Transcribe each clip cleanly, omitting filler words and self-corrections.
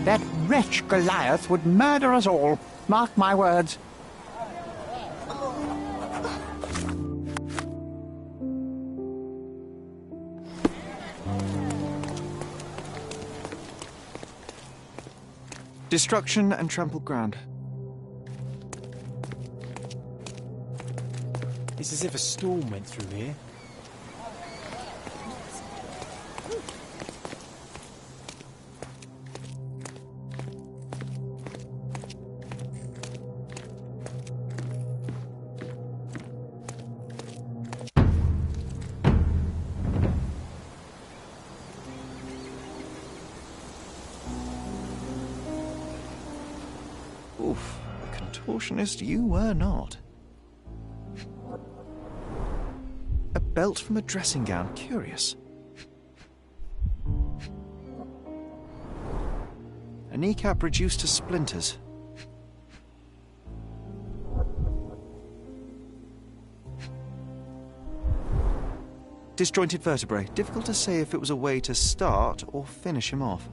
That wretch Goliath would murder us all. Mark my words. Destruction and trampled ground. It's as if a storm went through here. Oof, a contortionist you were not. A belt from a dressing gown, curious. A kneecap reduced to splinters. Disjointed vertebrae, difficult to say if it was a way to start or finish him off.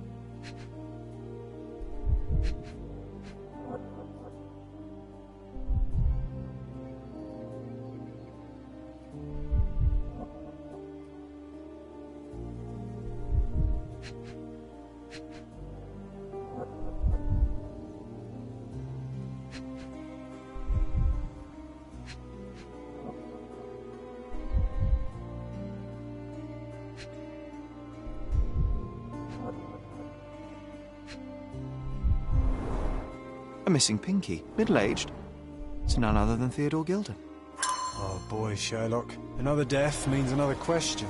A missing pinky, middle-aged. It's none other than Theodore Gilden. Oh boy, Sherlock. Another death means another question.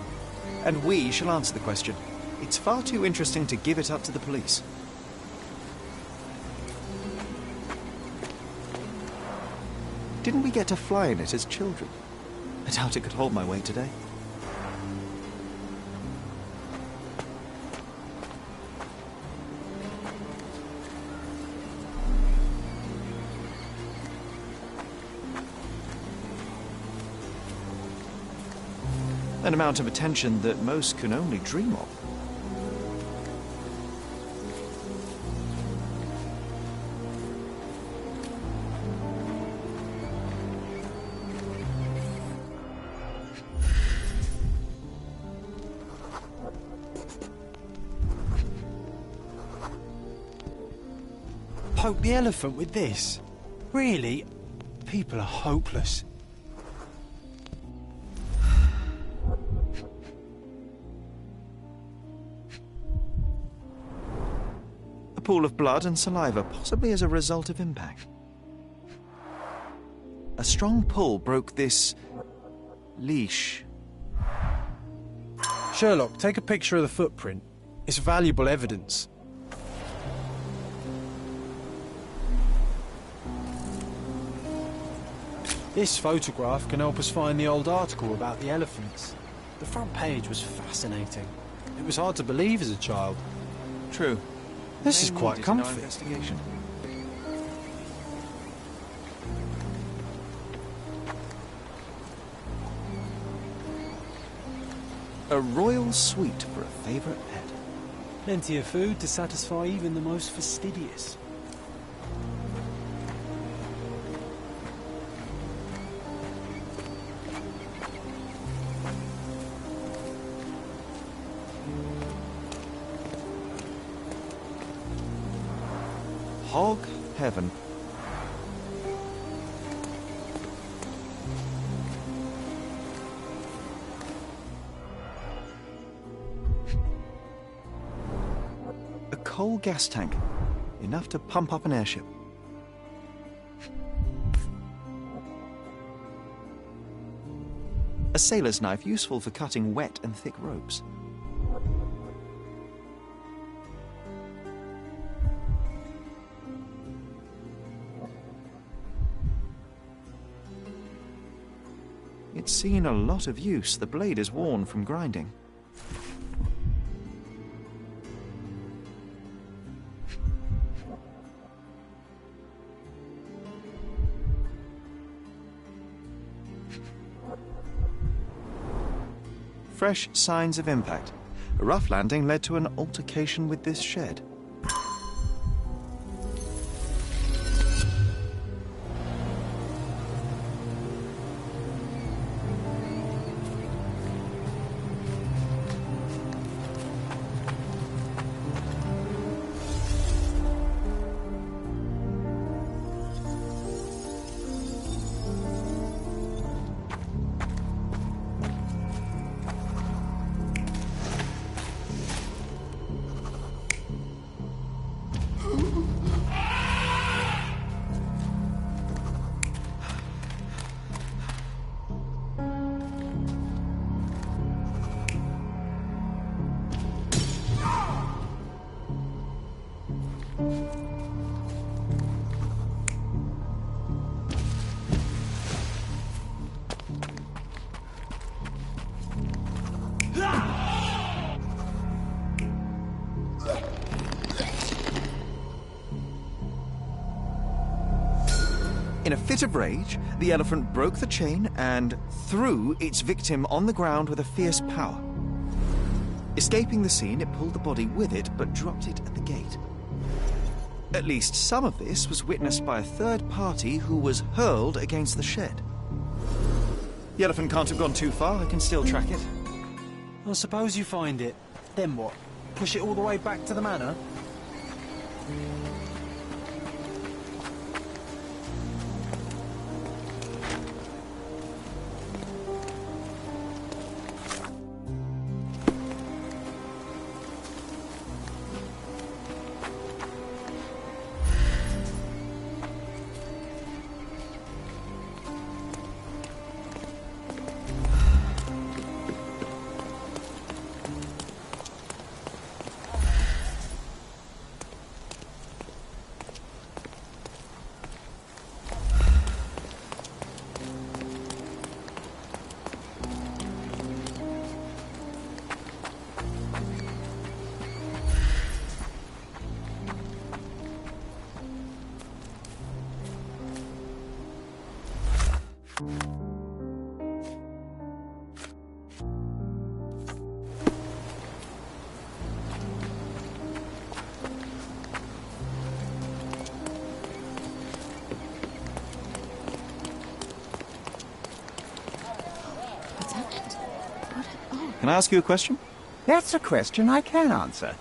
And we shall answer the question. It's far too interesting to give it up to the police. Didn't we get to fly in it as children? I doubt it could hold my weight today. An amount of attention that most can only dream of. Poke the elephant with this? Really? People are hopeless. A pool of blood and saliva, possibly as a result of impact. A strong pull broke this leash. Sherlock, take a picture of the footprint. It's valuable evidence. This photograph can help us find the old article about the elephants. The front page was fascinating. It was hard to believe as a child. True. This is They quite needed in our comfy. investigation. A royal suite for a favourite pet. Plenty of food to satisfy even the most fastidious. Hog heaven. A coal gas tank, enough to pump up an airship. A sailor's knife, useful for cutting wet and thick ropes. It's seen a lot of use. The blade is worn from grinding. Fresh signs of impact. A rough landing led to an altercation with this shed. In a fit of rage, the elephant broke the chain and threw its victim on the ground with a fierce power. Escaping the scene, it pulled the body with it, but dropped it at the gate. At least some of this was witnessed by a third party who was hurled against the shed. The elephant can't have gone too far. I can still track it. Well, suppose you find it. Then what? Push it all the way back to the manor? Can I ask you a question? That's a question I can answer.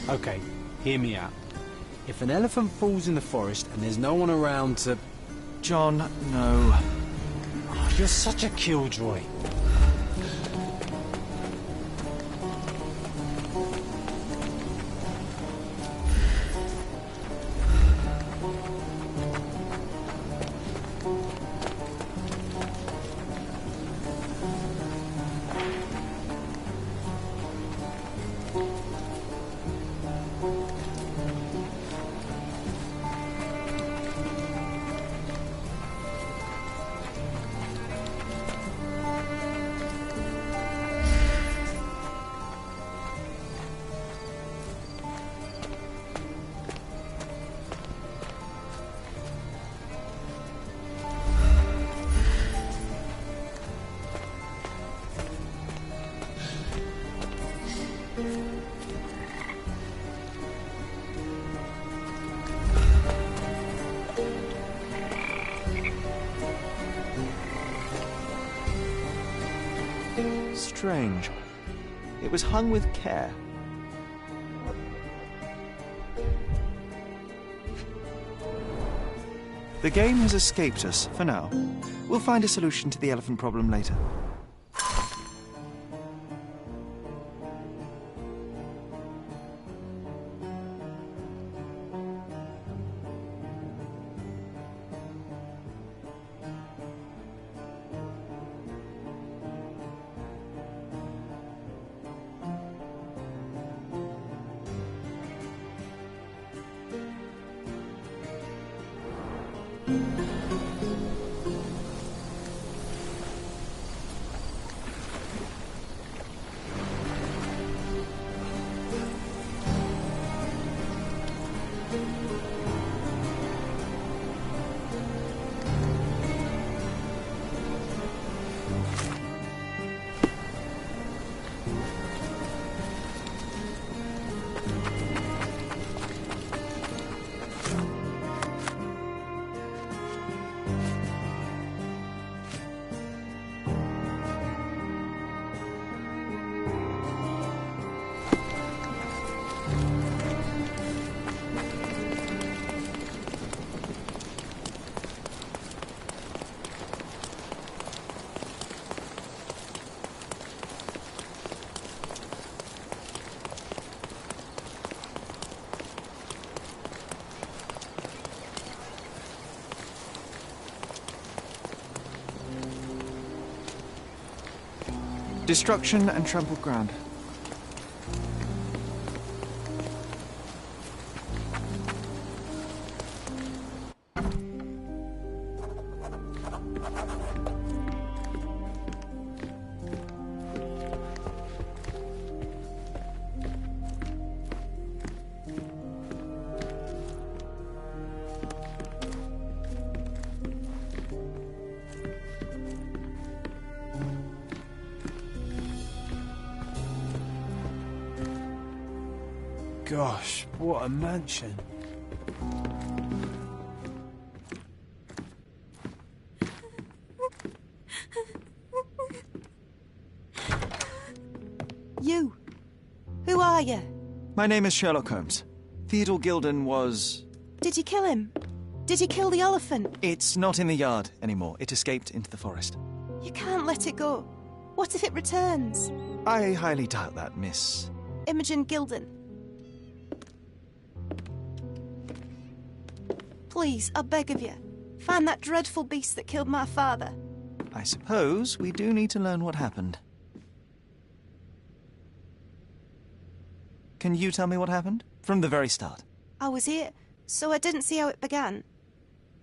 Okay, hear me out. If an elephant falls in the forest and there's no one around to... John, no. Oh, you're such a killjoy. Strange. It was hung with care. The game has escaped us for now. We'll find a solution to the elephant problem later. Destruction and trampled ground. Gosh, what a mansion. You. Who are you? My name is Sherlock Holmes. Theodore Gilden was... Did you kill him? Did you kill the elephant? It's not in the yard anymore. It escaped into the forest. You can't let it go. What if it returns? I highly doubt that, Miss. Imogen Gilden. Please, I beg of you, find that dreadful beast that killed my father. I suppose we do need to learn what happened. Can you tell me what happened? From the very start. I was here, so I didn't see how it began.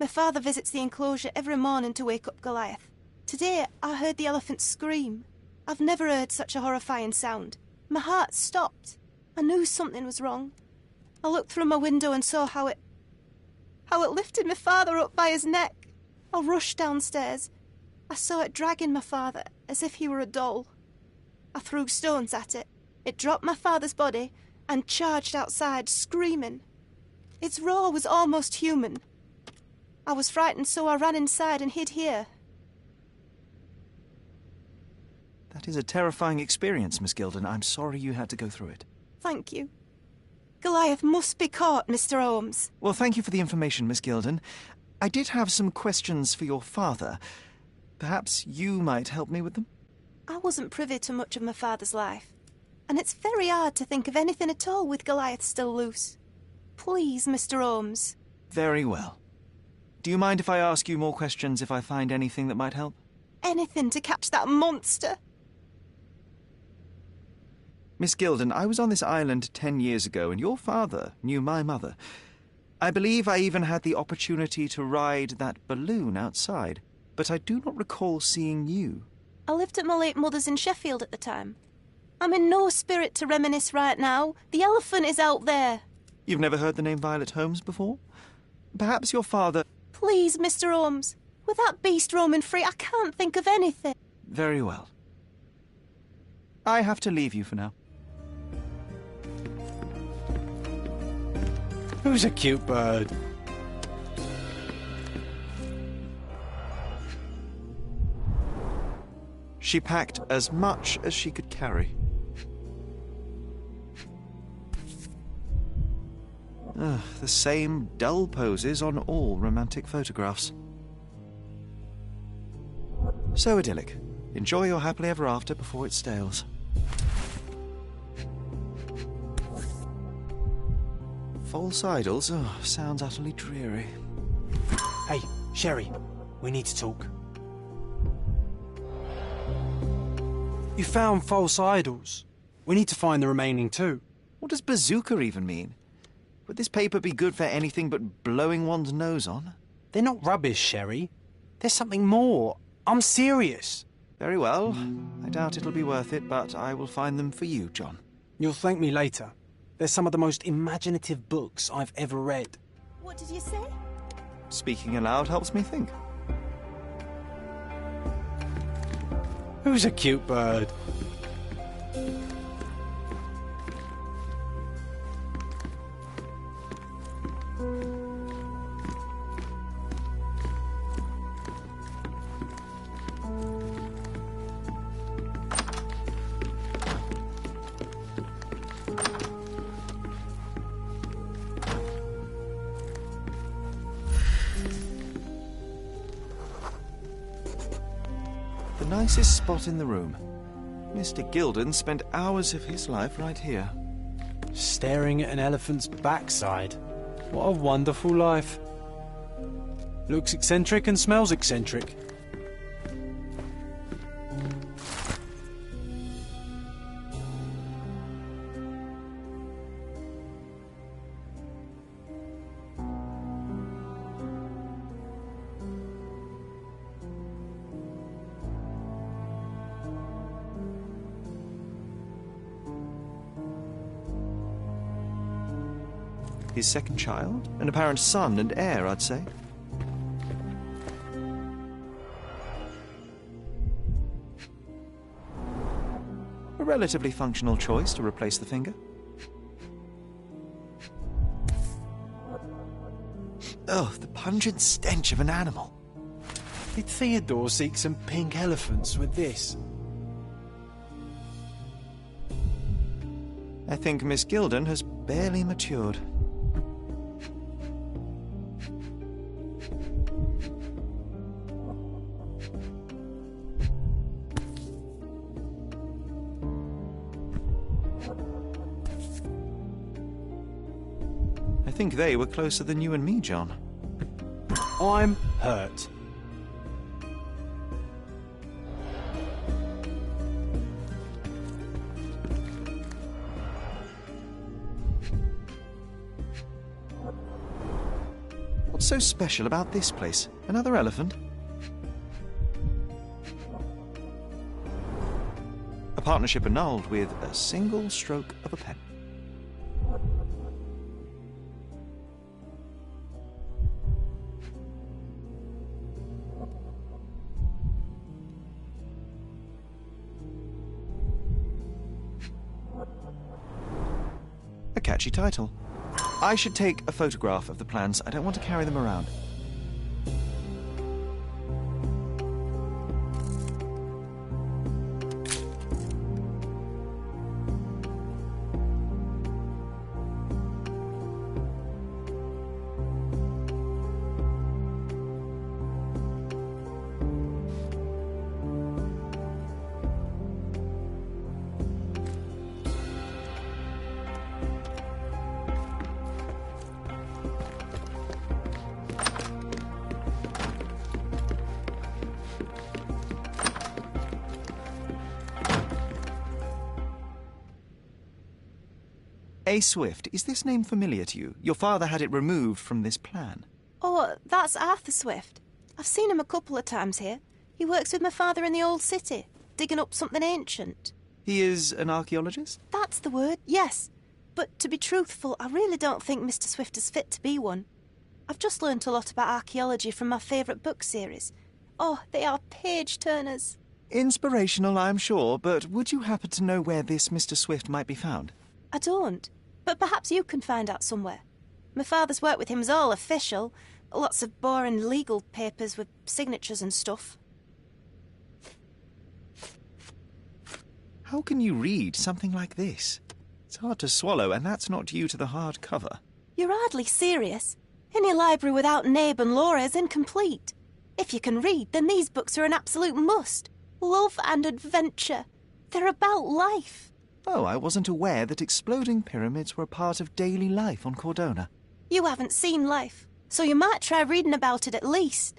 My father visits the enclosure every morning to wake up Goliath. Today, I heard the elephant scream. I've never heard such a horrifying sound. My heart stopped. I knew something was wrong. I looked through my window and saw how it lifted my father up by his neck. I rushed downstairs. I saw it dragging my father as if he were a doll. I threw stones at it. It dropped my father's body and charged outside, screaming. Its roar was almost human. I was frightened, so I ran inside and hid here. That is a terrifying experience, Miss Gilden. I'm sorry you had to go through it. Thank you. Goliath must be caught, Mr. Holmes. Well, thank you for the information, Miss Gilden. I did have some questions for your father. Perhaps you might help me with them? I wasn't privy to much of my father's life, and it's very hard to think of anything at all with Goliath still loose. Please, Mr. Holmes. Very well. Do you mind if I ask you more questions if I find anything that might help? Anything to catch that monster. Miss Gilden, I was on this island 10 years ago, and your father knew my mother. I believe I even had the opportunity to ride that balloon outside, but I do not recall seeing you. I lived at my late mother's in Sheffield at the time. I'm in no spirit to reminisce right now. The elephant is out there. You've never heard the name Violet Holmes before? Perhaps your father... Please, Mr. Holmes. With that beast roaming free, I can't think of anything. Very well. I have to leave you for now. Who's a cute bird? She packed as much as she could carry. The same dull poses on all romantic photographs. So idyllic. Enjoy your happily ever after before it stales. False idols? Oh, sounds utterly dreary. Hey, Sherry, we need to talk. You found false idols. We need to find the remaining two. What does bazooka even mean? Would this paper be good for anything but blowing one's nose on? They're not rubbish, Sherry. There's something more. I'm serious. Very well. I doubt it'll be worth it, but I will find them for you, John. You'll thank me later. They're some of the most imaginative books I've ever read. What did you say? Speaking aloud helps me think. Who's a cute bird? The nicest spot in the room. Mr. Gilden spent hours of his life right here. Staring at an elephant's backside. What a wonderful life. Looks eccentric and smells eccentric. His second child? An apparent son and heir, I'd say. A relatively functional choice to replace the finger. Oh, the pungent stench of an animal. Did Theodore seek some pink elephants with this? I think Miss Gilden has barely matured. I think they were closer than you and me, John. I'm hurt. What's so special about this place? Another elephant? A partnership annulled with a single stroke of a pen. A catchy title. I should take a photograph of the plans. I don't want to carry them around. A. Swift, is this name familiar to you? Your father had it removed from this plan. Oh, that's Arthur Swift. I've seen him a couple of times here. He works with my father in the old city, digging up something ancient. He is an archaeologist? That's the word, yes. But to be truthful, I really don't think Mr. Swift is fit to be one. I've just learnt a lot about archaeology from my favourite book series. Oh, they are page-turners. Inspirational, I'm sure, but would you happen to know where this Mr. Swift might be found? I don't. But perhaps you can find out somewhere. My father's work with him is all official. Lots of boring legal papers with signatures and stuff. How can you read something like this? It's hard to swallow, and that's not due to the hard cover. You're hardly serious. Any library without Nabe and Laura is incomplete. If you can read, then these books are an absolute must. Love and adventure. They're about life. Oh, I wasn't aware that exploding pyramids were a part of daily life on Cordona. You haven't seen life, so you might try reading about it at least.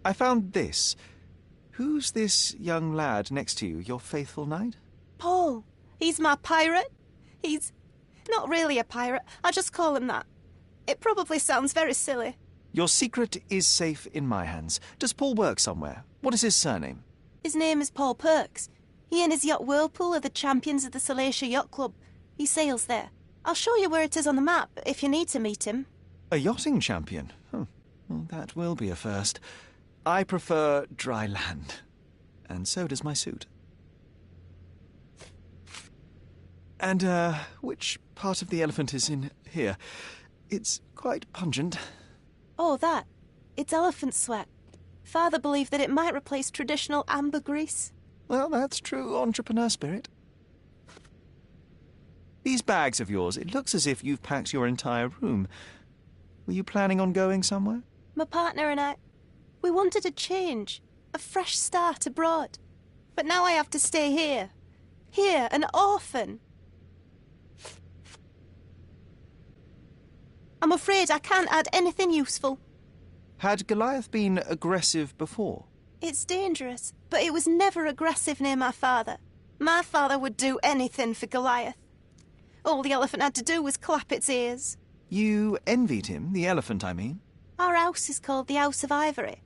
I found this. Who's this young lad next to you, your faithful knight? Paul. He's my pirate. He's not really a pirate. I just call him that. It probably sounds very silly. Your secret is safe in my hands. Does Paul work somewhere? What is his surname? His name is Paul Perks. He and his yacht Whirlpool are the champions of the Salacia Yacht Club. He sails there. I'll show you where it is on the map if you need to meet him. A yachting champion? Well, that will be a first. I prefer dry land. And so does my suit. And, which part of the elephant is in here? It's quite pungent. Oh, that. It's elephant sweat. Father believed that it might replace traditional ambergris. Well, that's true entrepreneur spirit. These bags of yours, it looks as if you've packed your entire room. Were you planning on going somewhere? My partner and I, we wanted a change, a fresh start abroad. But now I have to stay here. Here, an orphan. I'm afraid I can't add anything useful. Had Goliath been aggressive before? It's dangerous, but it was never aggressive near my father. My father would do anything for Goliath. All the elephant had to do was clap its ears. You envied him, the elephant, I mean? Our house is called the House of Ivory.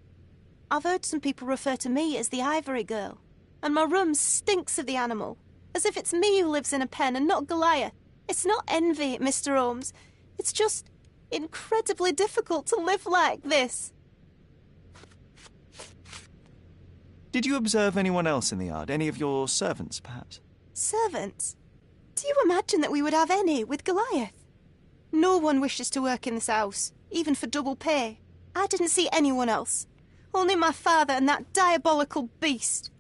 I've heard some people refer to me as the Ivory Girl, and my room stinks of the animal, as if it's me who lives in a pen and not Goliath. It's not envy, Mr. Holmes. It's just incredibly difficult to live like this. Did you observe anyone else in the yard? Any of your servants, perhaps? Servants? Do you imagine that we would have any with Goliath? No one wishes to work in this house, even for double pay. I didn't see anyone else. Only my father and that diabolical beast.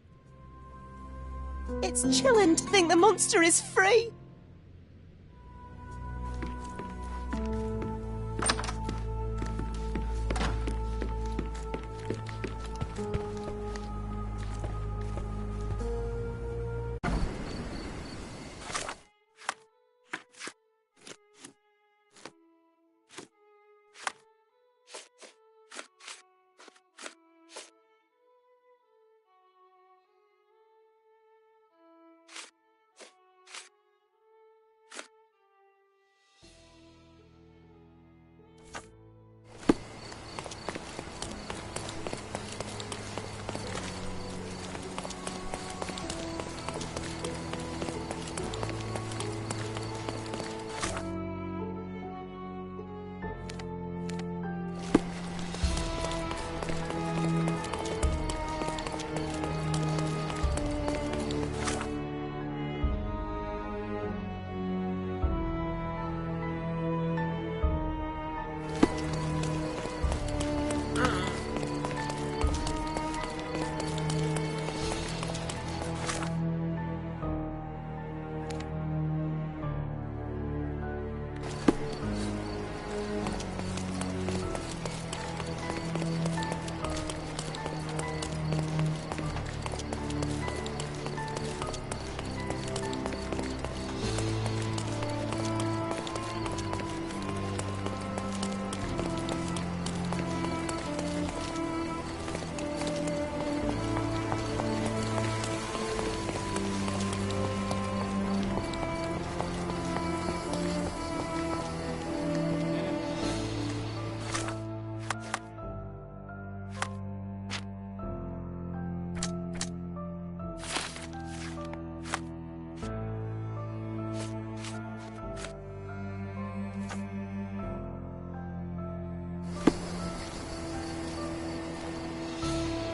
It's chilling to think the monster is free.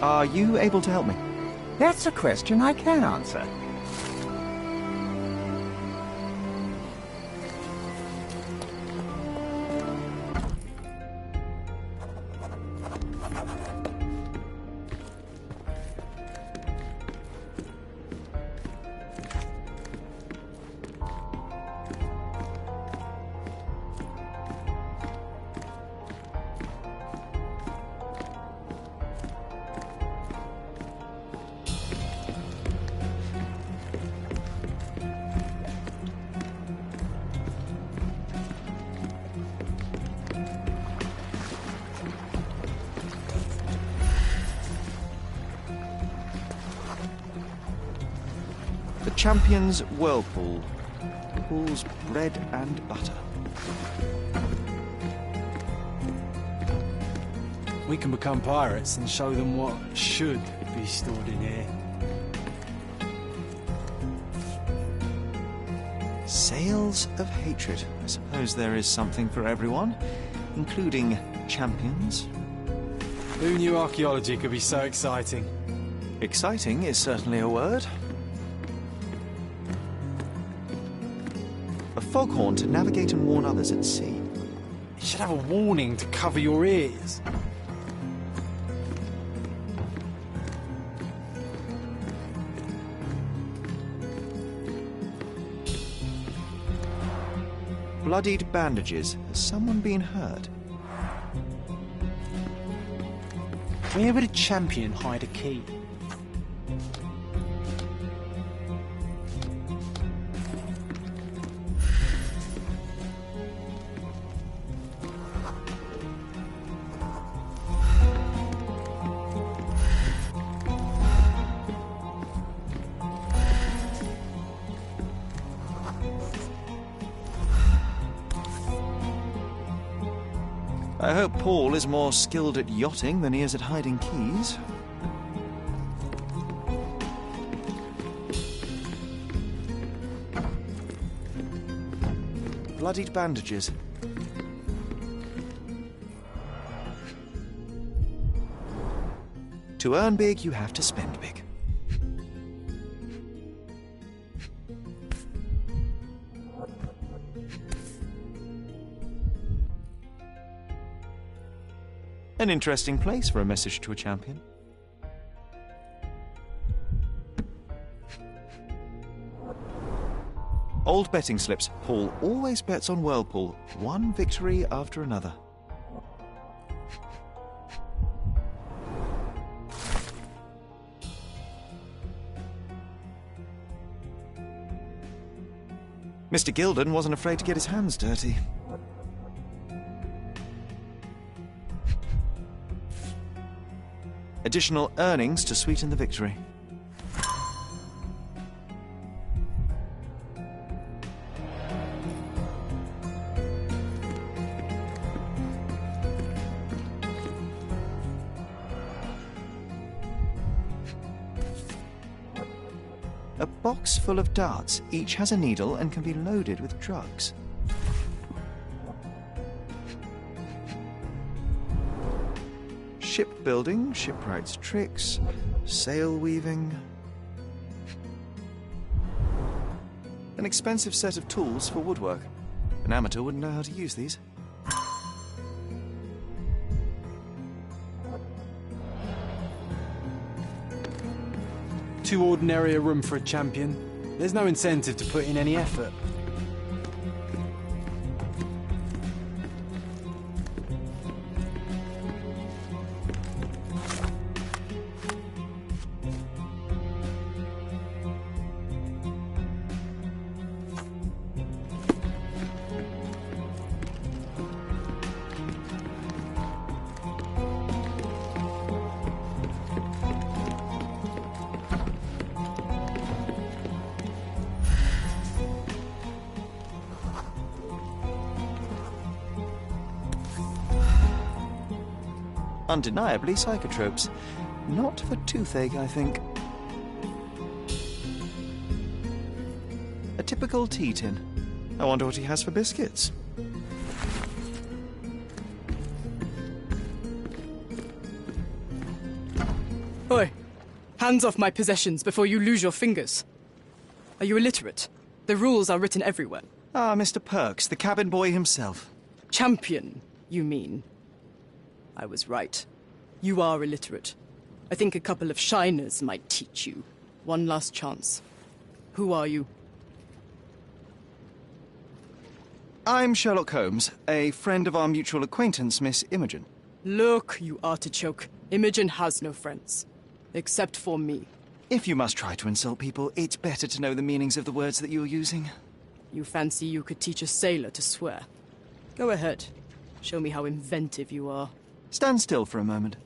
Are you able to help me? That's a question I can answer. The Champion's Whirlpool. Pool's bread and butter. We can become pirates and show them what should be stored in here. Sails of hatred. I suppose there is something for everyone, including champions. Who knew archaeology could be so exciting? Exciting is certainly a word. A foghorn to navigate and warn others at sea. It should have a warning to cover your ears. Bloodied bandages. Has someone been hurt? Where would a champion hide a key? I hope Paul is more skilled at yachting than he is at hiding keys. Bloodied bandages. To earn big, you have to spend big. An interesting place for a message to a champion. Old betting slips. Paul always bets on Whirlpool. One victory after another. Mr. Gilden wasn't afraid to get his hands dirty. Additional earnings to sweeten the victory. A box full of darts. Each has a needle and can be loaded with drugs. Shipbuilding, shipwright's tricks, sail weaving. An expensive set of tools for woodwork. An amateur wouldn't know how to use these. Too ordinary a room for a champion. There's no incentive to put in any effort. Undeniably psychotropes. Not for toothache, I think. A typical tea tin. I wonder what he has for biscuits. Oi! Hands off my possessions before you lose your fingers. Are you illiterate? The rules are written everywhere. Ah, Mr. Perks, the cabin boy himself. Champion, you mean? I was right. You are illiterate. I think a couple of shiners might teach you. One last chance. Who are you? I'm Sherlock Holmes, a friend of our mutual acquaintance, Miss Imogen. Look, you artichoke. Imogen has no friends. Except for me. If you must try to insult people, it's better to know the meanings of the words that you're using. You fancy you could teach a sailor to swear? Go ahead. Show me how inventive you are. Stand still for a moment.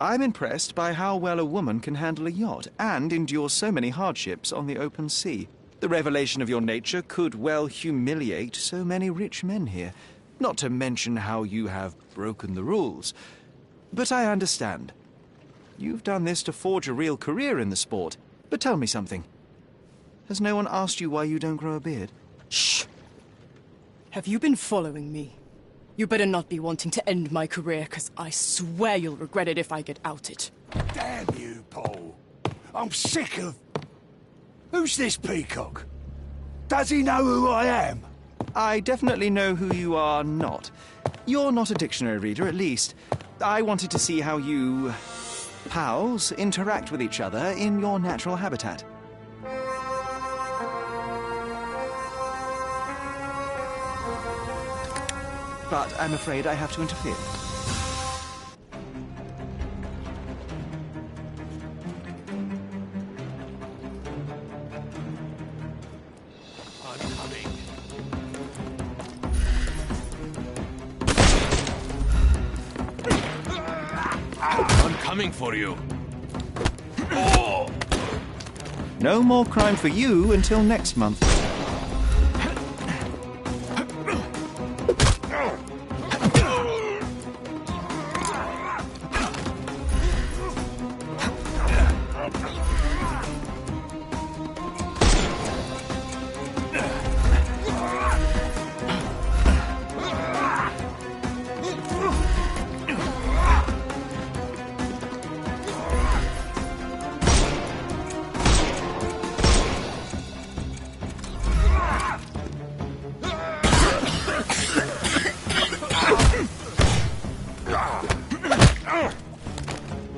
I'm impressed by how well a woman can handle a yacht and endure so many hardships on the open sea. The revelation of your nature could well humiliate so many rich men here. Not to mention how you have broken the rules. But I understand. You've done this to forge a real career in the sport. But tell me something. Has no one asked you why you don't grow a beard? Shh! Have you been following me? You better not be wanting to end my career, because I swear you'll regret it if I get outed. Damn you, Paul. I'm sick of... Who's this peacock? Does he know who I am? I definitely know who you are not. You're not a dictionary reader, at least. I wanted to see how you... pals interact with each other in your natural habitat. But I'm afraid I have to interfere. I'm coming. I'm coming for you. No more crime for you until next month.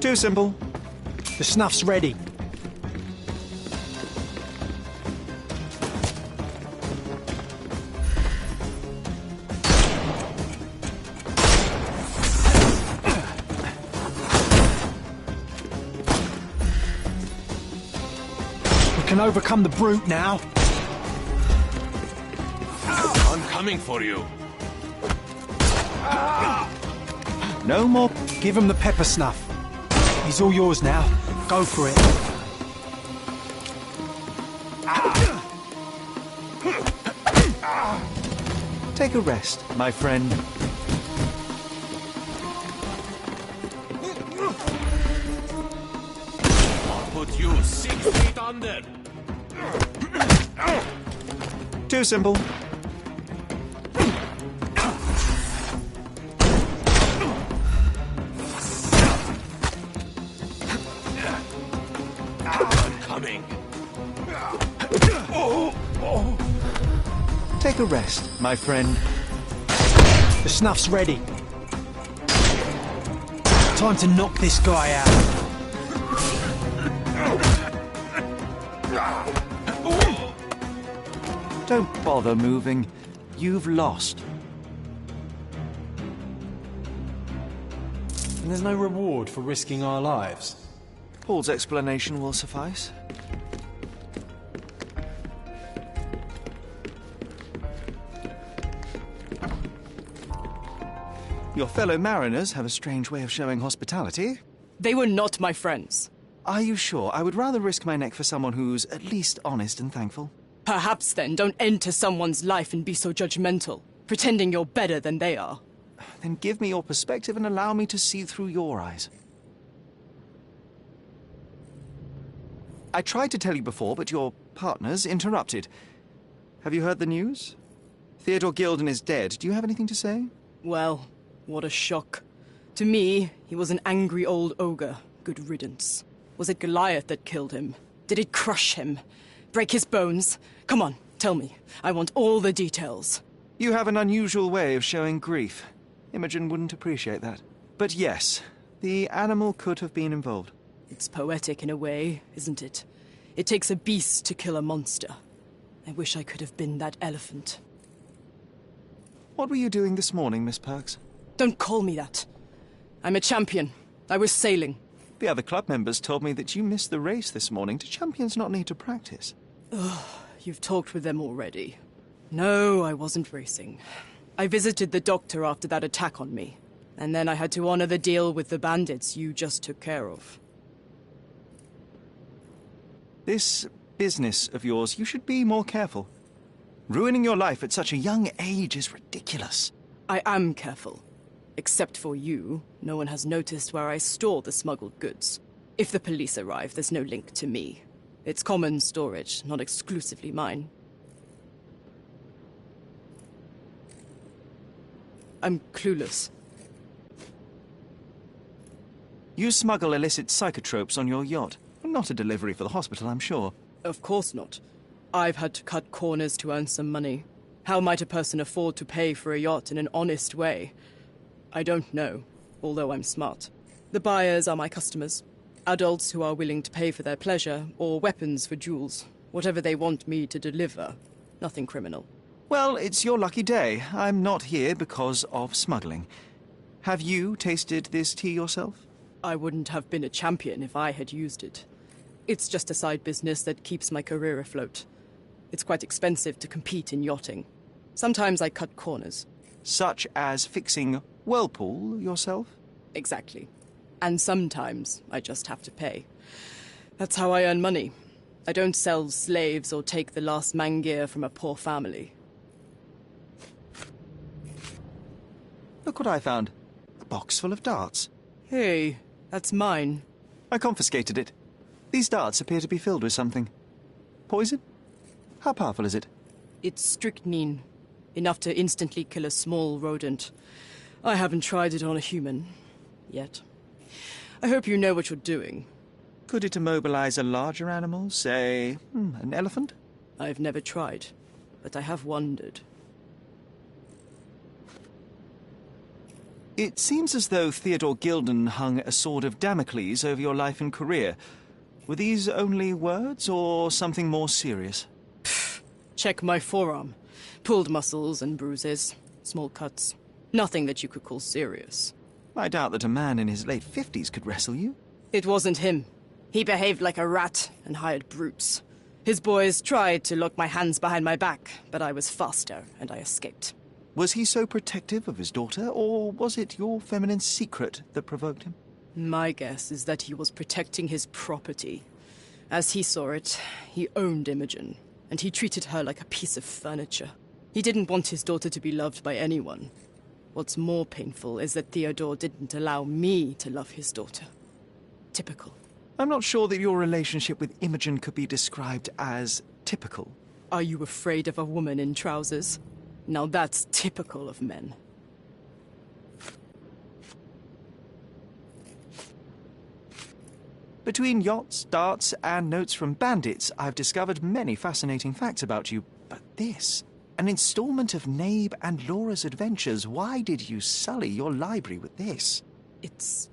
Too simple. The snuff's ready. We can overcome the brute now. I'm coming for you. No more. Give him the pepper snuff. He's all yours now. Go for it. Take a rest, my friend. I'll put you 6 feet under. Too simple. I'm coming. Take a rest, my friend. The snuff's ready. Time to knock this guy out. Don't bother moving. You've lost. And there's no reward for risking our lives. Paul's explanation will suffice. Your fellow mariners have a strange way of showing hospitality. They were not my friends. Are you sure? I would rather risk my neck for someone who's at least honest and thankful. Perhaps then don't enter someone's life and be so judgmental, pretending you're better than they are. Then give me your perspective and allow me to see through your eyes. I tried to tell you before, but your partners interrupted. Have you heard the news? Theodore Gilden is dead. Do you have anything to say? Well, what a shock. To me, he was an angry old ogre. Good riddance. Was it Goliath that killed him? Did it crush him? Break his bones? Come on, tell me. I want all the details. You have an unusual way of showing grief. Imogen wouldn't appreciate that. But yes, the animal could have been involved. It's poetic in a way, isn't it? It takes a beast to kill a monster. I wish I could have been that elephant. What were you doing this morning, Miss Perks? Don't call me that. I'm a champion. I was sailing. The other club members told me that you missed the race this morning. Do champions not need to practice? You've talked with them already. No, I wasn't racing. I visited the doctor after that attack on me. And then I had to honor the deal with the bandits you just took care of. This business of yours, you should be more careful. Ruining your life at such a young age is ridiculous. I am careful. Except for you, no one has noticed where I store the smuggled goods. If the police arrive, there's no link to me. It's common storage, not exclusively mine. I'm clueless. You smuggle illicit psychotropes on your yacht. Not a delivery for the hospital, I'm sure. Of course not. I've had to cut corners to earn some money. How might a person afford to pay for a yacht in an honest way? I don't know, although I'm smart. The buyers are my customers. Adults who are willing to pay for their pleasure, or weapons for jewels. Whatever they want me to deliver. Nothing criminal. Well, it's your lucky day. I'm not here because of smuggling. Have you tasted this tea yourself? I wouldn't have been a champion if I had used it. It's just a side business that keeps my career afloat. It's quite expensive to compete in yachting. Sometimes I cut corners. Such as fixing whirlpool yourself? Exactly. And sometimes I just have to pay. That's how I earn money. I don't sell slaves or take the last mangear from a poor family. Look what I found. A box full of darts. Hey, that's mine. I confiscated it. These darts appear to be filled with something. Poison? How powerful is it? It's strychnine. Enough to instantly kill a small rodent. I haven't tried it on a human. Yet. I hope you know what you're doing. Could it immobilize a larger animal, say, an elephant? I've never tried, but I have wondered. It seems as though Theodore Gilden hung a sword of Damocles over your life and career. Were these only words, or something more serious? Check my forearm. Pulled muscles and bruises. Small cuts. Nothing that you could call serious. I doubt that a man in his late 50s could wrestle you. It wasn't him. He behaved like a rat and hired brutes. His boys tried to lock my hands behind my back, but I was faster and I escaped. Was he so protective of his daughter, or was it your feminine secret that provoked him? My guess is that he was protecting his property. As he saw it, he owned Imogen, and he treated her like a piece of furniture. He didn't want his daughter to be loved by anyone. What's more painful is that Theodore didn't allow me to love his daughter. Typical. I'm not sure that your relationship with Imogen could be described as typical. Are you afraid of a woman in trousers? Now that's typical of men. Between yachts, darts, and notes from bandits, I've discovered many fascinating facts about you. But this, an installment of Nabe and Laura's adventures. Why did you sully your library with this? It's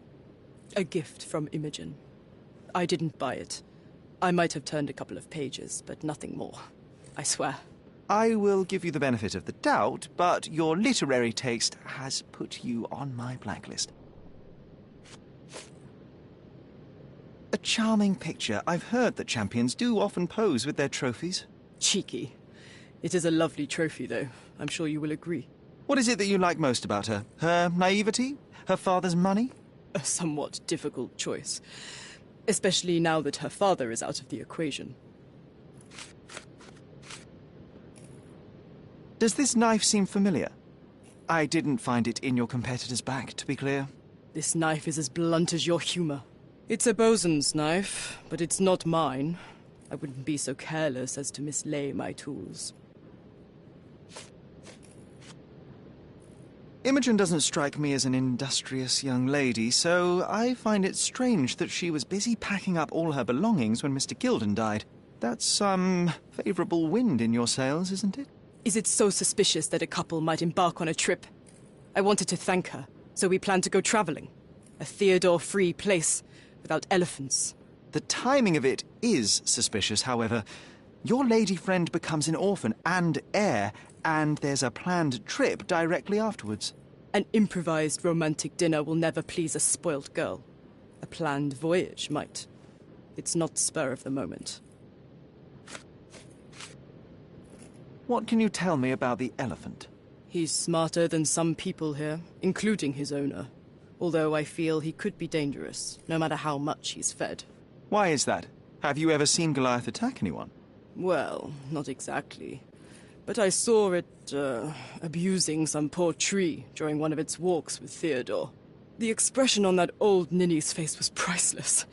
a gift from Imogen. I didn't buy it. I might have turned a couple of pages, but nothing more. I swear. I will give you the benefit of the doubt, but your literary taste has put you on my blacklist. A charming picture. I've heard that champions do often pose with their trophies. Cheeky. It is a lovely trophy, though. I'm sure you will agree. What is it that you like most about her? Her naivety? Her father's money? A somewhat difficult choice. Especially now that her father is out of the equation. Does this knife seem familiar? I didn't find it in your competitor's back, to be clear. This knife is as blunt as your humor. It's a bosun's knife, but it's not mine. I wouldn't be so careless as to mislay my tools. Imogen doesn't strike me as an industrious young lady, so I find it strange that she was busy packing up all her belongings when Mr. Gilden died. That's some favourable wind in your sails, isn't it? Is it so suspicious that a couple might embark on a trip? I wanted to thank her, so we planned to go travelling. A Theodore-free place, without elephants. The timing of it is suspicious, however. Your lady friend becomes an orphan and heir, and there's a planned trip directly afterwards. An improvised romantic dinner will never please a spoilt girl. A planned voyage might. It's not spur of the moment. What can you tell me about the elephant? He's smarter than some people here, including his owner. Although I feel he could be dangerous, no matter how much he's fed. Why is that? Have you ever seen Goliath attack anyone? Well, not exactly. but I saw it, abusing some poor tree during one of its walks with Theodore. The expression on that old ninny's face was priceless,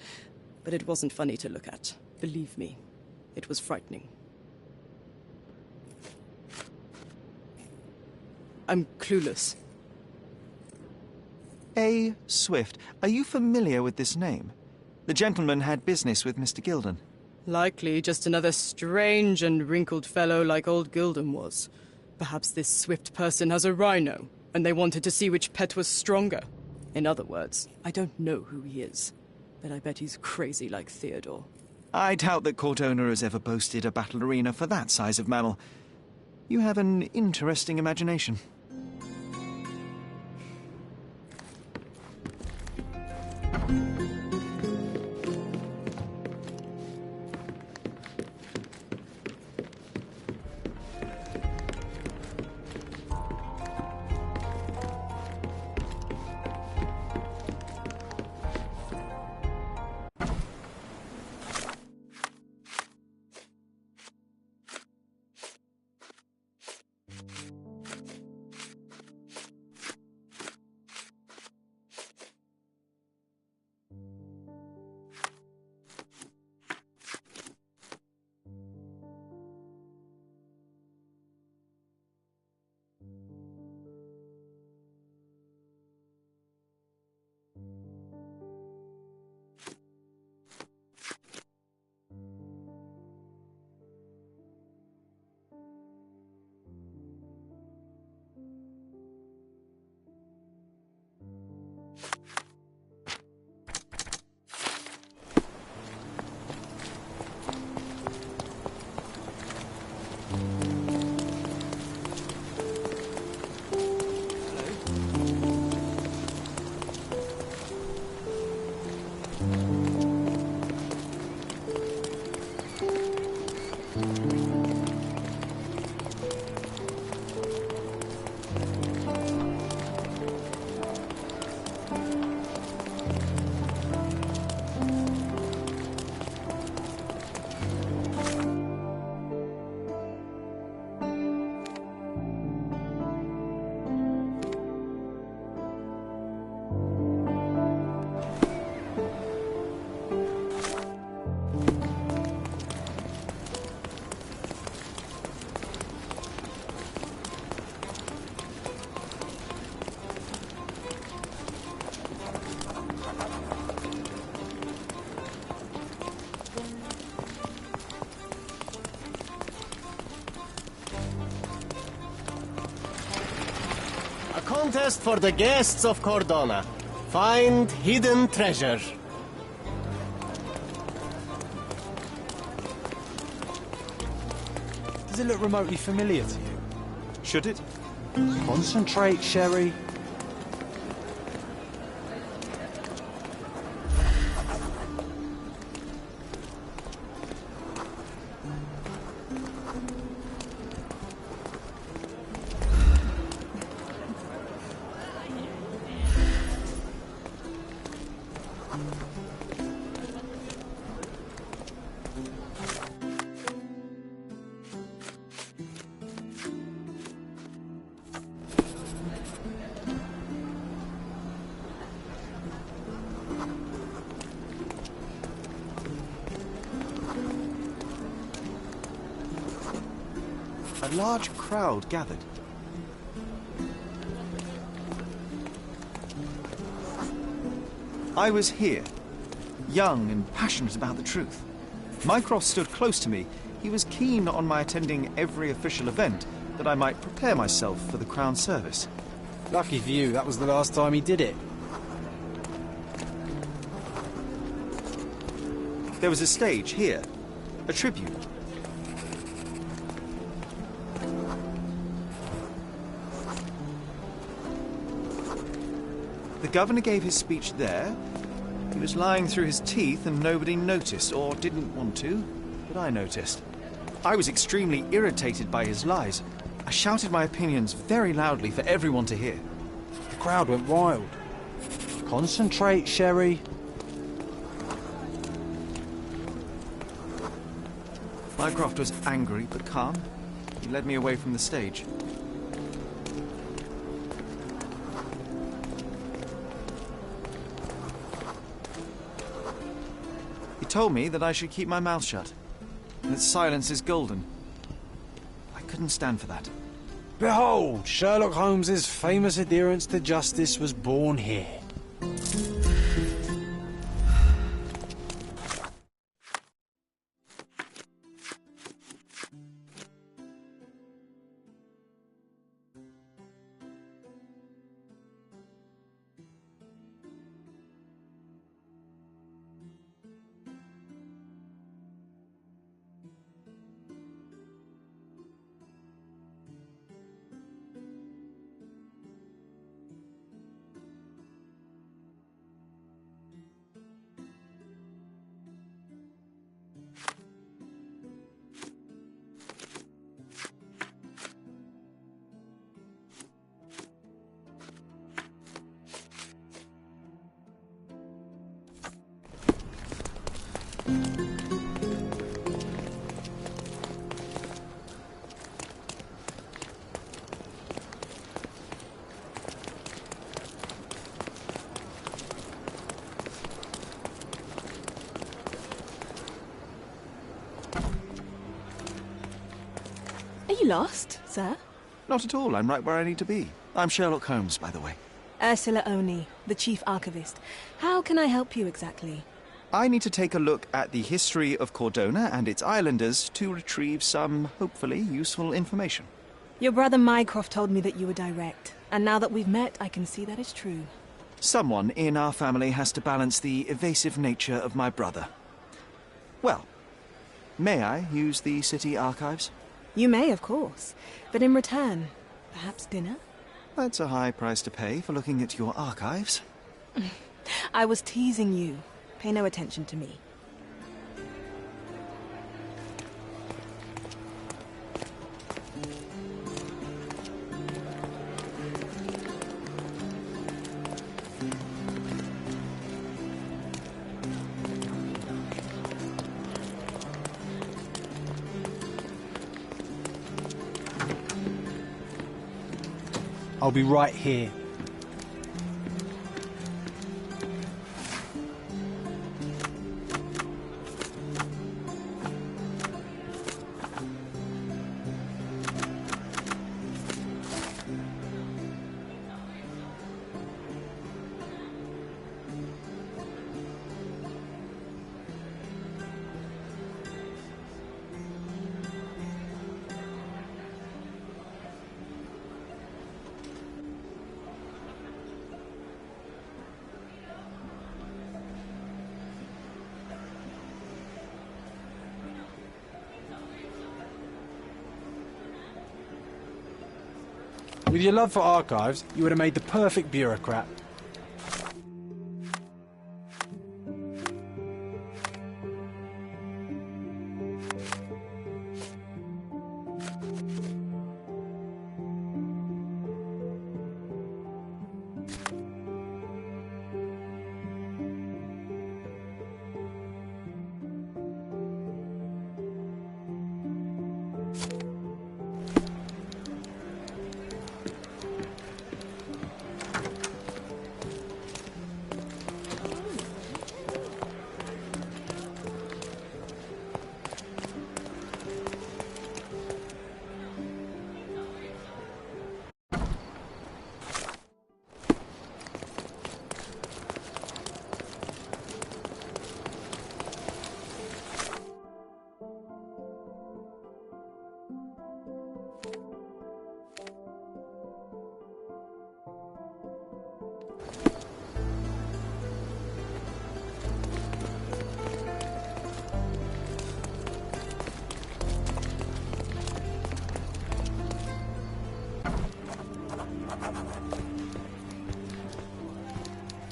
but it wasn't funny to look at. Believe me, it was frightening. I'm clueless. A. Swift. Are you familiar with this name? The gentleman had business with Mr. Gilden. Likely just another strange and wrinkled fellow like old Gilden was. Perhaps this Swift person has a rhino, and they wanted to see which pet was stronger. In other words, I don't know who he is, but I bet he's crazy like Theodore. I doubt that court owner has ever boasted a battle arena for that size of mammal. You have an interesting imagination. Contest for the guests of Cordona. Find hidden treasure. Does it look remotely familiar to you? Should it? Concentrate, Sherry. A large crowd gathered. I was here, young and passionate about the truth. Mycroft stood close to me. He was keen on my attending every official event, that I might prepare myself for the Crown service. Lucky for you, that was the last time he did it. There was a stage here, a tribute. The governor gave his speech there. He was lying through his teeth and nobody noticed, or didn't want to, but I noticed. I was extremely irritated by his lies. I shouted my opinions very loudly for everyone to hear. The crowd went wild. Concentrate, Sherry. Mycroft was angry but calm. He He led me away from the stage. He told me that I should keep my mouth shut, and that silence is golden. I couldn't stand for that. Behold, Sherlock Holmes's famous adherence to justice was born here. Are you lost, sir? Not at all. I'm right where I need to be. I'm Sherlock Holmes, by the way. Ursula Oni, the chief archivist. How can I help you exactly? I need to take a look at the history of Cordona and its islanders to retrieve some, hopefully, useful information. Your brother Mycroft told me that you were direct, and now that we've met, I can see that is true. Someone in our family has to balance the evasive nature of my brother. Well, may I use the city archives? You may, of course, but in return, perhaps dinner? That's a high price to pay for looking at your archives. I was teasing you. Pay no attention to me. I'll be right here. With your love for archives, you would have made the perfect bureaucrat.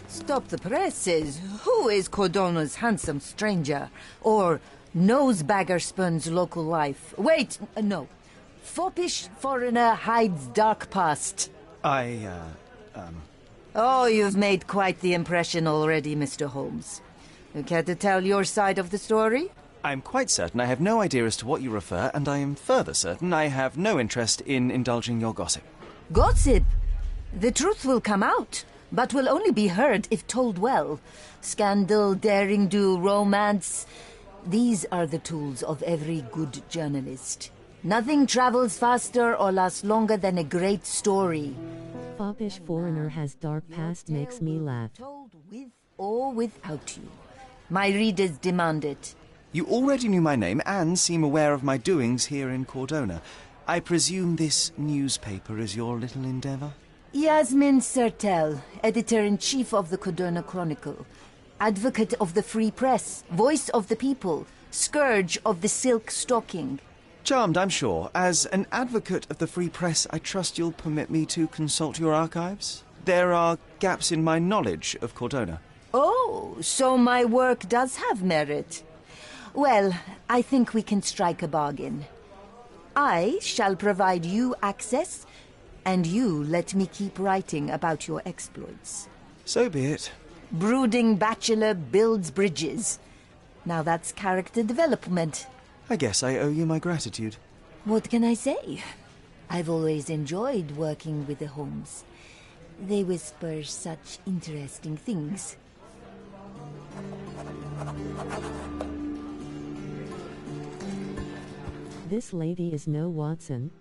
Stop the presses. Who is Cordona's handsome stranger? Or Nosebaggerspun's local life? Wait, no. Foppish foreigner hides dark past. Oh, you've made quite the impression already, Mr. Holmes. You care to tell your side of the story? I'm quite certain I have no idea as to what you refer, and I am further certain I have no interest in indulging your gossip. Gossip? The truth will come out, but will only be heard if told well. Scandal, daring-do, romance. These are the tools of every good journalist. Nothing travels faster or lasts longer than a great story. Foppish foreigner has dark past makes me laugh. Told with or without you. My readers demand it. You already knew my name and seem aware of my doings here in Cordona. I presume this newspaper is your little endeavour? Yasmin Sertel, editor-in-chief of the Cordona Chronicle. Advocate of the free press, voice of the people, scourge of the silk stocking. Charmed, I'm sure. As an advocate of the free press, I trust you'll permit me to consult your archives? There are gaps in my knowledge of Cordona. Oh, so my work does have merit. Well, I think we can strike a bargain. I shall provide you access, and you let me keep writing about your exploits. So be it. Brooding bachelor builds bridges. Now that's character development. I guess I owe you my gratitude. What can I say? I've always enjoyed working with the Holmes. They whisper such interesting things. This lady is no Watson.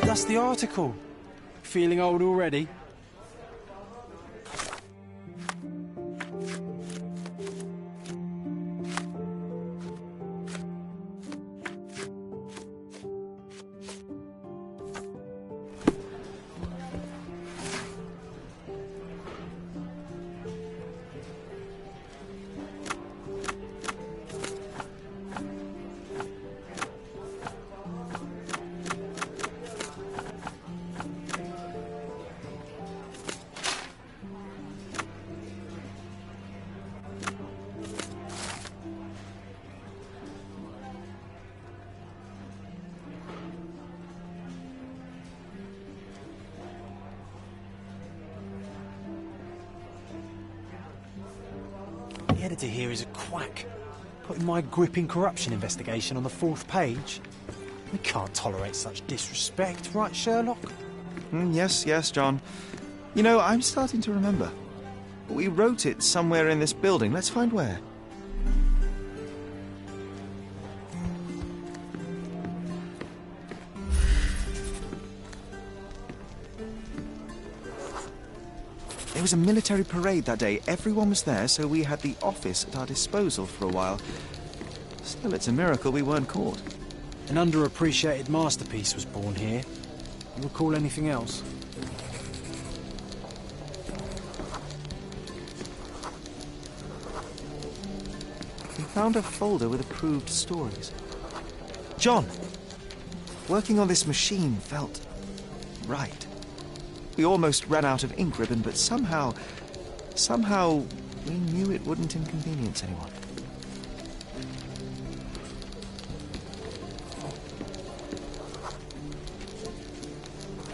That's the article. Feeling old already? The editor here is a quack, putting my gripping corruption investigation on the 4th page. We can't tolerate such disrespect, right, Sherlock? Yes, John. You know, I'm starting to remember. We wrote it somewhere in this building. Let's find where. There was a military parade that day. Everyone was there, so we had the office at our disposal for a while. Still, it's a miracle we weren't caught. An underappreciated masterpiece was born here. You recall anything else? We found a folder with approved stories. John! Working on this machine felt right. We almost ran out of ink ribbon, but somehow we knew it wouldn't inconvenience anyone.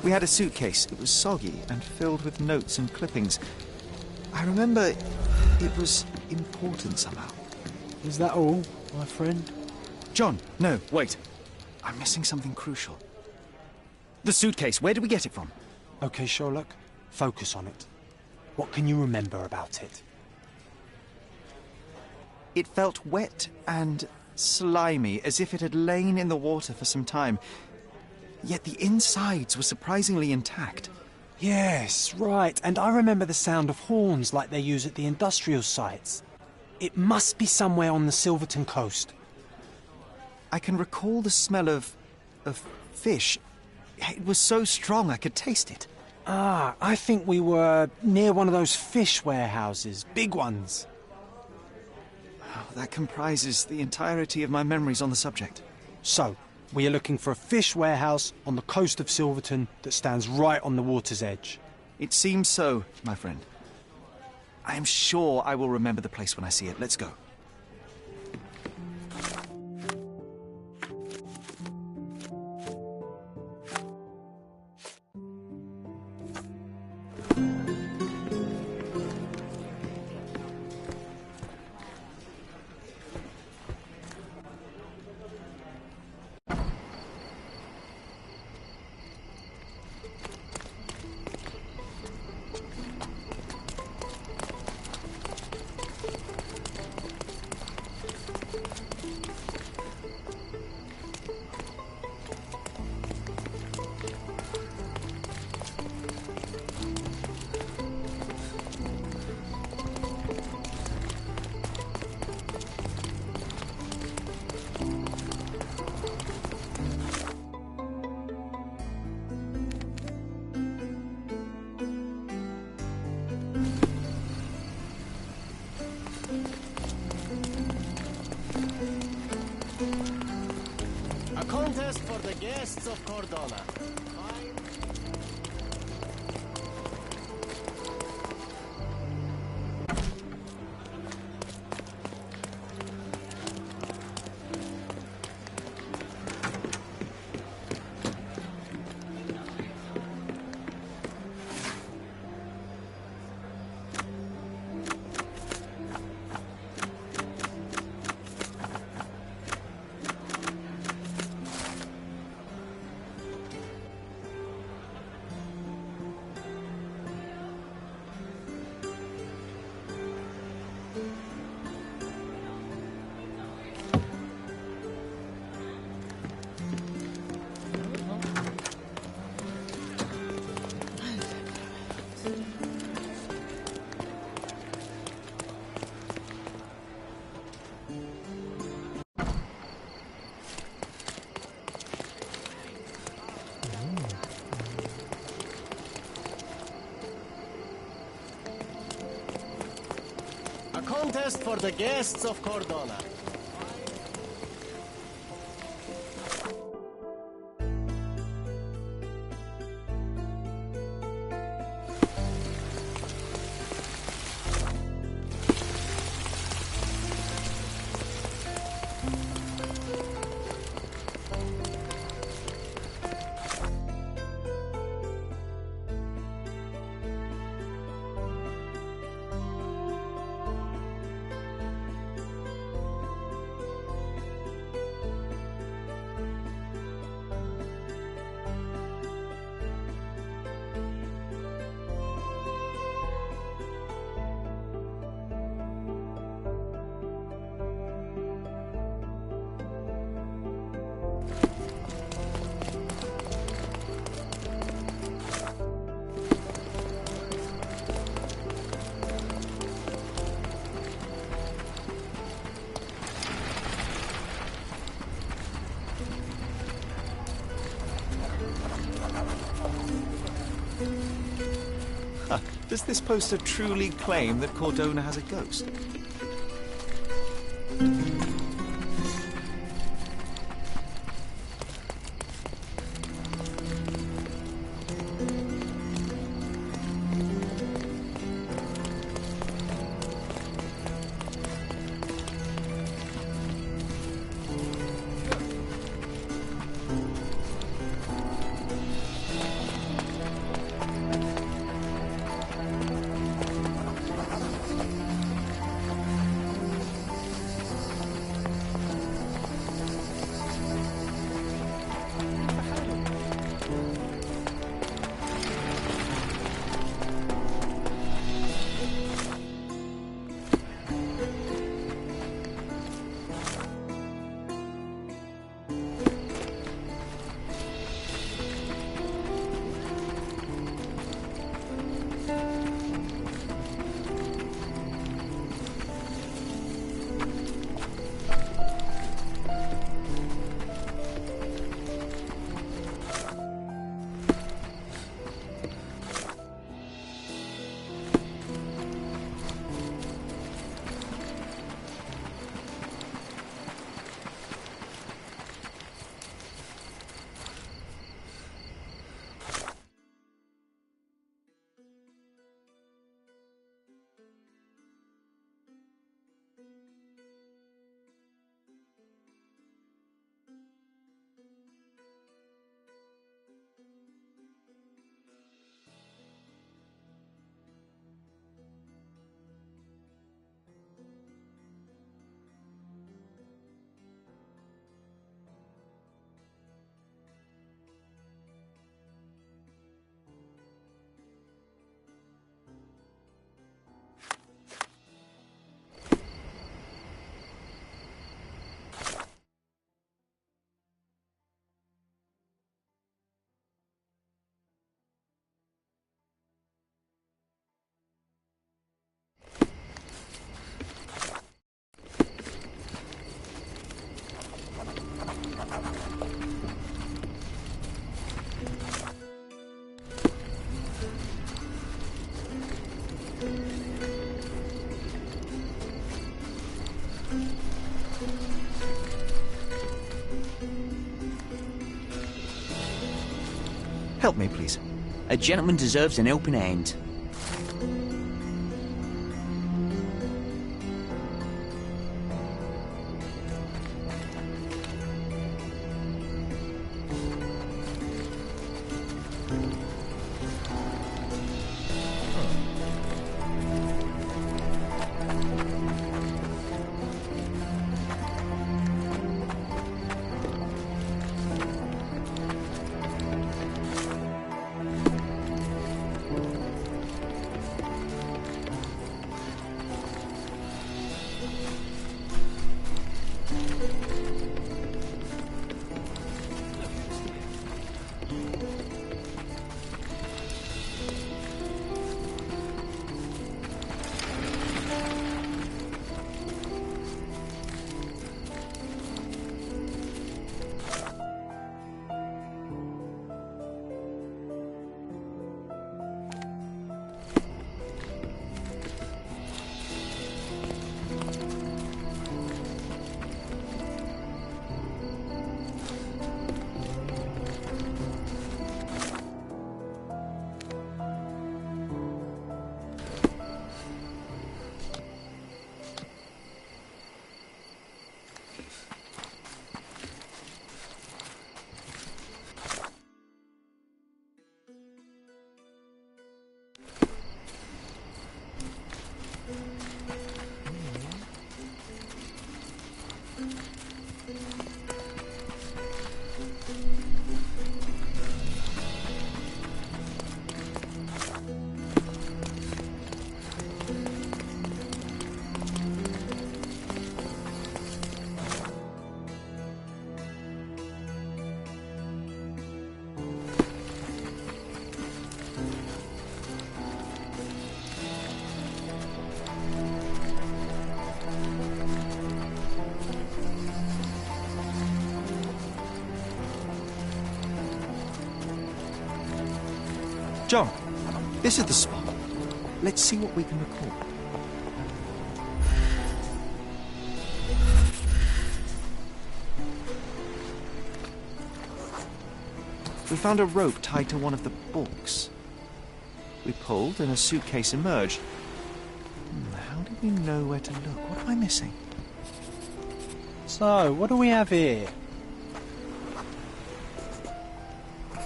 We had a suitcase. It was soggy and filled with notes and clippings. I remember it was important somehow. Is that all, my friend? John, no, wait. I'm missing something crucial. The suitcase, where did we get it from? Okay, Sherlock, focus on it. What can you remember about it? It felt wet and slimy, as if it had lain in the water for some time. Yet the insides were surprisingly intact. Yes, right. And I remember the sound of horns like they use at the industrial sites. It must be somewhere on the Silverton coast. I can recall the smell of fish. It was so strong I could taste it. Ah, I think we were near one of those fish warehouses, big ones. Oh, that comprises the entirety of my memories on the subject. So, we are looking for a fish warehouse on the coast of Silverton that stands right on the water's edge. It seems so, my friend. I am sure I will remember the place when I see it. Let's go. A contest for the guests of Cordona. A contest for the guests of Cordona. Does this poster truly claim that Cordona has a ghost? Help me, please. A gentleman deserves an helping hand. John, this is the spot. Let's see what we can recall. We found a rope tied to one of the books. We pulled and a suitcase emerged. How did we know where to look? What am I missing? So, what do we have here?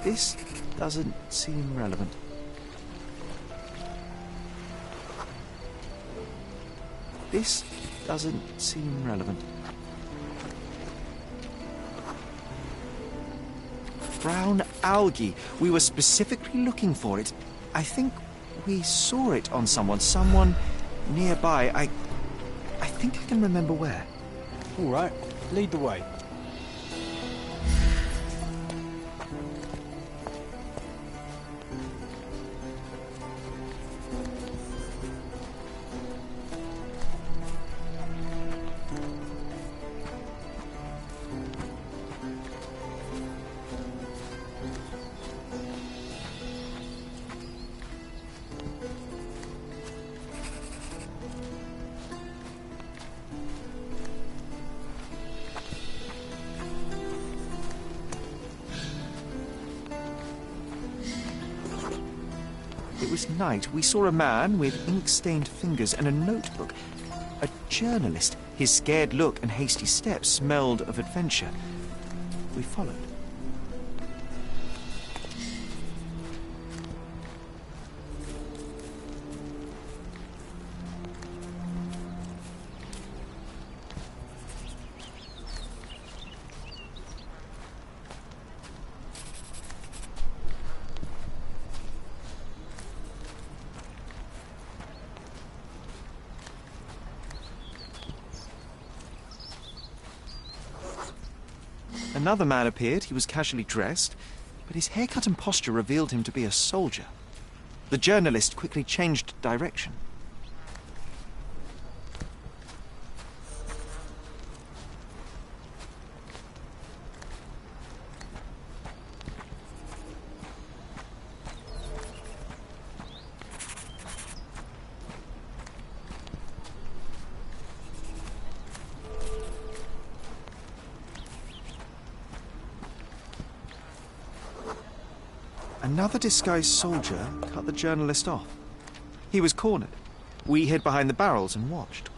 This doesn't seem relevant. This doesn't seem relevant. Brown algae. We were specifically looking for it. I think we saw it on someone nearby. I think I can remember where. All right, lead the way. It was night. We saw a man with ink-stained fingers and a notebook. A journalist. His scared look and hasty steps smelled of adventure. We followed. Another man appeared. He was casually dressed, but his haircut and posture revealed him to be a soldier. The journalist quickly changed direction. Another disguised soldier cut the journalist off. He was cornered. We hid behind the barrels and watched.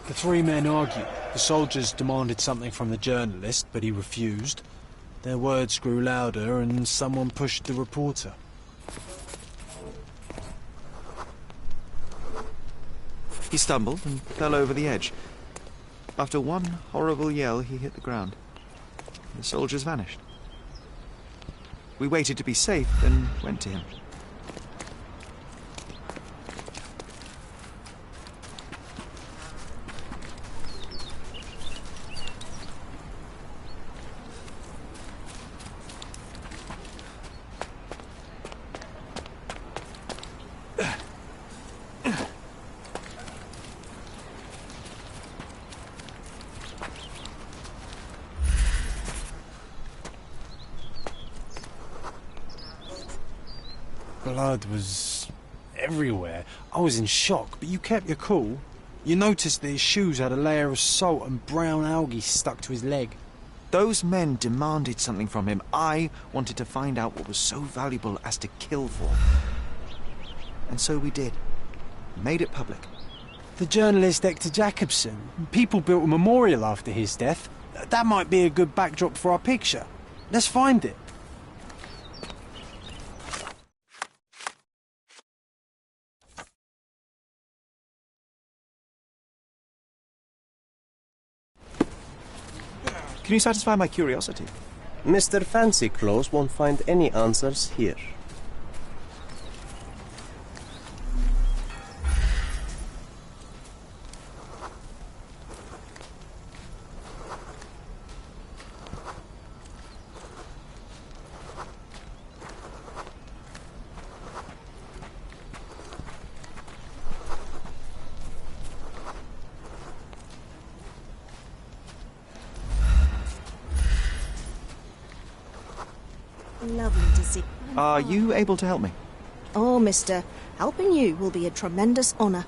The three men argued. The soldiers demanded something from the journalist, but he refused. Their words grew louder and someone pushed the reporter. He stumbled and fell over the edge. After one horrible yell, he hit the ground. The soldiers vanished. We waited to be safe, then went to him. Blood was everywhere. I was in shock, but you kept your cool. You noticed that his shoes had a layer of salt and brown algae stuck to his leg. Those men demanded something from him. I wanted to find out what was so valuable as to kill for. And so we did. Made it public. The journalist Hector Jacobson. People built a memorial after his death. That might be a good backdrop for our picture. Let's find it. Can you satisfy my curiosity? Mr. Fancy Clothes won't find any answers here. Lovely to see. Are you able to help me? Oh, mister, helping you will be a tremendous honour.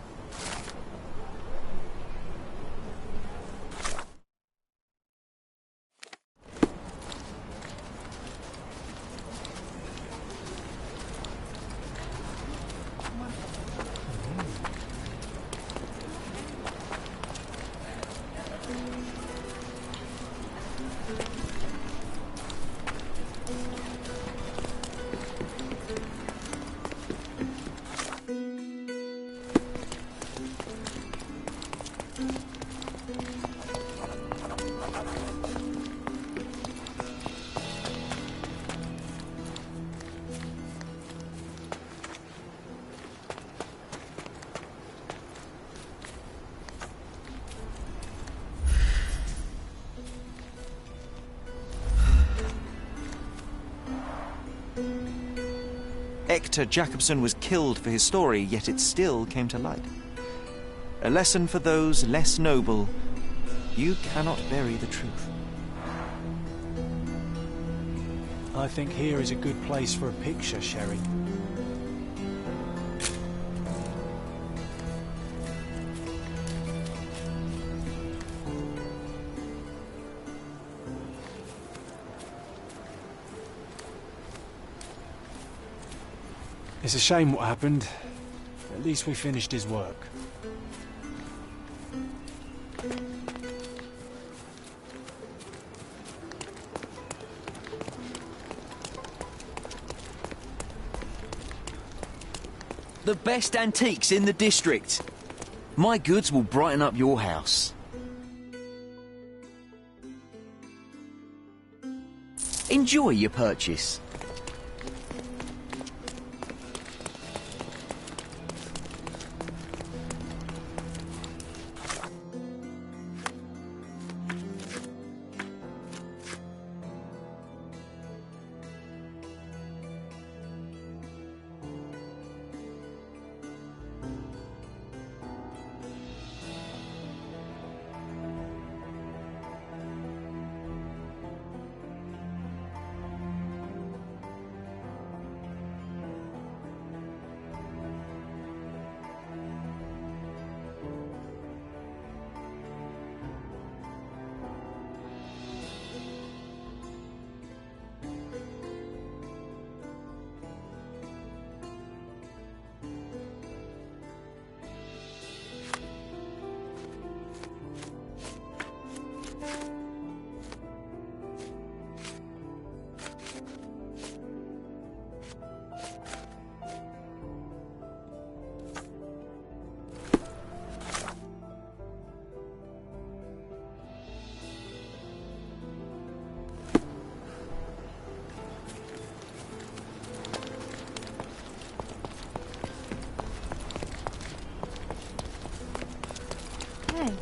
Hector Jacobson was killed for his story, yet it still came to light. A lesson for those less noble. You cannot bury the truth. I think here is a good place for a picture, Sherry. It's a shame what happened. At least we finished his work. The best antiques in the district. My goods will brighten up your house. Enjoy your purchase. Hey.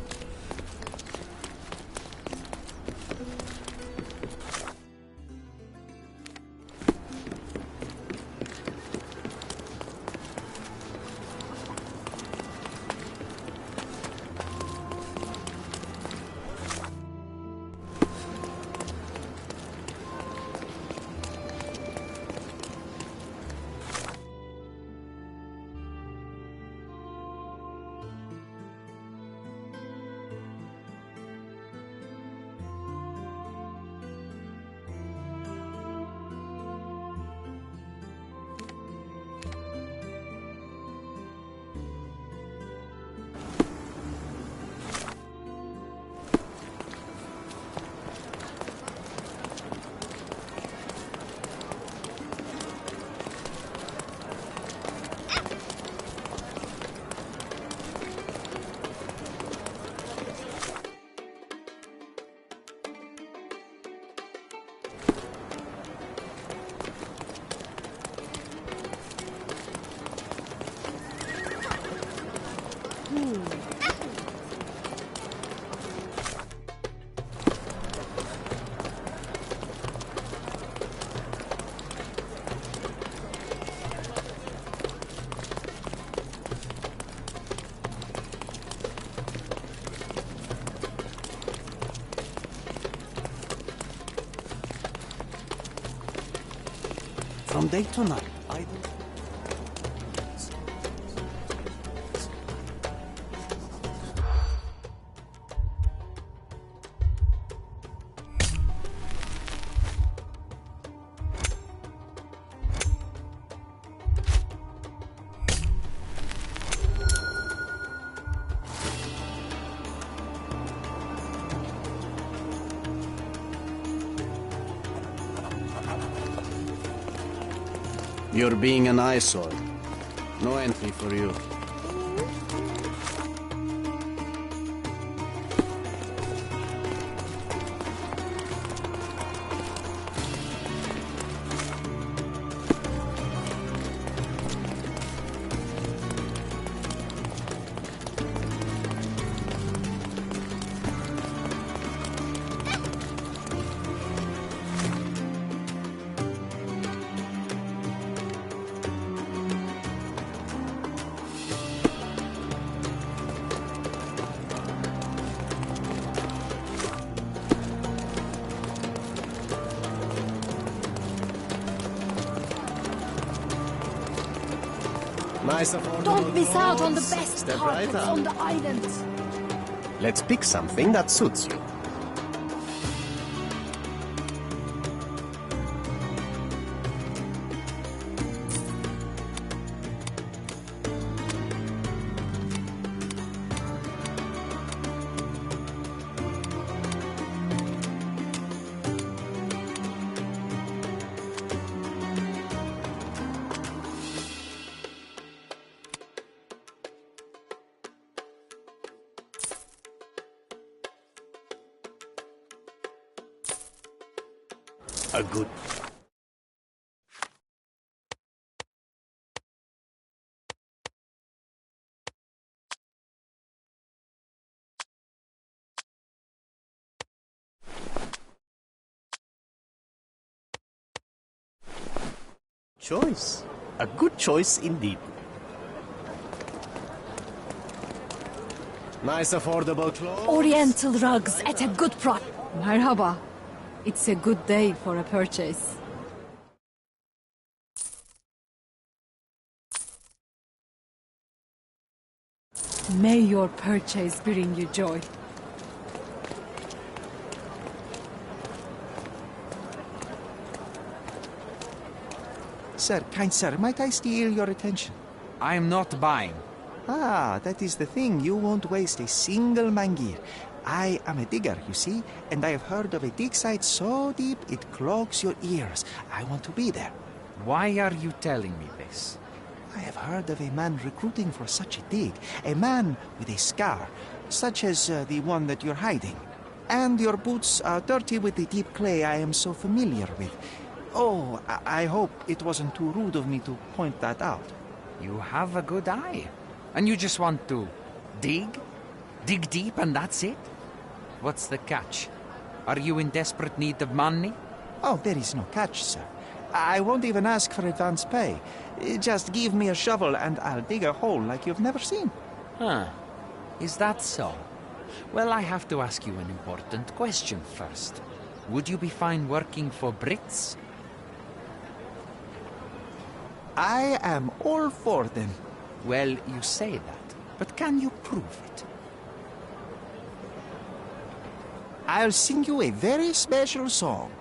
From day to night, I... You're being an eyesore. No entry for you. Nice affordable Don't miss out on the clothes. best Step right carpets up. on the island. Let's pick something that suits you. A good... choice. A good choice indeed. Nice affordable clothes. Oriental rugs at a good price. Merhaba. It's a good day for a purchase. May your purchase bring you joy. Sir, kind sir, might I steal your attention? I'm not buying. Ah, that is the thing. You won't waste a single mangir. I am a digger, you see, and I have heard of a dig site so deep it clogs your ears. I want to be there. Why are you telling me this? I have heard of a man recruiting for such a dig. A man with a scar, such as the one that you're hiding. And your boots are dirty with the deep clay I am so familiar with. Oh, I hope it wasn't too rude of me to point that out. You have a good eye. And you just want to dig? Dig deep and that's it? What's the catch? Are you in desperate need of money? Oh, there is no catch, sir. I won't even ask for advance pay. Just give me a shovel and I'll dig a hole like you've never seen. Huh. Is that so? Well, I have to ask you an important question first. Would you be fine working for Brits? I am all for them. Well, you say that, but can you prove it? I'll sing you a very special song.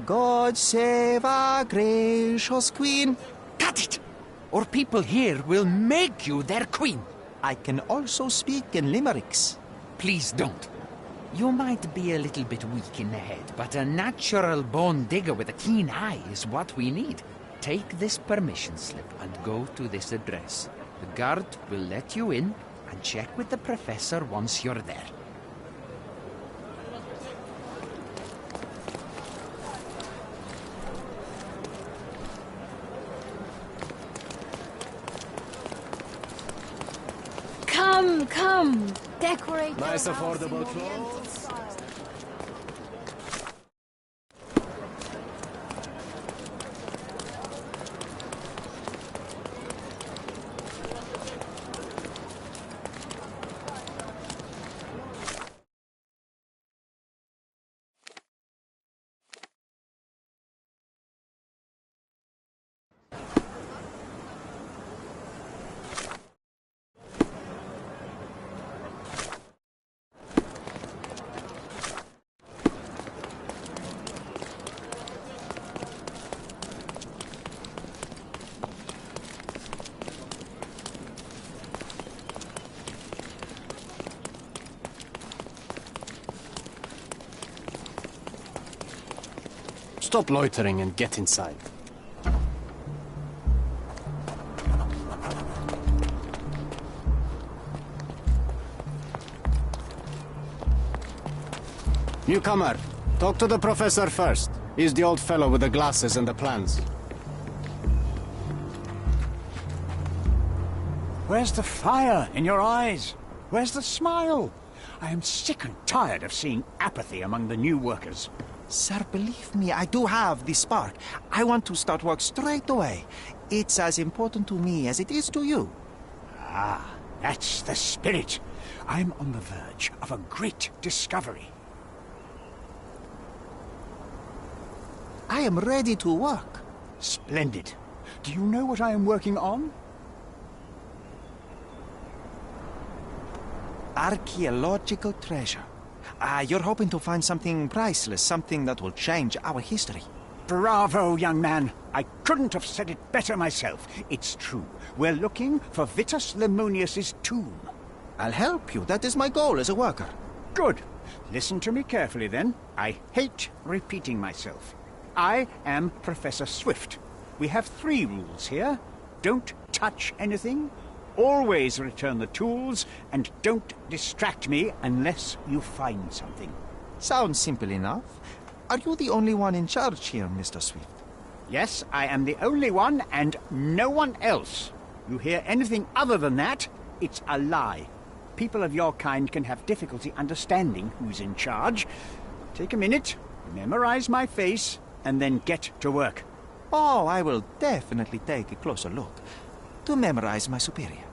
God save our gracious queen. Cut it! Or people here will make you their queen. I can also speak in limericks. Please don't. You might be a little bit weak in the head, but a natural-born digger with a keen eye is what we need. Take this permission slip and go to this address. The guard will let you in and check with the professor once you're there. Come. Decorate. Nice affordable clothes. Stop loitering and get inside. Newcomer, talk to the professor first. He's the old fellow with the glasses and the plans. Where's the fire in your eyes? Where's the smile? I am sick and tired of seeing apathy among the new workers. Sir, believe me, I do have the spark. I want to start work straight away. It's as important to me as it is to you. Ah, that's the spirit. I'm on the verge of a great discovery. I am ready to work. Splendid. Do you know what I am working on? Archaeological treasure. You're hoping to find something priceless, something that will change our history. Bravo, young man. I couldn't have said it better myself. It's true. We're looking for Vitus Lemonius's tomb. I'll help you. That is my goal as a worker. Good. Listen to me carefully, then. I hate repeating myself. I am Professor Swift. We have 3 rules here. Don't touch anything. Always return the tools, and don't distract me unless you find something. Sounds simple enough. Are you the only one in charge here, Mr. Swift? Yes, I am the only one, and no one else. You hear anything other than that, it's a lie. People of your kind can have difficulty understanding who's in charge. Take a minute, memorize my face, and then get to work. Oh, I will definitely take a closer look. To memorize my superior.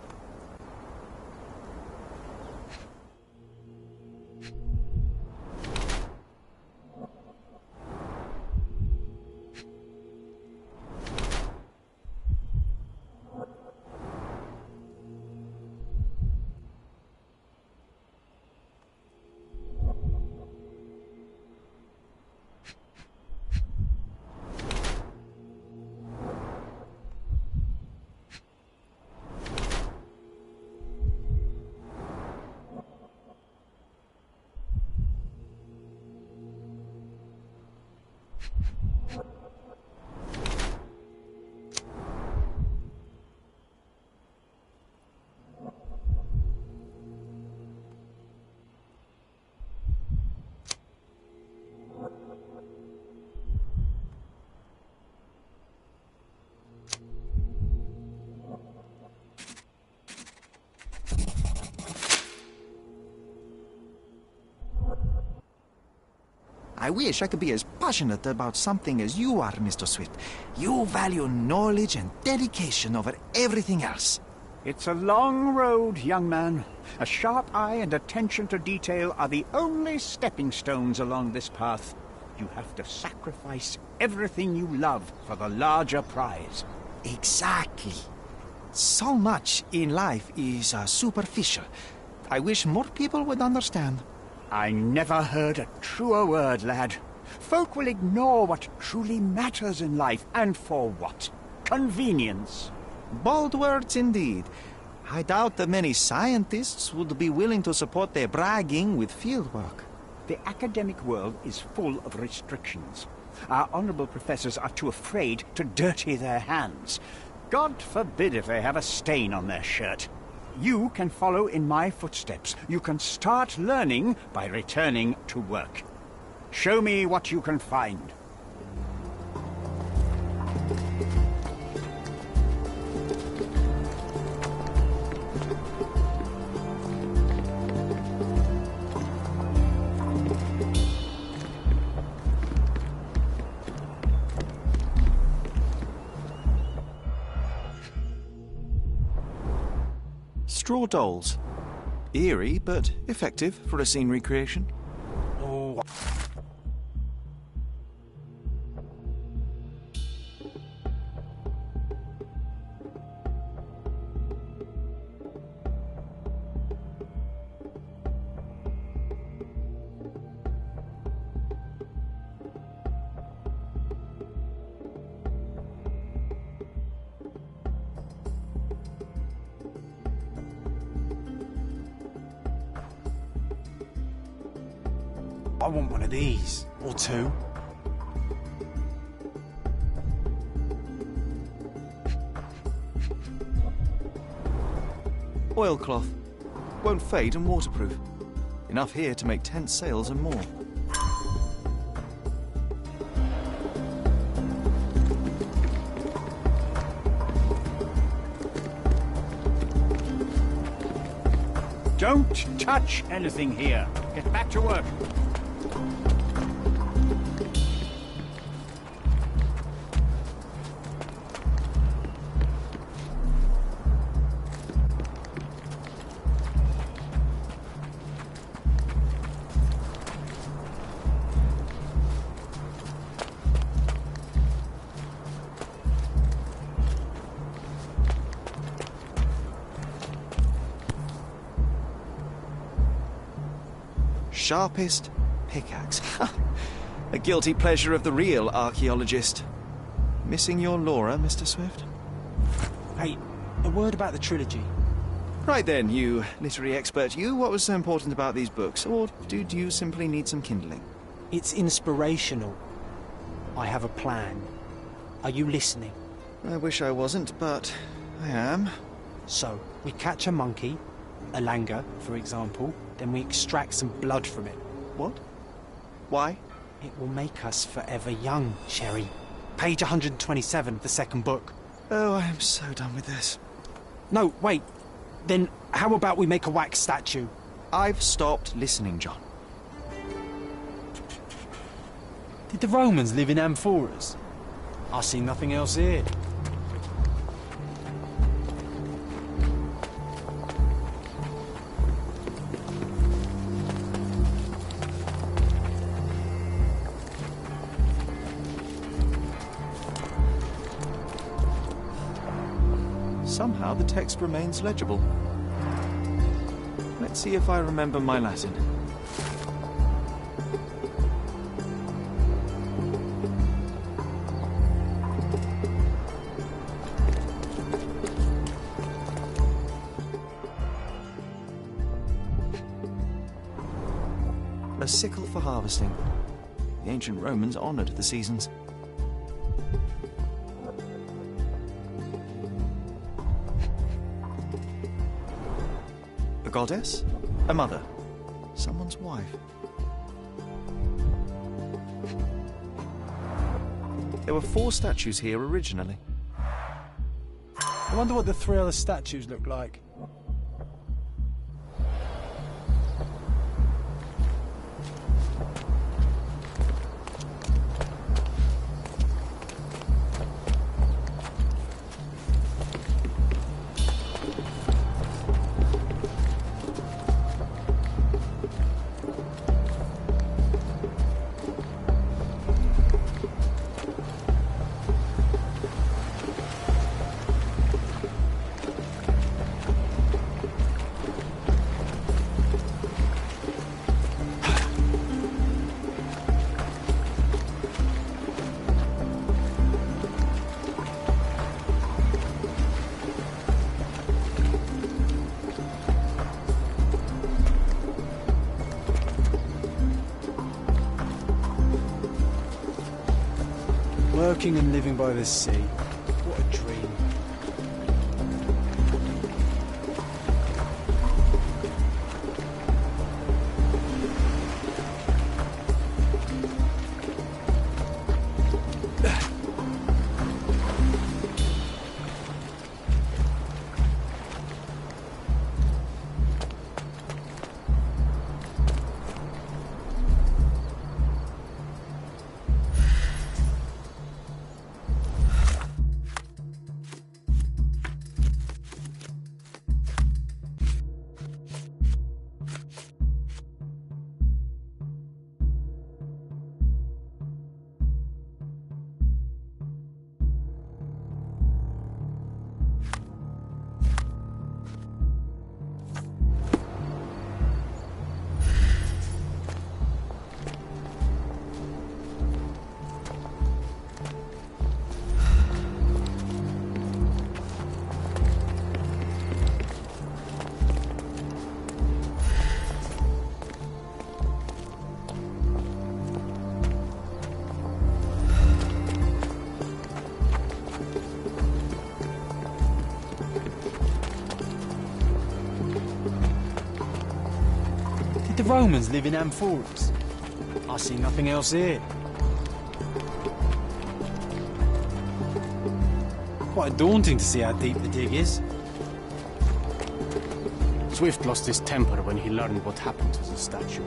I wish I could be as passionate about something as you are, Mr. Swift. You value knowledge and dedication over everything else. It's a long road, young man. A sharp eye and attention to detail are the only stepping stones along this path. You have to sacrifice everything you love for the larger prize. Exactly. So much in life is superficial. I wish more people would understand. I never heard a truer word, lad. Folk will ignore what truly matters in life, and for what? Convenience. Bold words indeed. I doubt that many scientists would be willing to support their bragging with fieldwork. The academic world is full of restrictions. Our honourable professors are too afraid to dirty their hands. God forbid if they have a stain on their shirt. You can follow in my footsteps. You can start learning by returning to work. Show me what you can find. Straw dolls. Eerie, but effective for a scene recreation. Oh. I want one of these, or two. Oilcloth. Won't fade and waterproof. Enough here to make tent sails and more. Don't touch anything here. Get back to work. Sharpest pickaxe. A guilty pleasure of the real archaeologist. Missing your Laura, Mr. Swift? Hey, a word about the trilogy. Right then, you literary expert, what was so important about these books? Or do you simply need some kindling? It's inspirational. I have a plan. Are you listening? I wish I wasn't, but I am. So, we catch a monkey, a langur, for example, then we extract some blood from it. What? Why? It will make us forever young, Sherry. Page 127 of the second book. Oh, I am so done with this. No, wait. Then how about we make a wax statue? I've stopped listening, John. Did the Romans live in amphoras? I see nothing else here. Somehow the text remains legible. Let's see if I remember my Latin. A sickle for harvesting. The ancient Romans honoured the seasons. A goddess? A mother? Someone's wife? There were 4 statues here originally. I wonder what the 3 other statues look like. Working and living by the sea. What a dream. The Romans live in amphoras. I see nothing else here. Quite daunting to see how deep the dig is. Swift lost his temper when he learned what happened to the statue.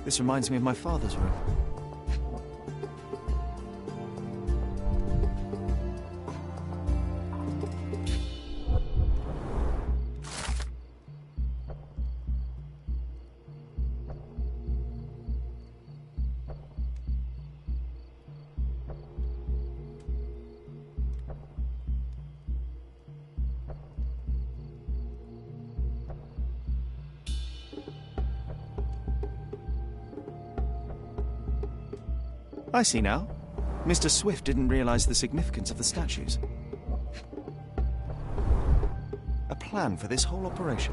This reminds me of my father's room. I see now. Mr. Swift didn't realize the significance of the statues. A plan for this whole operation.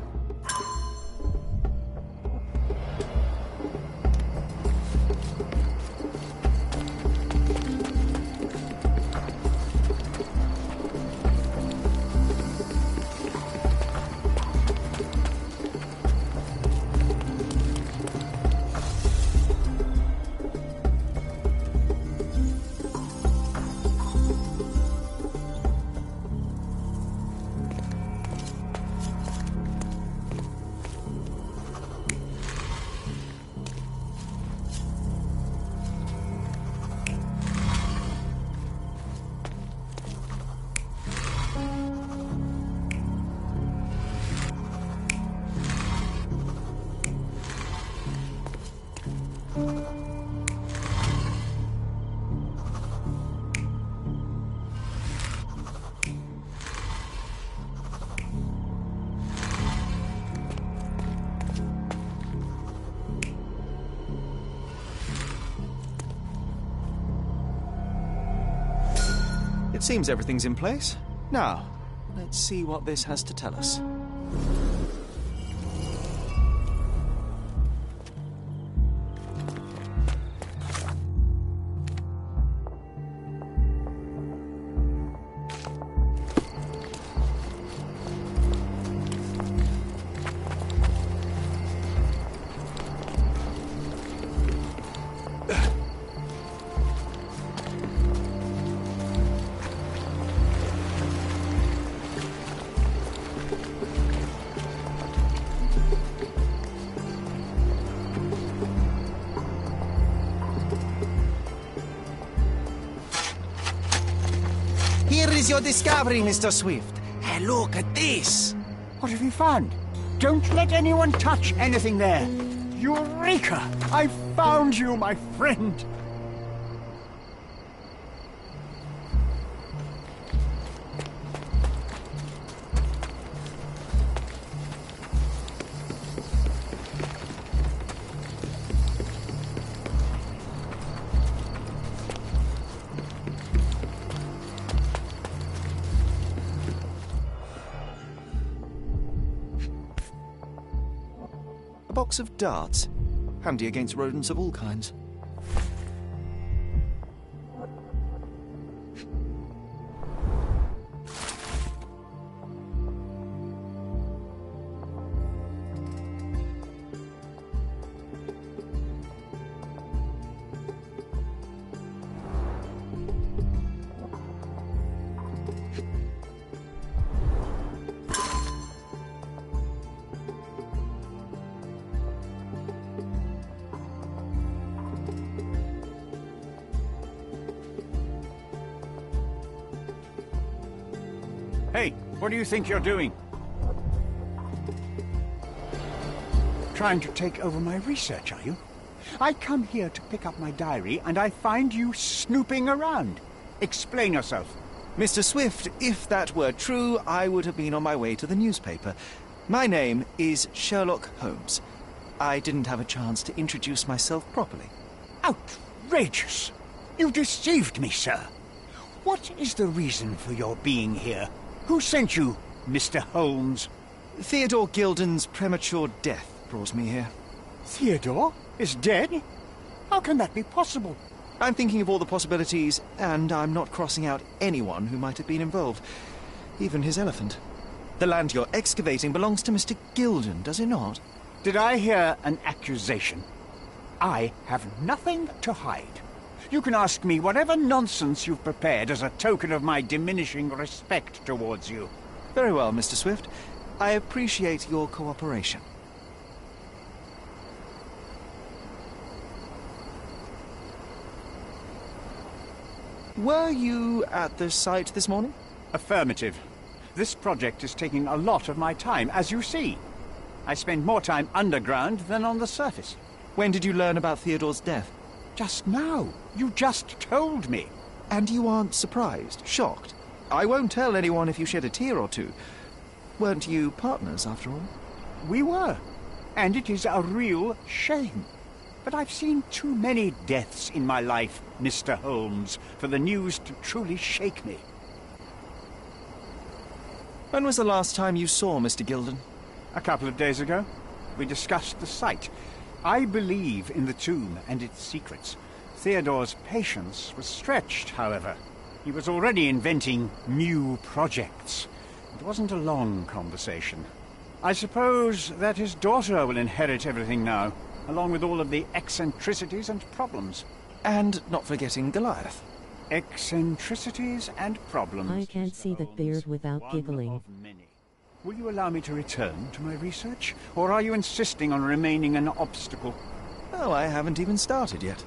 It seems everything's in place. Now, let's see what this has to tell us. Here is your discovery, Mr. Swift. Hey, look at this. What have you found? Don't let anyone touch anything there. Eureka! I found you, my friend. A box of darts. Handy against rodents of all kinds. Hey, what do you think you're doing? Trying to take over my research, are you? I come here to pick up my diary, and I find you snooping around. Explain yourself. Mr. Swift, if that were true, I would have been on my way to the newspaper. My name is Sherlock Holmes. I didn't have a chance to introduce myself properly. Outrageous! You deceived me, sir. What is the reason for your being here? Who sent you, Mr. Holmes? Theodore Gilden's premature death brought me here. Theodore is dead? How can that be possible? I'm thinking of all the possibilities, and I'm not crossing out anyone who might have been involved. Even his elephant. The land you're excavating belongs to Mr. Gilden, does it not? Did I hear an accusation? I have nothing to hide. You can ask me whatever nonsense you've prepared as a token of my diminishing respect towards you. Very well, Mr. Swift. I appreciate your cooperation. Were you at the site this morning? Affirmative. This project is taking a lot of my time, as you see. I spend more time underground than on the surface. When did you learn about Theodore's death? Just now. You just told me. And you aren't surprised, shocked? I won't tell anyone if you shed a tear or two. Weren't you partners, after all? We were. And it is a real shame. But I've seen too many deaths in my life, Mr. Holmes, for the news to truly shake me. When was the last time you saw Mr. Gilden? A couple of days ago. We discussed the site. I believe in the tomb and its secrets. Theodore's patience was stretched, however. He was already inventing new projects. It wasn't a long conversation. I suppose that his daughter will inherit everything now, along with all of the eccentricities and problems. And not forgetting Goliath. Eccentricities and problems. I can't see that beard without giggling. Will you allow me to return to my research? Or are you insisting on remaining an obstacle? Oh, I haven't even started yet.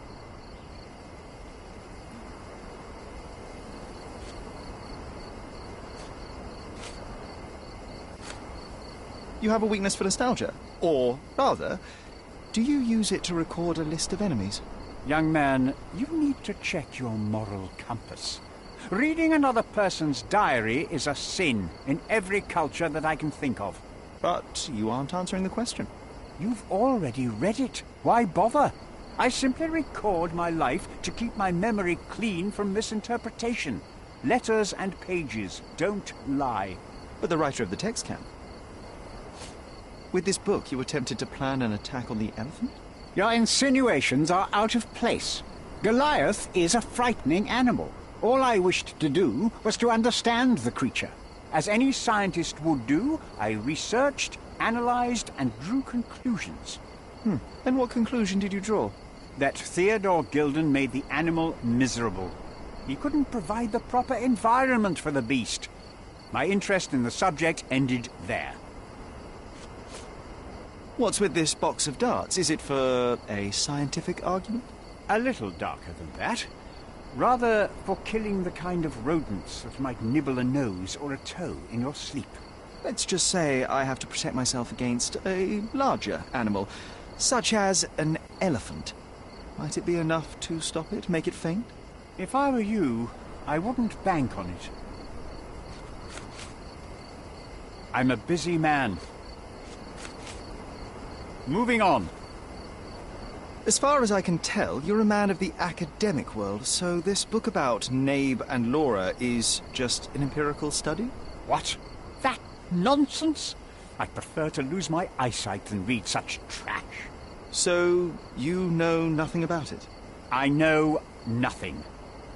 You have a weakness for nostalgia? Or, rather, do you use it to record a list of enemies? Young man, you need to check your moral compass. Reading another person's diary is a sin in every culture that I can think of. But you aren't answering the question. You've already read it. Why bother? I simply record my life to keep my memory clean from misinterpretation. Letters and pages don't lie. But the writer of the text can. With this book, you attempted to plan an attack on the elephant? Your insinuations are out of place. Goliath is a frightening animal. All I wished to do was to understand the creature. As any scientist would do, I researched, analyzed, and drew conclusions. And what conclusion did you draw? That Theodore Gilden made the animal miserable. He couldn't provide the proper environment for the beast. My interest in the subject ended there. What's with this box of darts? Is it for a scientific argument? A little darker than that. Rather for killing the kind of rodents that might nibble a nose or a toe in your sleep. Let's just say I have to protect myself against a larger animal, such as an elephant. Might it be enough to stop it, make it faint? If I were you, I wouldn't bank on it. I'm a busy man. Moving on. As far as I can tell, you're a man of the academic world, so this book about Nabe and Laura is just an empirical study? What? That nonsense? I prefer to lose my eyesight than read such trash. So, you know nothing about it? I know nothing.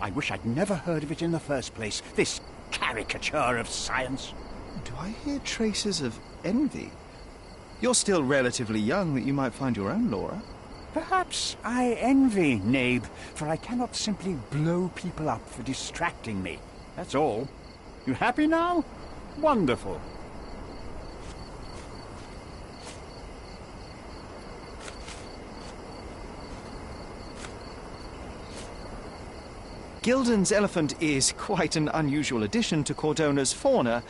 I wish I'd never heard of it in the first place, this caricature of science. Do I hear traces of envy? You're still relatively young that you might find your own Laura. Perhaps I envy Nabe, for I cannot simply blow people up for distracting me. That's all. You happy now? Wonderful. Gilden's elephant is quite an unusual addition to Cordona's fauna.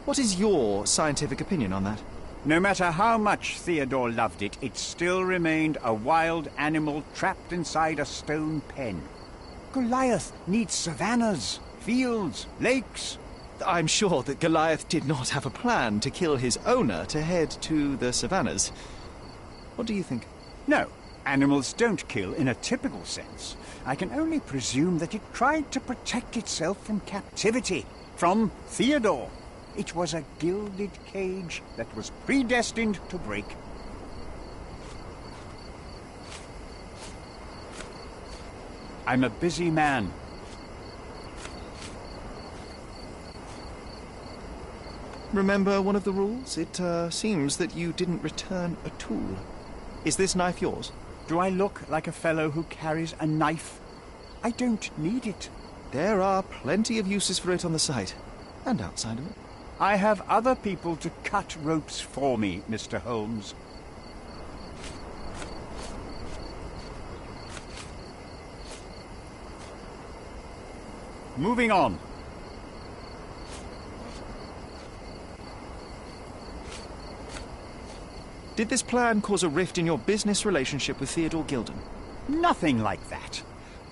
What is your scientific opinion on that? No matter how much Theodore loved it, it still remained a wild animal trapped inside a stone pen. Goliath needs savannas, fields, lakes. I'm sure that Goliath did not have a plan to kill his owner to head to the savannas. What do you think? No, animals don't kill in a typical sense. I can only presume that it tried to protect itself from captivity, from Theodore. It was a gilded cage that was predestined to break. I'm a busy man. Remember one of the rules? It seems that you didn't return a tool. Is this knife yours? Do I look like a fellow who carries a knife? I don't need it. There are plenty of uses for it on the site, and outside of it. I have other people to cut ropes for me, Mr. Holmes. Moving on. Did this plan cause a rift in your business relationship with Theodore Gilden? Nothing like that.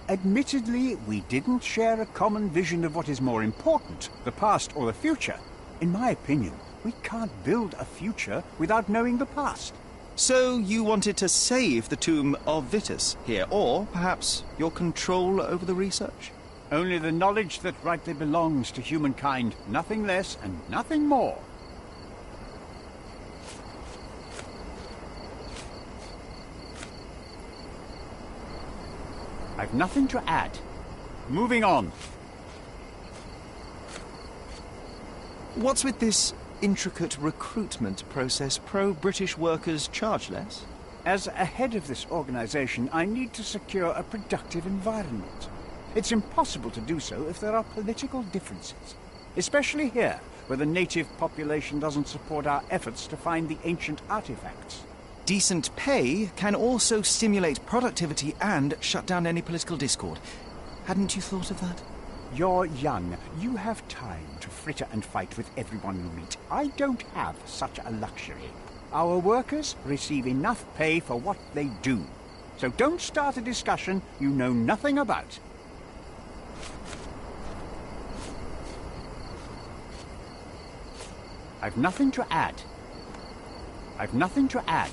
Admittedly, we didn't share a common vision of what is more important, the past or the future. In my opinion, we can't build a future without knowing the past. So you wanted to save the tomb of Vitus here, or perhaps your control over the research? Only the knowledge that rightly belongs to humankind, nothing less and nothing more. I've nothing to add. Moving on. What's with this intricate recruitment process? Pro-British workers charge less? As a head of this organization, I need to secure a productive environment. It's impossible to do so if there are political differences, especially here, where the native population doesn't support our efforts to find the ancient artifacts. Decent pay can also stimulate productivity and shut down any political discord. Hadn't you thought of that? You're young. You have time to fritter and fight with everyone you meet. I don't have such a luxury. Our workers receive enough pay for what they do. So don't start a discussion you know nothing about. I've nothing to add. I've nothing to add.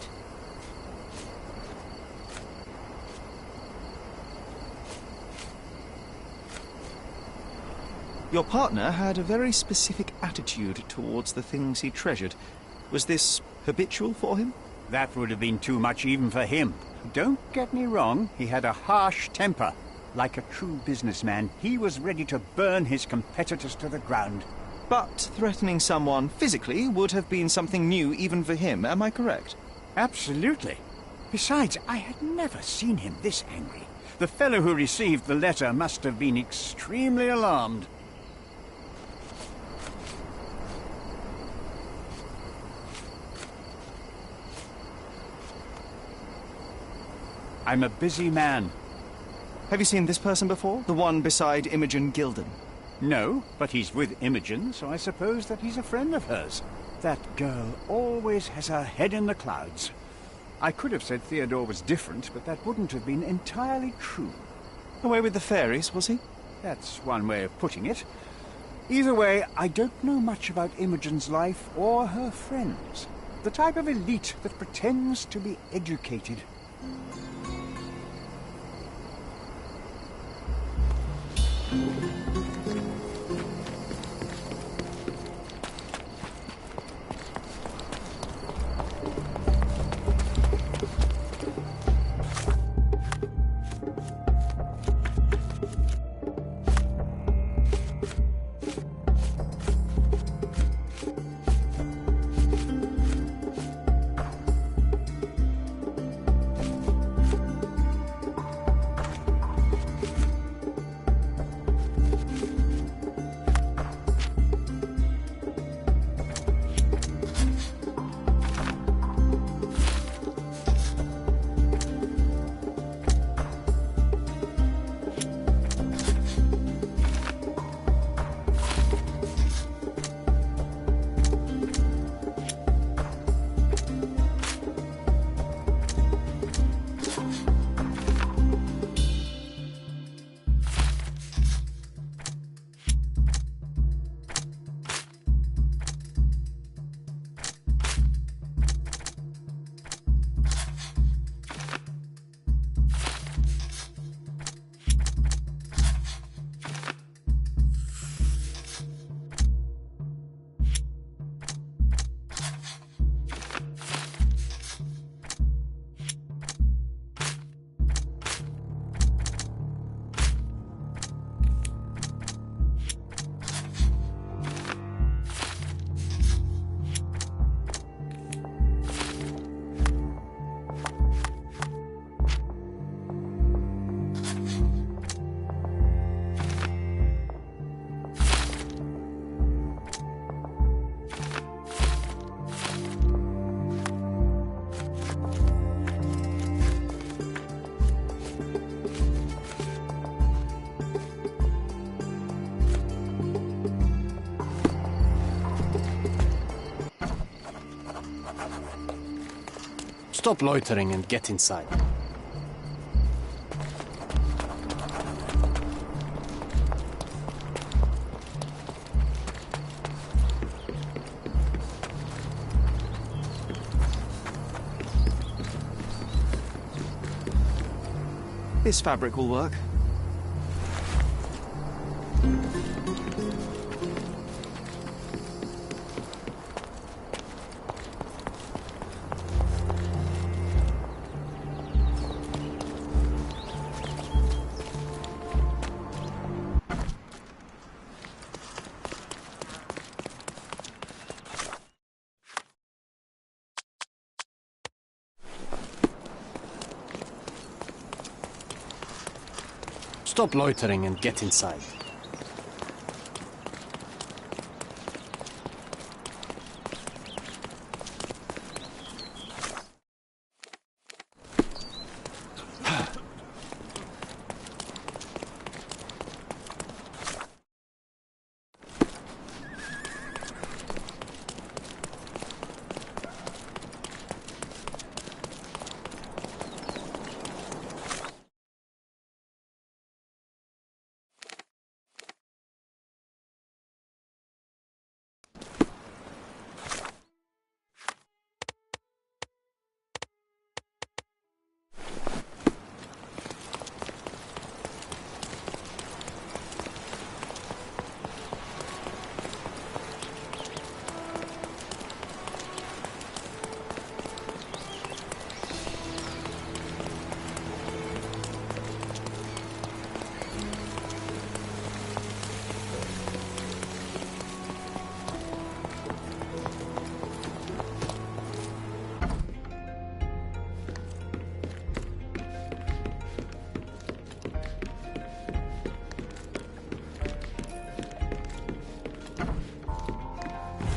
Your partner had a very specific attitude towards the things he treasured. Was this habitual for him? That would have been too much even for him. Don't get me wrong, he had a harsh temper. Like a true businessman, he was ready to burn his competitors to the ground. But threatening someone physically would have been something new even for him, am I correct? Absolutely. Besides, I had never seen him this angry. The fellow who received the letter must have been extremely alarmed. I'm a busy man. Have you seen this person before? The one beside Imogen Gilden? No, but he's with Imogen, so I suppose that he's a friend of hers. That girl always has her head in the clouds. I could have said Theodore was different, but that wouldn't have been entirely true. Away with the fairies, was he? That's one way of putting it. Either way, I don't know much about Imogen's life or her friends. The type of elite that pretends to be educated. Stop loitering and get inside. This fabric will work. Stop loitering and get inside.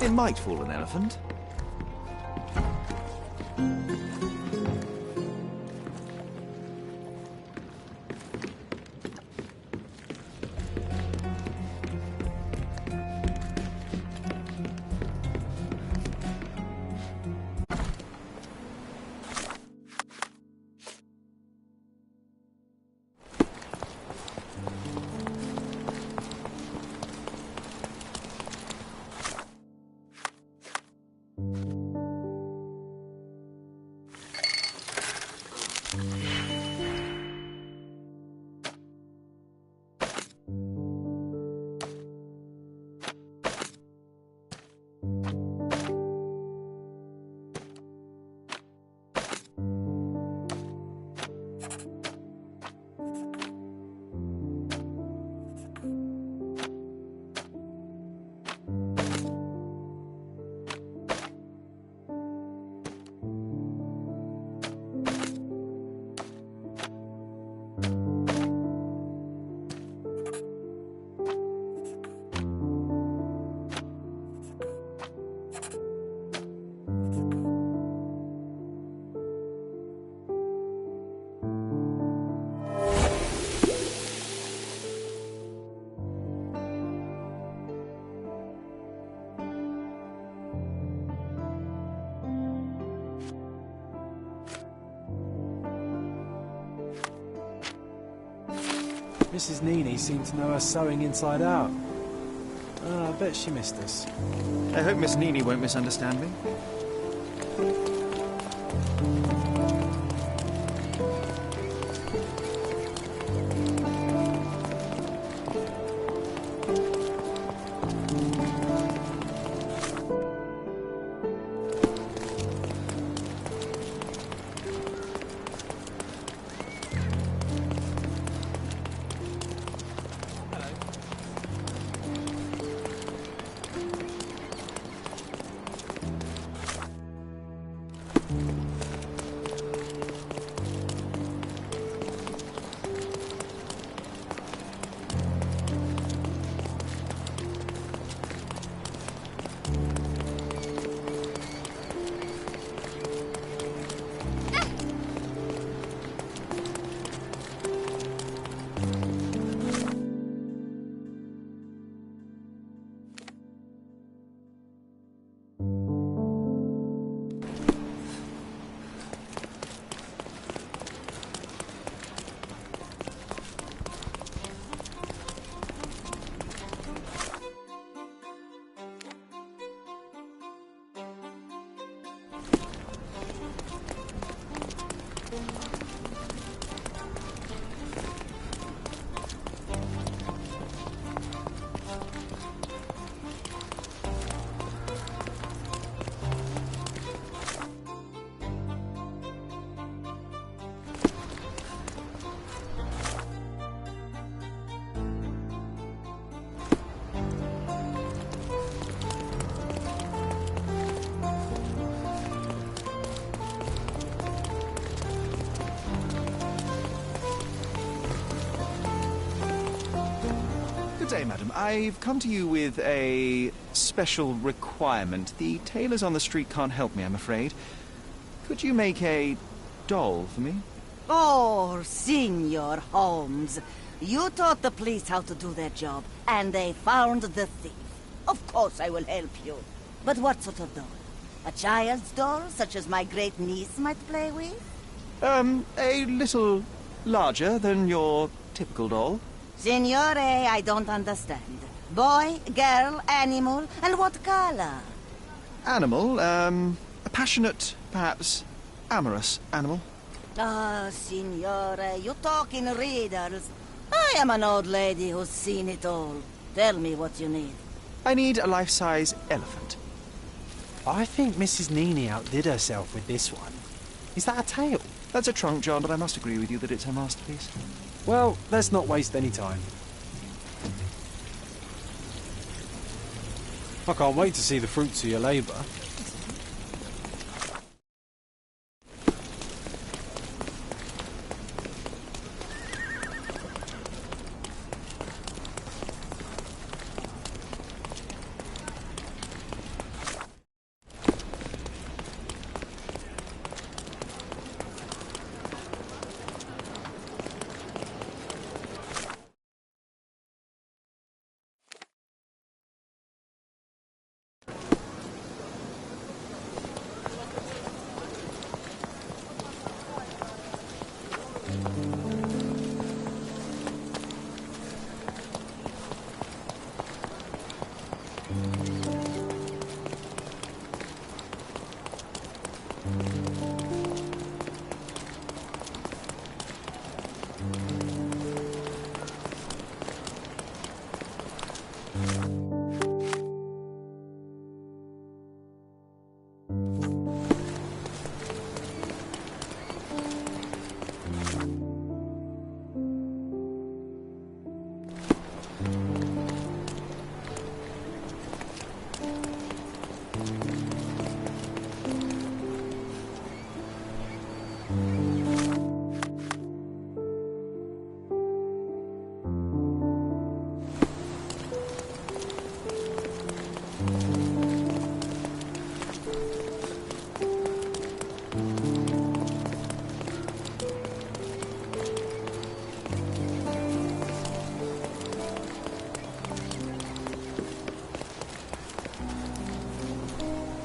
It might fool an elephant. Mrs. Nini seemed to know her sewing inside out. I bet she missed us. I hope Miss Nini won't misunderstand me. Good day, madam. I've come to you with a special requirement. The tailors on the street can't help me, I'm afraid. Could you make a doll for me? Oh, Senor Holmes. You taught the police how to do their job, and they found the thief. Of course I will help you. But what sort of doll? A child's doll, such as my great niece might play with? A little larger than your typical doll. Signore, I don't understand. Boy, girl, animal, and what color? Animal, a passionate, perhaps amorous animal. Ah, Signore, you talk in riddles. I am an old lady who's seen it all. Tell me what you need. I need a life-size elephant. I think Mrs. Nini outdid herself with this one. Is that a tail? That's a trunk, John, but I must agree with you that it's her masterpiece. Well, let's not waste any time. I can't wait to see the fruits of your labour.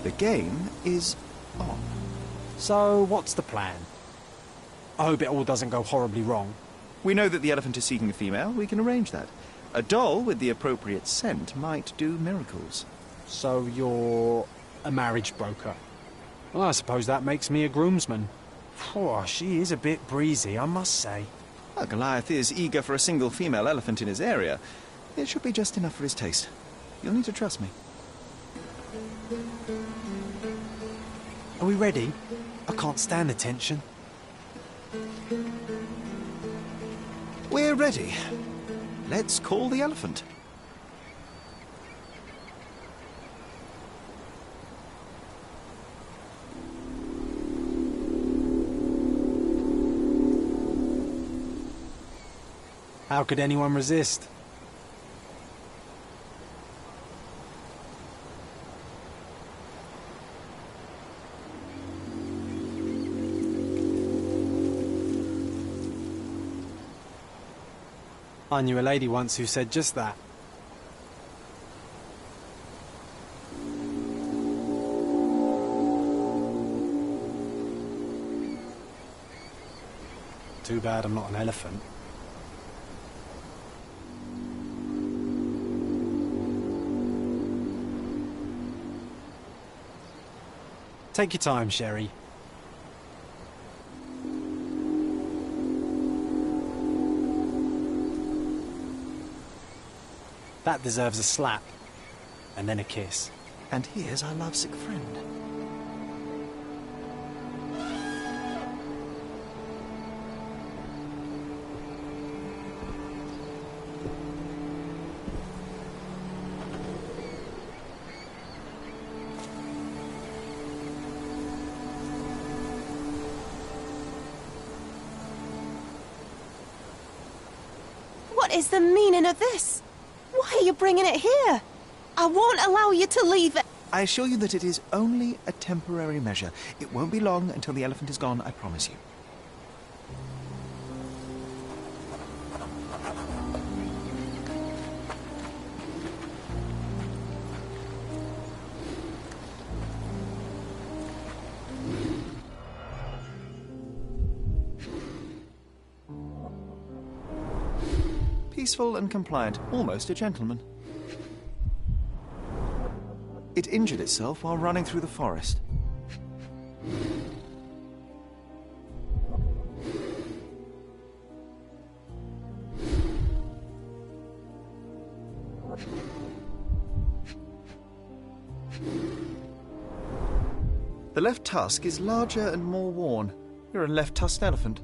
The game is on. So, what's the plan? I hope it all doesn't go horribly wrong. We know that the elephant is seeking a female. We can arrange that. A doll with the appropriate scent might do miracles. So you're a marriage broker? Well, I suppose that makes me a groomsman. Oh, she is a bit breezy, I must say. Well, Goliath is eager for a single female elephant in his area. It should be just enough for his taste. You'll need to trust me. Are we ready? I can't stand the tension. We're ready. Let's call the elephant. How could anyone resist? I knew a lady once who said just that. Too bad I'm not an elephant. Take your time, Sherry. That deserves a slap. And then a kiss. And here's our lovesick friend. What is the meaning of this? Why are you bringing it here? I won't allow you to leave it. I assure you that it is only a temporary measure. It won't be long until the elephant is gone, I promise you. Peaceful and compliant, almost a gentleman. It injured itself while running through the forest. The left tusk is larger and more worn. You're a left-tusked elephant.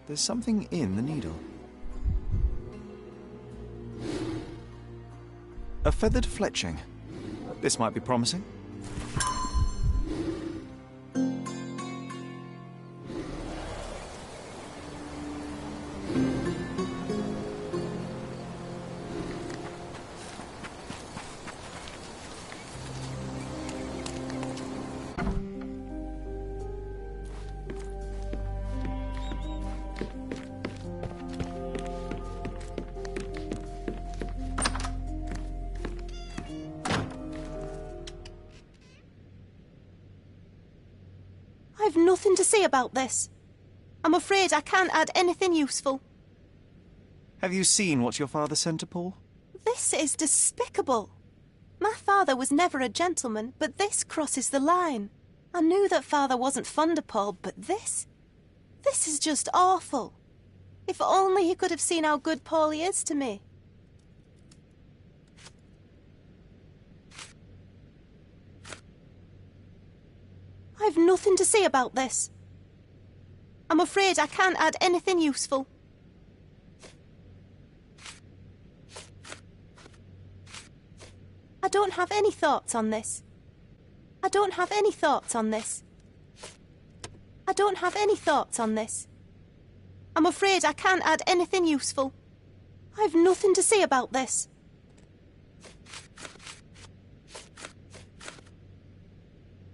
There's something in the needle. A feathered fletching. This might be promising. I've nothing to say about this. I'm afraid I can't add anything useful. Have you seen what your father sent to Paul? This is despicable. My father was never a gentleman, but this crosses the line. I knew that father wasn't fond of Paul, but this is just awful. If only he could have seen how good Paulie is to me. I've nothing to say about this. I'm afraid I can't add anything useful. I don't have any thoughts on this. I don't have any thoughts on this. I don't have any thoughts on this. I'm afraid I can't add anything useful. I've nothing to say about this.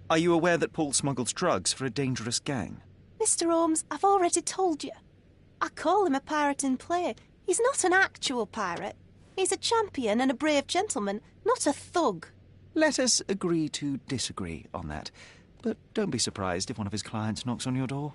Are you aware that Paul smuggles drugs for a dangerous gang? Mr. Holmes, I've already told you. I call him a pirate in play. He's not an actual pirate. He's a champion and a brave gentleman, not a thug. Let us agree to disagree on that. But don't be surprised if one of his clients knocks on your door.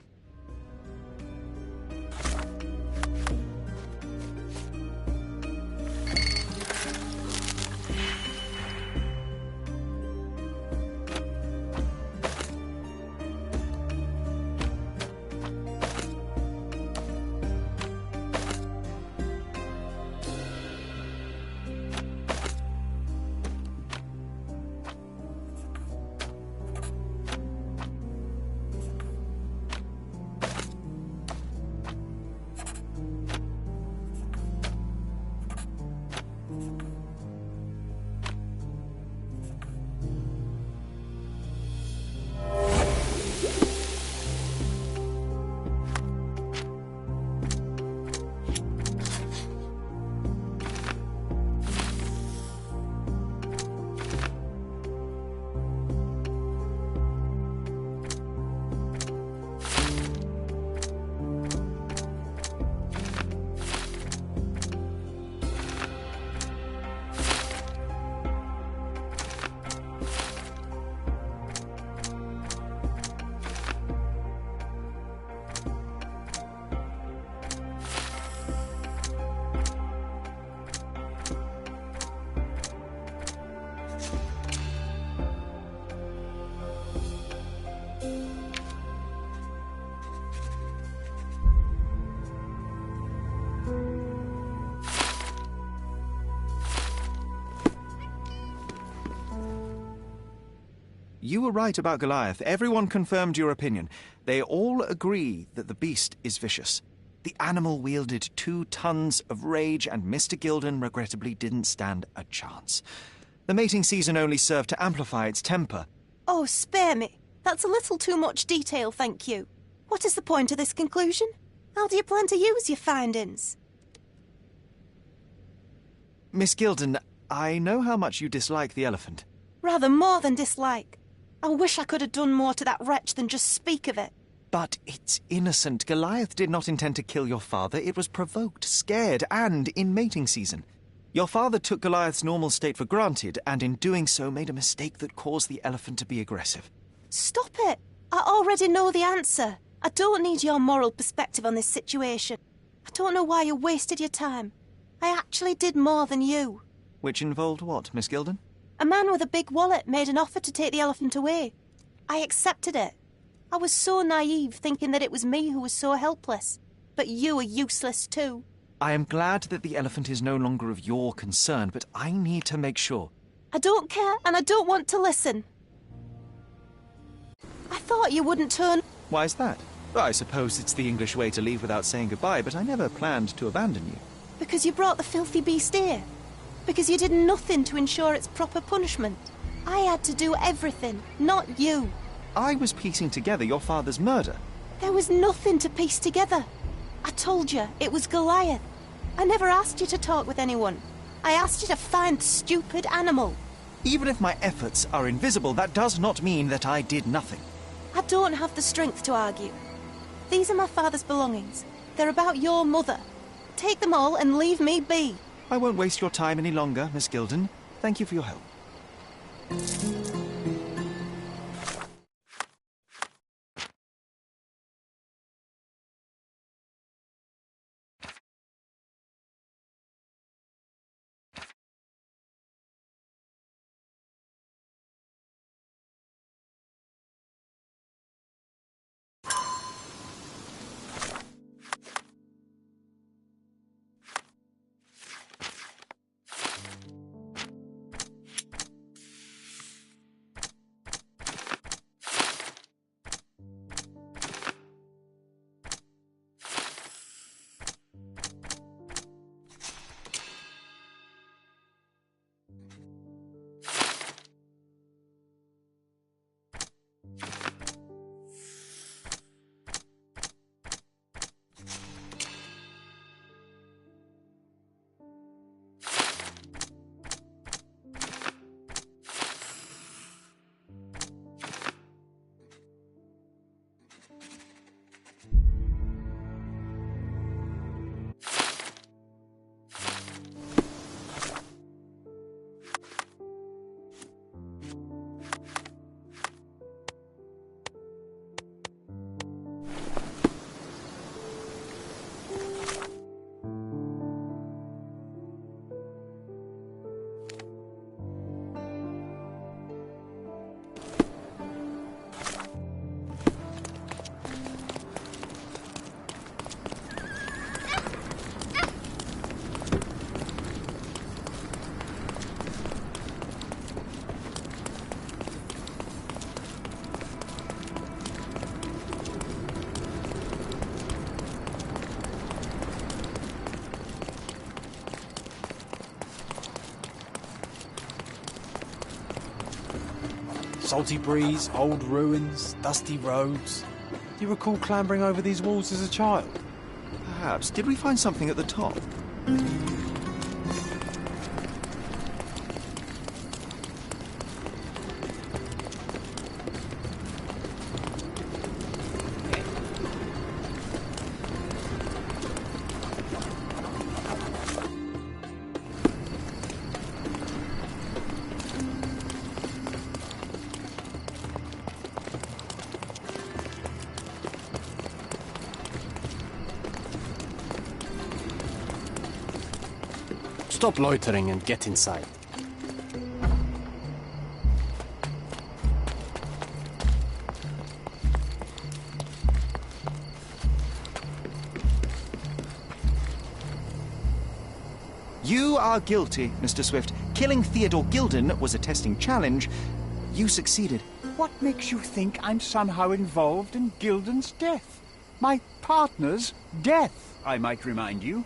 You were right about Goliath. Everyone confirmed your opinion. They all agree that the beast is vicious. The animal wielded 2 tons of rage, and Mr. Gilden regrettably didn't stand a chance. The mating season only served to amplify its temper. Oh, spare me. That's a little too much detail, thank you. What is the point of this conclusion? How do you plan to use your findings? Miss Gilden, I know how much you dislike the elephant. Rather more than dislike. I wish I could have done more to that wretch than just speak of it. But it's innocent. Goliath did not intend to kill your father. It was provoked, scared, and in mating season. Your father took Goliath's normal state for granted, and in doing so made a mistake that caused the elephant to be aggressive. Stop it! I already know the answer. I don't need your moral perspective on this situation. I don't know why you wasted your time. I actually did more than you. Which involved what, Miss Gilden? A man with a big wallet made an offer to take the elephant away. I accepted it. I was so naive, thinking that it was me who was so helpless. But you are useless too. I am glad that the elephant is no longer of your concern, but I need to make sure. I don't care, and I don't want to listen. I thought you wouldn't turn... Why is that? Well, I suppose it's the English way to leave without saying goodbye, but I never planned to abandon you. Because you brought the filthy beast here. Because you did nothing to ensure its proper punishment. I had to do everything, not you. I was piecing together your father's murder. There was nothing to piece together. I told you, it was Goliath. I never asked you to talk with anyone. I asked you to find the stupid animal. Even if my efforts are invisible, that does not mean that I did nothing. I don't have the strength to argue. These are my father's belongings. They're about your mother. Take them all and leave me be. I won't waste your time any longer, Miss Gilden. Thank you for your help. Salty breeze, old ruins, dusty roads. Do you recall clambering over these walls as a child? Perhaps. Did we find something at the top? Stop loitering and get inside. You are guilty, Mr. Swift. Killing Theodore Gilden was a testing challenge. You succeeded. What makes you think I'm somehow involved in Gilden's death? My partner's death, I might remind you.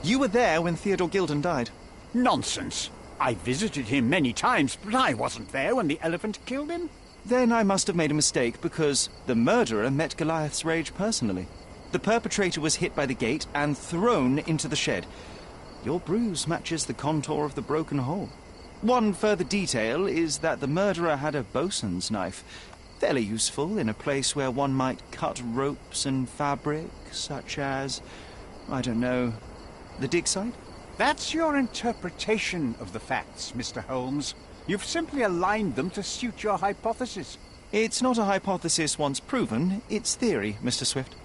You were there when Theodore Gilden died. Nonsense. I visited him many times, but I wasn't there when the elephant killed him. Then I must have made a mistake, because the murderer met Goliath's rage personally. The perpetrator was hit by the gate and thrown into the shed. Your bruise matches the contour of the broken hole. One further detail is that the murderer had a bosun's knife, fairly useful in a place where one might cut ropes and fabric, such as, I don't know, the dig site? That's your interpretation of the facts, Mr. Holmes. You've simply aligned them to suit your hypothesis. It's not a hypothesis once proven, it's theory, Mr. Swift.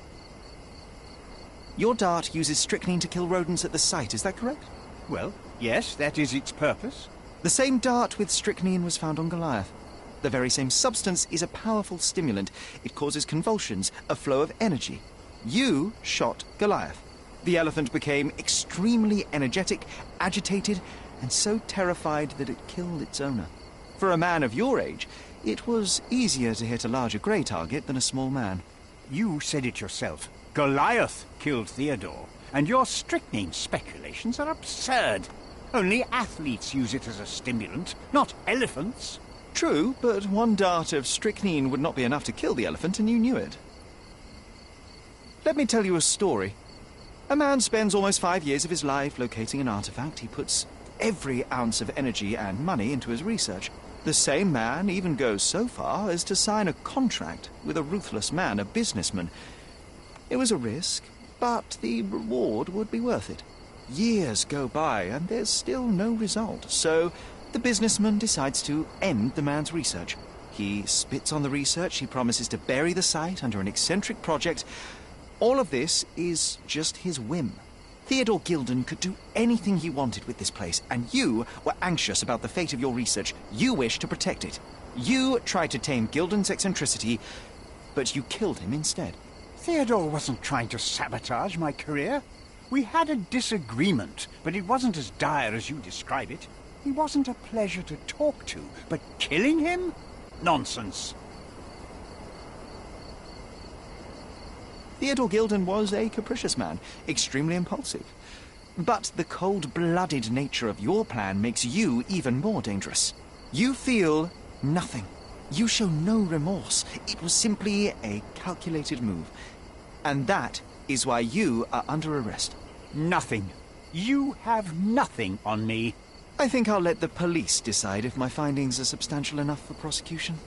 Your dart uses strychnine to kill rodents at the site, is that correct? Well, yes, that is its purpose. The same dart with strychnine was found on Goliath. The very same substance is a powerful stimulant. It causes convulsions, a flow of energy. You shot Goliath. The elephant became extremely energetic, agitated, and so terrified that it killed its owner. For a man of your age, it was easier to hit a larger grey target than a small man. You said it yourself. Goliath killed Theodore, and your strychnine speculations are absurd. Only athletes use it as a stimulant, not elephants. True, but one dart of strychnine would not be enough to kill the elephant, and you knew it. Let me tell you a story. A man spends almost 5 years of his life locating an artifact. He puts every ounce of energy and money into his research. The same man even goes so far as to sign a contract with a ruthless man, a businessman. It was a risk, but the reward would be worth it. Years go by, and there's still no result, so the businessman decides to end the man's research. He spits on the research, he promises to bury the site under an eccentric project. All of this is just his whim. Theodore Gilden could do anything he wanted with this place, and you were anxious about the fate of your research. You wished to protect it. You tried to tame Gilden's eccentricity, but you killed him instead. Theodore wasn't trying to sabotage my career. We had a disagreement, but it wasn't as dire as you describe it. He wasn't a pleasure to talk to, but killing him? Nonsense. Theodore Gilden was a capricious man, extremely impulsive. But the cold-blooded nature of your plan makes you even more dangerous. You feel nothing. You show no remorse. It was simply a calculated move. And that is why you are under arrest. Nothing. You have nothing on me. I think I'll let the police decide if my findings are substantial enough for prosecution.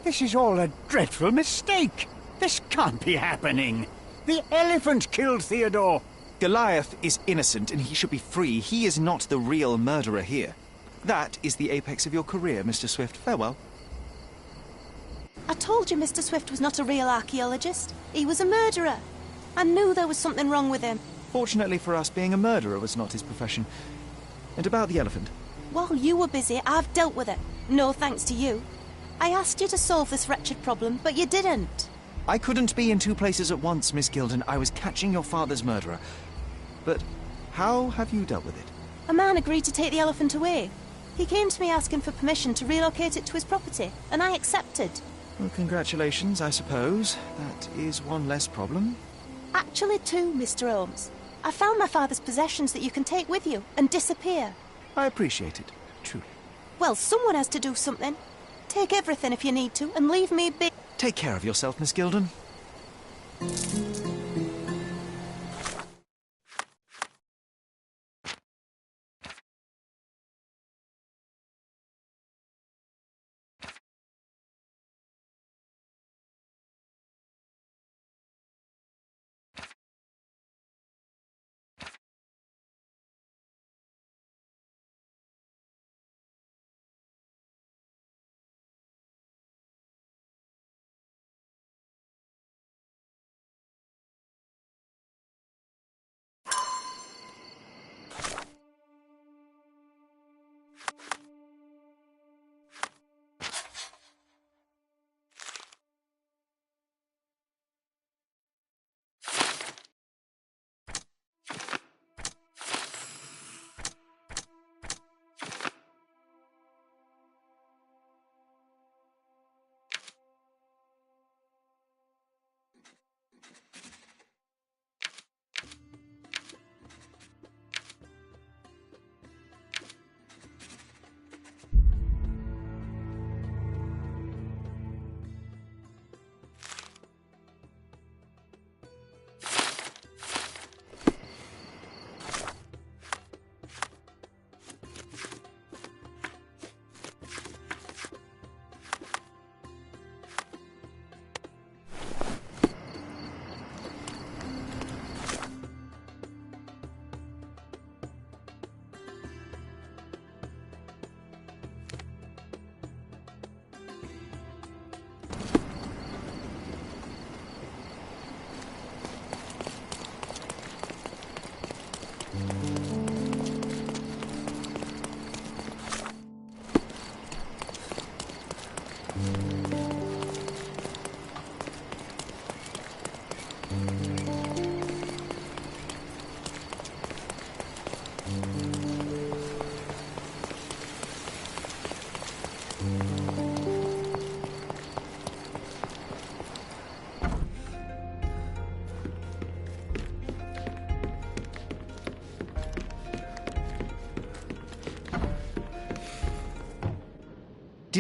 This is all a dreadful mistake. This can't be happening. The elephant killed Theodore. Goliath is innocent and he should be free. He is not the real murderer here. That is the apex of your career, Mr. Swift. Farewell. I told you Mr. Swift was not a real archaeologist. He was a murderer. I knew there was something wrong with him. Fortunately for us, being a murderer was not his profession. And about the elephant? While you were busy, I've dealt with it. No thanks to you. I asked you to solve this wretched problem, but you didn't. I couldn't be in two places at once, Miss Gilden. I was catching your father's murderer. But how have you dealt with it? A man agreed to take the elephant away. He came to me asking for permission to relocate it to his property, and I accepted. Well, congratulations, I suppose. That is one less problem. Actually, two, Mr. Holmes. I found my father's possessions that you can take with you and disappear. I appreciate it, truly. Well, someone has to do something. Take everything if you need to, and leave me be. Take care of yourself, Miss Gilden.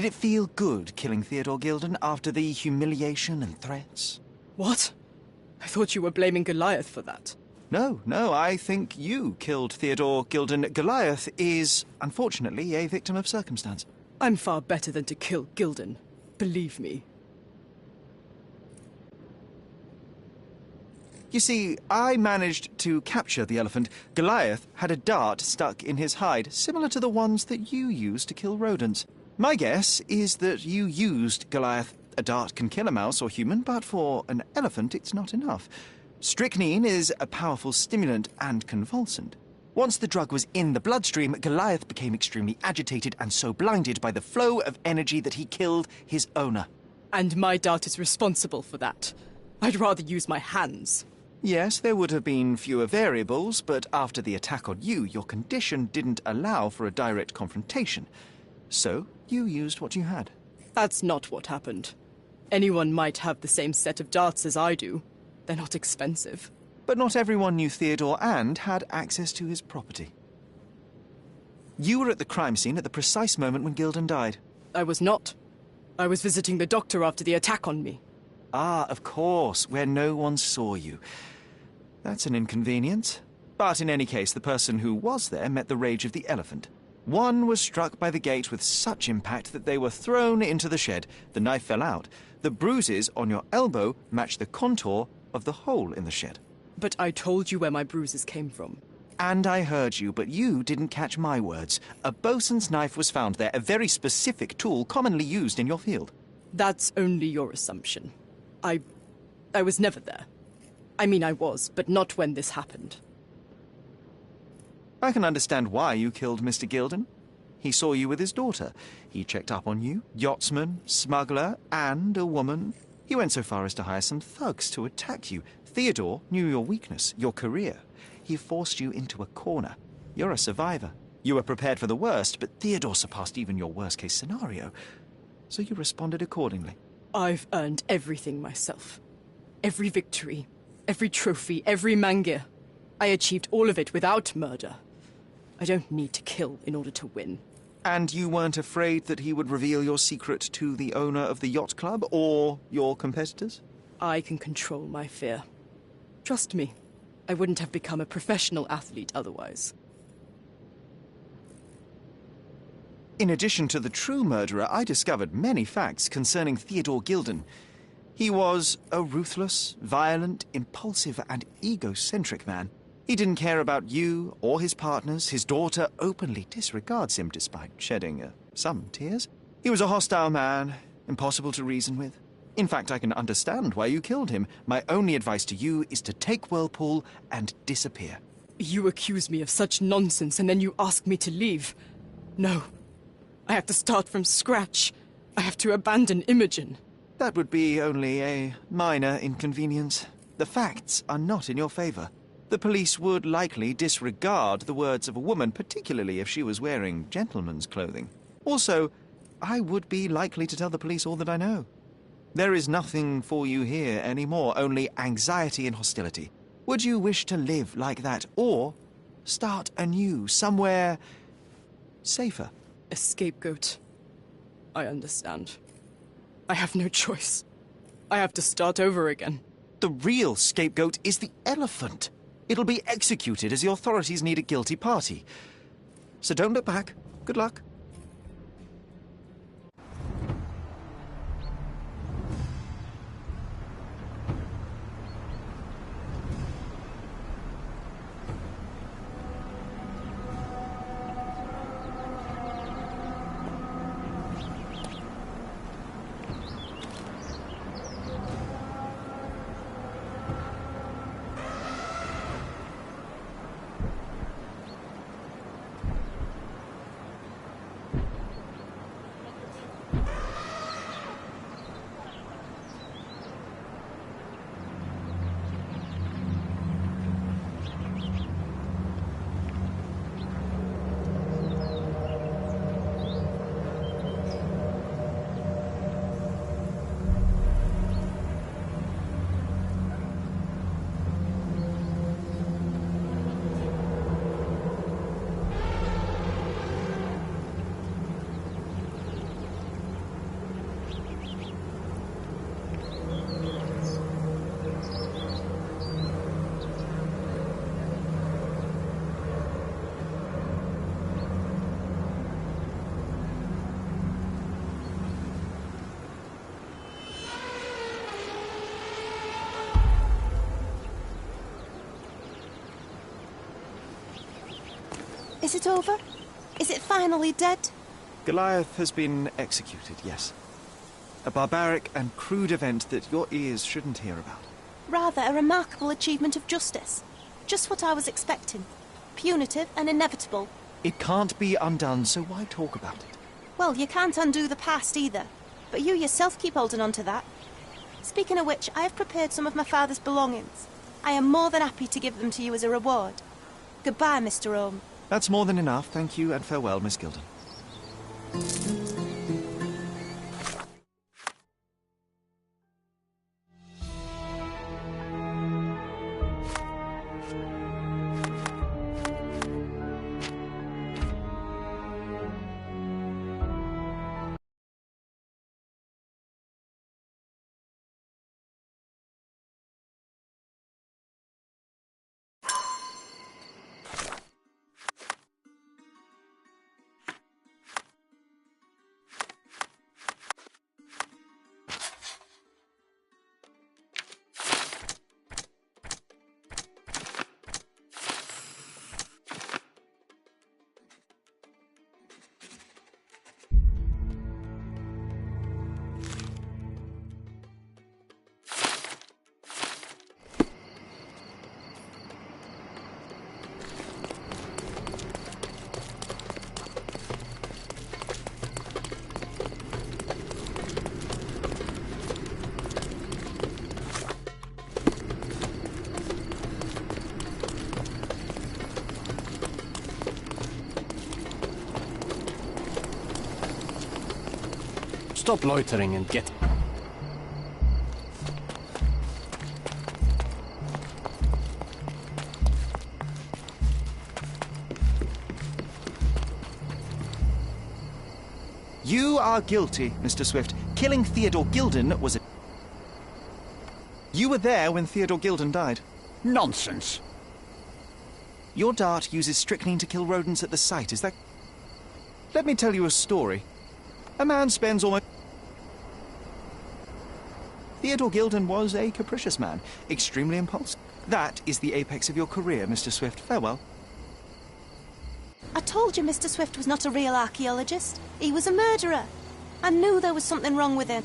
Did it feel good killing Theodore Gilden after the humiliation and threats? What? I thought you were blaming Goliath for that. No, I think you killed Theodore Gilden. Goliath is, unfortunately, a victim of circumstance. I'm far better than to kill Gilden. Believe me. You see, I managed to capture the elephant. Goliath had a dart stuck in his hide, similar to the ones that you use to kill rodents. My guess is that you used Goliath. A dart can kill a mouse or human, but for an elephant it's not enough. Strychnine is a powerful stimulant and convulsant. Once the drug was in the bloodstream, Goliath became extremely agitated and so blinded by the flow of energy that he killed his owner. And my dart is responsible for that. I'd rather use my hands. Yes, there would have been fewer variables, but after the attack on you, your condition didn't allow for a direct confrontation. So, you used what you had. That's not what happened. Anyone might have the same set of darts as I do. They're not expensive. But not everyone knew Theodore and had access to his property. You were at the crime scene at the precise moment when Gilden died. I was not. I was visiting the doctor after the attack on me. Ah, of course, where no one saw you. That's an inconvenience. But in any case, the person who was there met the rage of the elephant. One was struck by the gate with such impact that they were thrown into the shed. The knife fell out. The bruises on your elbow match the contour of the hole in the shed. But I told you where my bruises came from. And I heard you, but you didn't catch my words. A bosun's knife was found there, a very specific tool commonly used in your field. That's only your assumption. I was never there. I mean, I was, but not when this happened. I can understand why you killed Mr. Gilden. He saw you with his daughter. He checked up on you, yachtsman, smuggler, and a woman. He went so far as to hire some thugs to attack you. Theodore knew your weakness, your career. He forced you into a corner. You're a survivor. You were prepared for the worst, but Theodore surpassed even your worst-case scenario. So you responded accordingly. I've earned everything myself. Every victory, every trophy, every mangir. I achieved all of it without murder. I don't need to kill in order to win. And you weren't afraid that he would reveal your secret to the owner of the yacht club or your competitors? I can control my fear. Trust me, I wouldn't have become a professional athlete otherwise. In addition to the true murderer, I discovered many facts concerning Theodore Gilden. He was a ruthless, violent, impulsive, and egocentric man. He didn't care about you or his partners. His daughter openly disregards him despite shedding some tears. He was a hostile man, impossible to reason with. In fact, I can understand why you killed him. My only advice to you is to take Whirlpool and disappear. You accuse me of such nonsense and then you ask me to leave. No. I have to start from scratch. I have to abandon Imogen. That would be only a minor inconvenience. The facts are not in your favor. The police would likely disregard the words of a woman, particularly if she was wearing gentleman's clothing. Also, I would be likely to tell the police all that I know. There is nothing for you here anymore, only anxiety and hostility. Would you wish to live like that, or start anew, somewhere safer? A scapegoat. I understand. I have no choice. I have to start over again. The real scapegoat is the elephant. It'll be executed as the authorities need a guilty party. So don't look back. Good luck. Is it over? Is it finally dead? Goliath has been executed, yes. A barbaric and crude event that your ears shouldn't hear about. Rather a remarkable achievement of justice. Just what I was expecting. Punitive and inevitable. It can't be undone, so why talk about it? Well, you can't undo the past either. But you yourself keep holding on to that. Speaking of which, I have prepared some of my father's belongings. I am more than happy to give them to you as a reward. Goodbye, Mr. Holmes. That's more than enough. Thank you and farewell, Miss Gilden. Stop loitering and get... You are guilty, Mr. Swift. Killing Theodore Gilden was a... You were there when Theodore Gilden died. Nonsense. Your dart uses strychnine to kill rodents at the site, is that... Let me tell you a story. A man spends almost... Theodore Gilden was a capricious man, extremely impulsive. That is the apex of your career, Mr. Swift. Farewell. I told you Mr. Swift was not a real archaeologist. He was a murderer. I knew there was something wrong with him.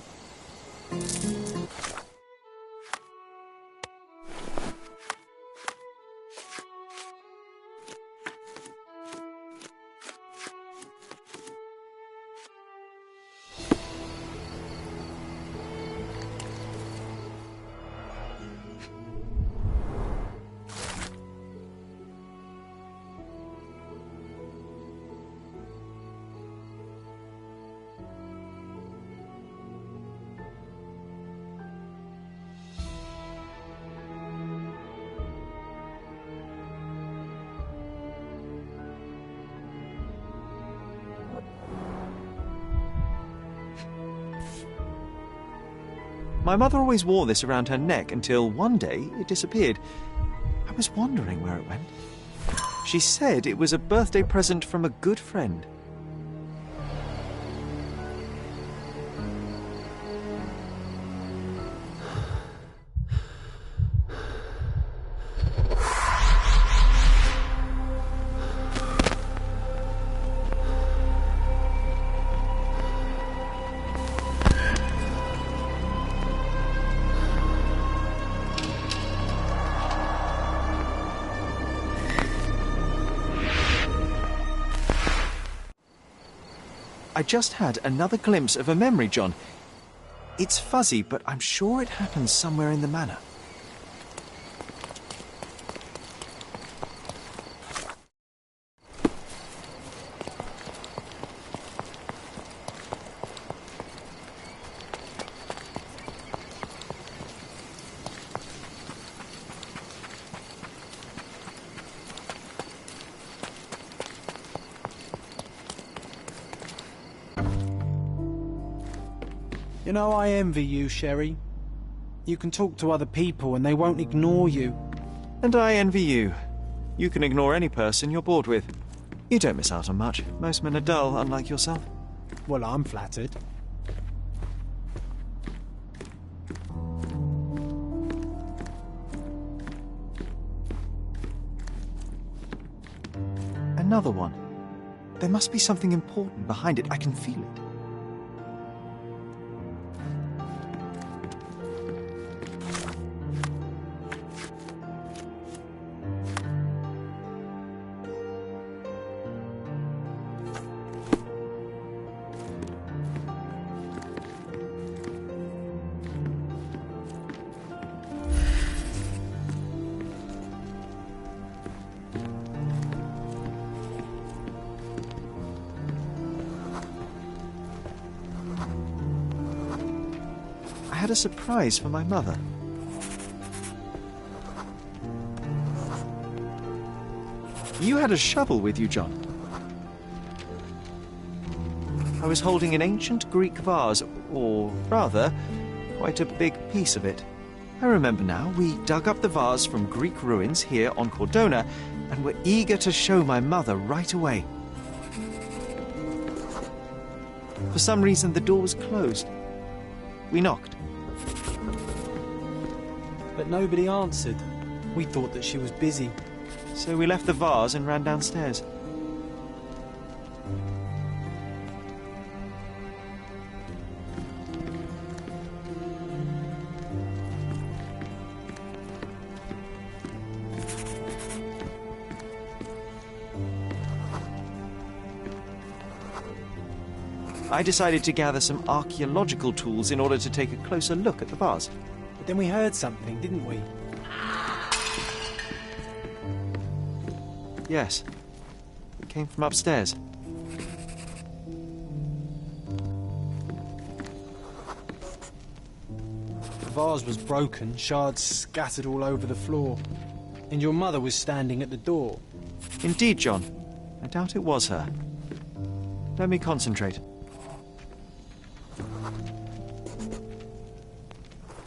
My mother always wore this around her neck until one day it disappeared. I was wondering where it went. She said it was a birthday present from a good friend. I just had another glimpse of a memory, John. It's fuzzy, but I'm sure it happens somewhere in the manor. You know, I envy you, Sherry. You can talk to other people and they won't ignore you. And I envy you. You can ignore any person you're bored with. You don't miss out on much. Most men are dull, unlike yourself. Well, I'm flattered. another one. There must be something important behind it. I can feel it. I had a surprise for my mother. You had a shovel with you, John. I was holding an ancient Greek vase, or rather, quite a big piece of it. I remember now, we dug up the vase from Greek ruins here on Cordona and were eager to show my mother right away. For some reason, the door was closed. We knocked. But nobody answered. We thought that she was busy. So we left the vase and ran downstairs. I decided to gather some archaeological tools in order to take a closer look at the vase. But then we heard something, didn't we? Yes. It came from upstairs. The vase was broken, shards scattered all over the floor. And your mother was standing at the door. Indeed, John. I doubt it was her. Let me concentrate.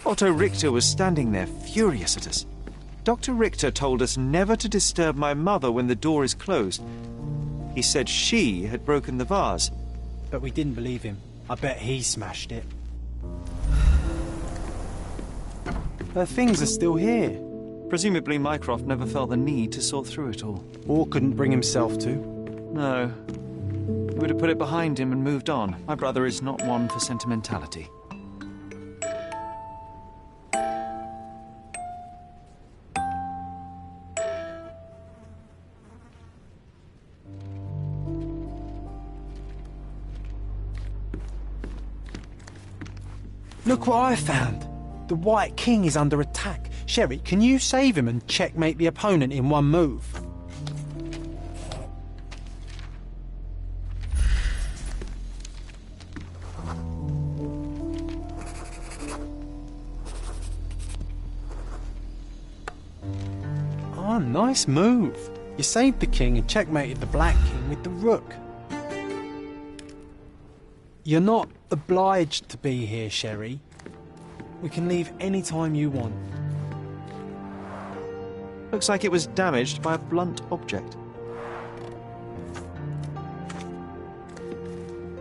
Otto Richter was standing there, furious at us. Dr. Richter told us never to disturb my mother when the door is closed. He said she had broken the vase. But we didn't believe him. I bet he smashed it. Her things are still here. Presumably Mycroft never felt the need to sort through it all. Or couldn't bring himself to. No. He would have put it behind him and moved on. My brother is not one for sentimentality. Look what I found. The White King is under attack. Sherry, can you save him and checkmate the opponent in one move? Oh, nice move. You saved the king and checkmated the Black King with the rook. You're not obliged to be here, Sherry. We can leave any time you want. Looks like it was damaged by a blunt object.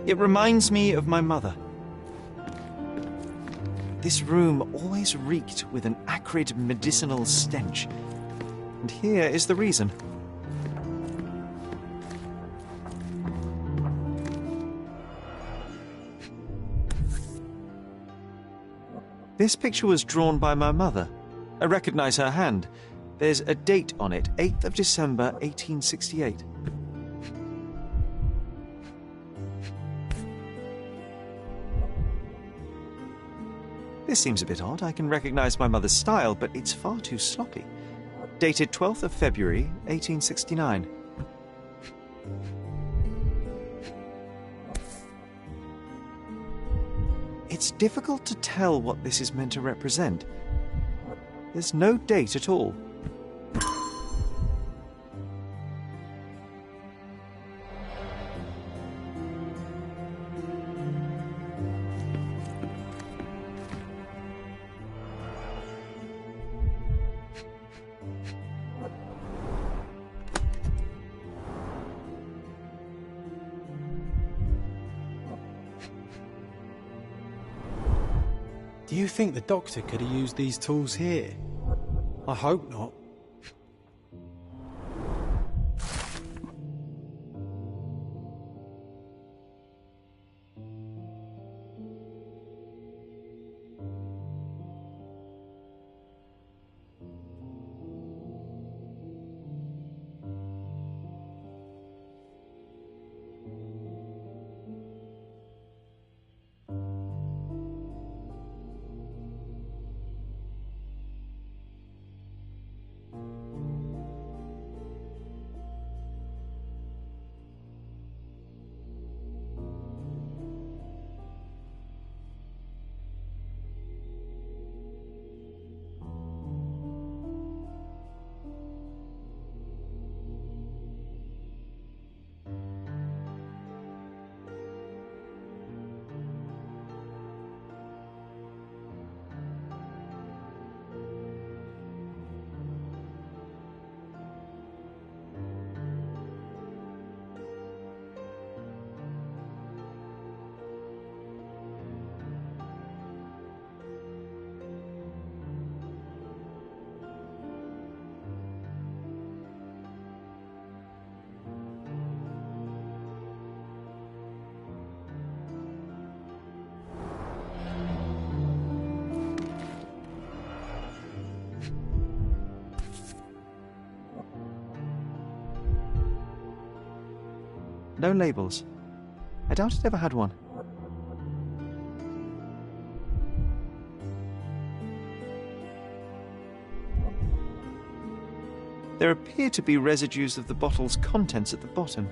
It reminds me of my mother. This room always reeked with an acrid medicinal stench. And here is the reason. This picture was drawn by my mother. I recognize her hand. There's a date on it, 8th of December, 1868. This seems a bit odd. I can recognize my mother's style, but it's far too sloppy. Dated 12th of February, 1869. It's difficult to tell what this is meant to represent. There's no date at all. Do you think the doctor could have used these tools here? I hope not. no labels. I doubt it ever had one. There appear to be residues of the bottle's contents at the bottom.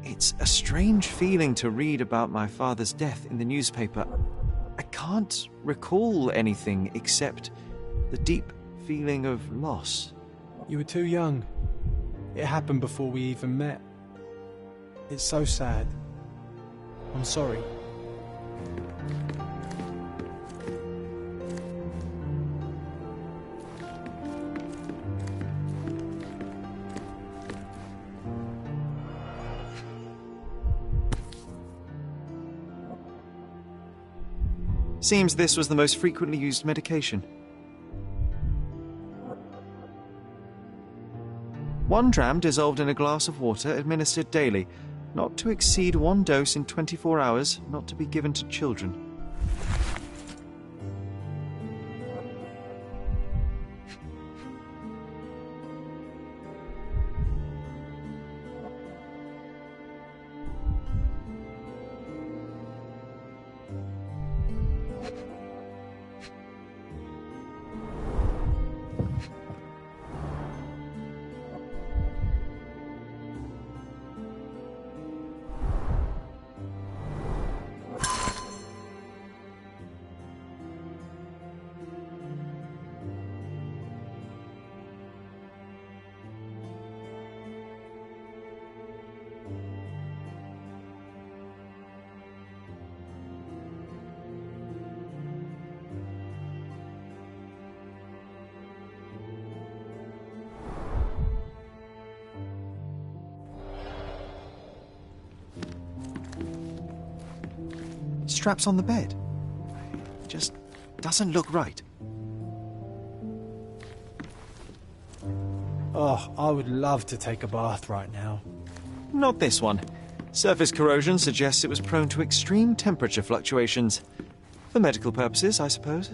It's a strange feeling to read about my father's death in the newspaper. I can't recall anything except the deep feeling of loss. You were too young. It happened before we even met. It's so sad. I'm sorry. Seems this was the most frequently used medication. 1 dram dissolved in a glass of water, administered daily. Not to exceed 1 dose in 24 hours, not to be given to children. Straps on the bed. It just doesn't look right. Oh, I would love to take a bath right now. Not this one. Surface corrosion suggests it was prone to extreme temperature fluctuations. For medical purposes, I suppose.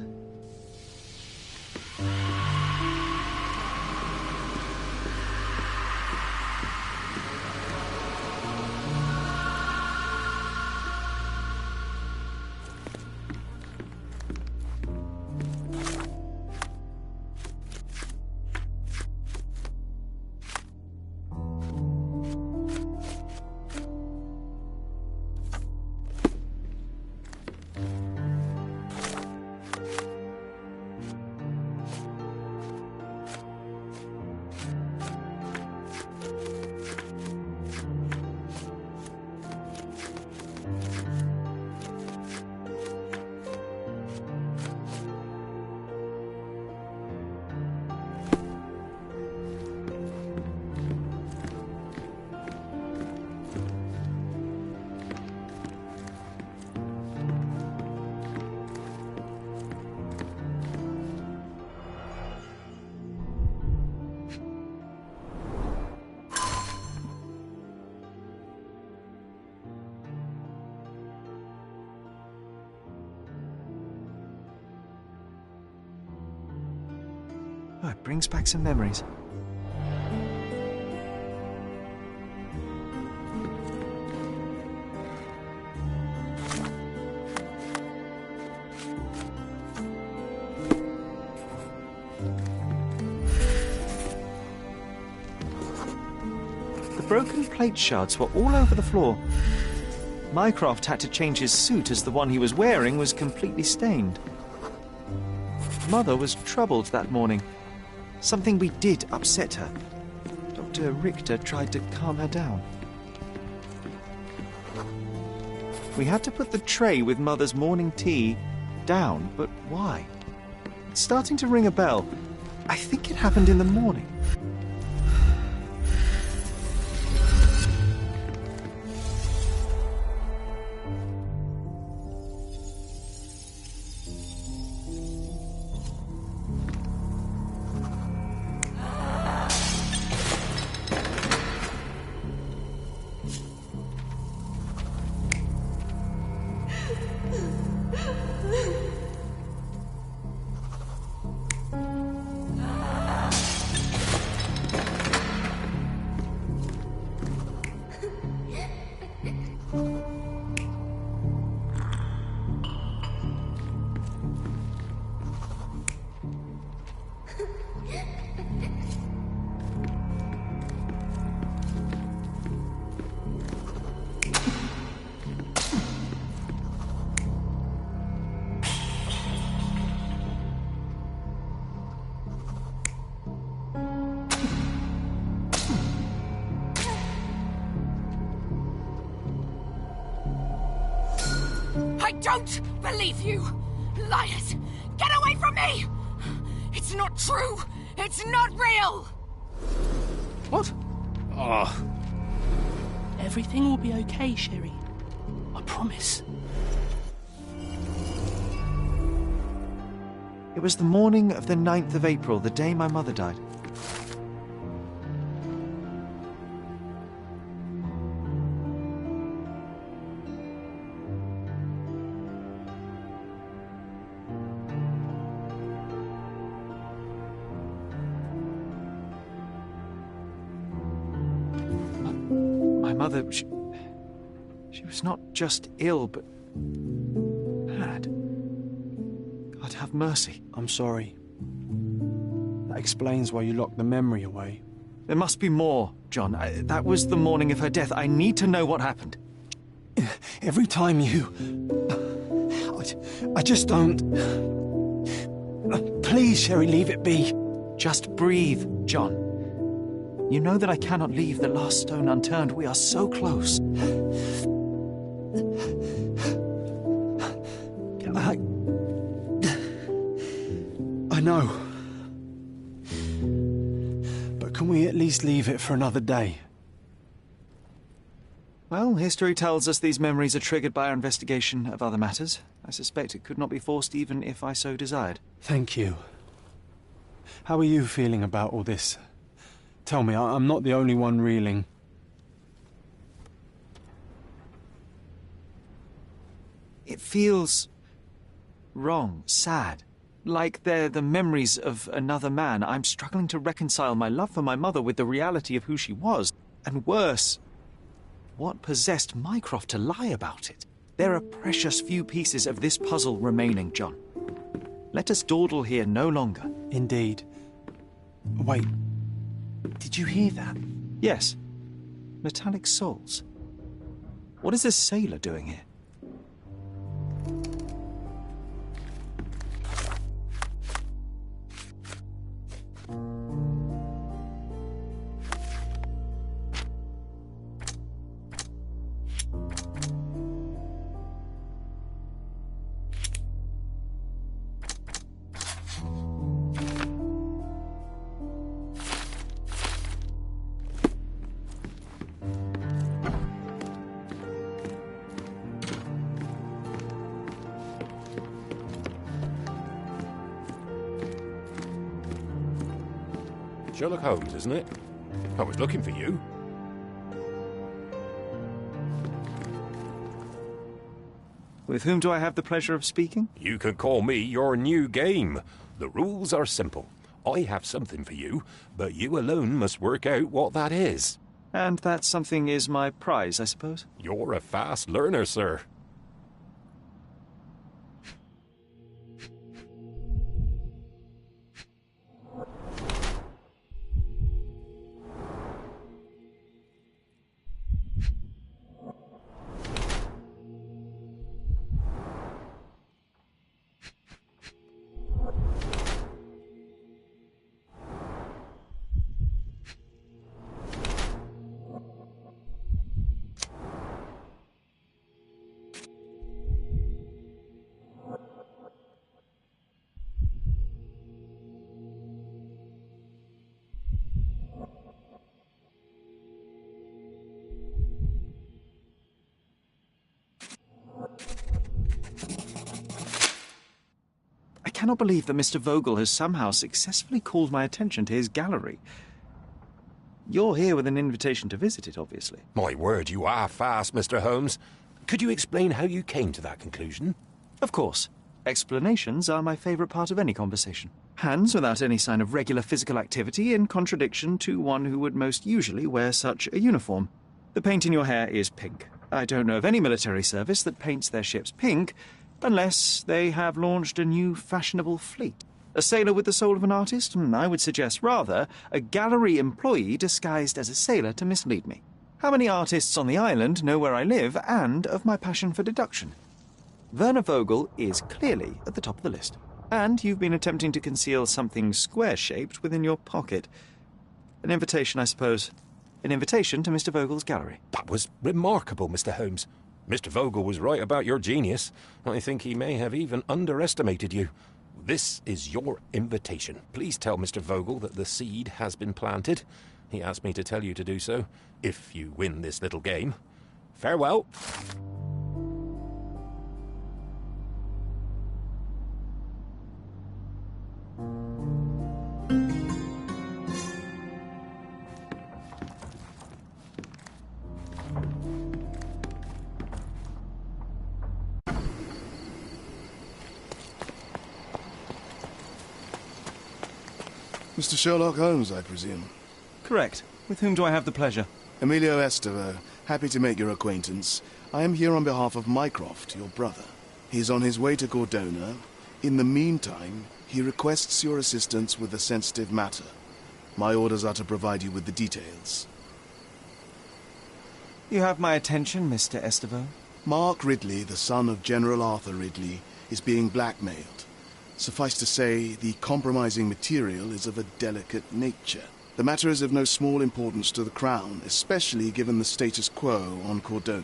Oh, it brings back some memories. The broken plate shards were all over the floor. Mycroft had to change his suit as the one he was wearing was completely stained. Mother was troubled that morning. Something we did upset her. Dr. Richter tried to calm her down. We had to put the tray with Mother's morning tea down, but why? It's starting to ring a bell. I think it happened in the morning. I don't believe you! Liars! Get away from me! It's not true! It's not real! What? Oh. Everything will be okay, Sherry. I promise. It was the morning of the 9th of April, the day my mother died. My mother, she was not just ill, but mad. God have mercy. I'm sorry. That explains why you locked the memory away. There must be more, John. That was the morning of her death. I need to know what happened. Every time you... I just don't... Please, Sherry, leave it be. Just breathe, John. You know that I cannot leave the last stone unturned. We are so close. I know. But can we at least leave it for another day? Well, history tells us these memories are triggered by our investigation of other matters. I suspect it could not be forced even if I so desired. Thank you. How are you feeling about all this? Tell me, I'm not the only one reeling. It feels wrong, sad. Like they're the memories of another man. I'm struggling to reconcile my love for my mother with the reality of who she was. And worse, what possessed Mycroft to lie about it? There are precious few pieces of this puzzle remaining, John. Let us dawdle here no longer. Indeed. Wait. Did you hear that? Yes. Metallic soles. What is this sailor doing here? Sherlock Holmes, isn't it? I was looking for you. With whom do I have the pleasure of speaking? You can call me your new game. The rules are simple. I have something for you, but you alone must work out what that is. And that something is my prize, I suppose? You're a fast learner, sir. I cannot believe that Mr. Vogel has somehow successfully called my attention to his gallery. You're here with an invitation to visit it, obviously. My word, you are fast, Mr. Holmes. Could you explain how you came to that conclusion? Of course. Explanations are my favourite part of any conversation. Hands without any sign of regular physical activity, in contradiction to one who would most usually wear such a uniform. The paint in your hair is pink. I don't know of any military service that paints their ships pink, unless they have launched a new fashionable fleet. A sailor with the soul of an artist? I would suggest rather a gallery employee disguised as a sailor to mislead me. How many artists on the island know where I live and of my passion for deduction? Werner Vogel is clearly at the top of the list. And you've been attempting to conceal something square-shaped within your pocket. An invitation, I suppose. An invitation to Mr. Vogel's gallery. That was remarkable, Mr. Holmes. Mr. Vogel was right about your genius. I think he may have even underestimated you. This is your invitation. Please tell Mr. Vogel that the seed has been planted. He asked me to tell you to do so, if you win this little game. Farewell. Mr. Sherlock Holmes, I presume? Correct. With whom do I have the pleasure? Emilio Esteve. Happy to make your acquaintance. I am here on behalf of Mycroft, your brother. He's on his way to Cordona. In the meantime, he requests your assistance with a sensitive matter. My orders are to provide you with the details. You have my attention, Mr. Esteve. Mark Ridley, the son of General Arthur Ridley, is being blackmailed. Suffice to say, the compromising material is of a delicate nature. The matter is of no small importance to the Crown, especially given the status quo on Cordona.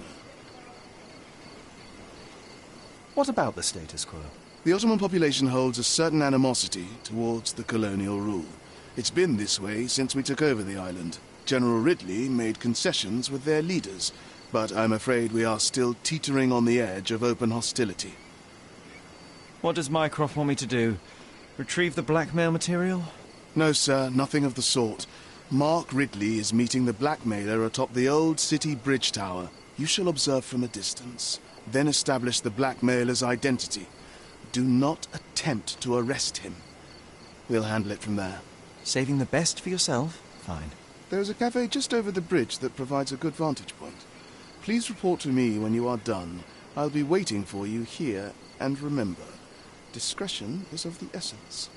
What about the status quo? The Ottoman population holds a certain animosity towards the colonial rule. It's been this way since we took over the island. General Ridley made concessions with their leaders, but I'm afraid we are still teetering on the edge of open hostility. What does Mycroft want me to do? Retrieve the blackmail material? No, sir, nothing of the sort. Mark Ridley is meeting the blackmailer atop the old city bridge tower. You shall observe from a distance, then establish the blackmailer's identity. Do not attempt to arrest him. We'll handle it from there. Saving the best for yourself? Fine. There's a cafe just over the bridge that provides a good vantage point. Please report to me when you are done. I'll be waiting for you here, and remember, discretion is of the essence.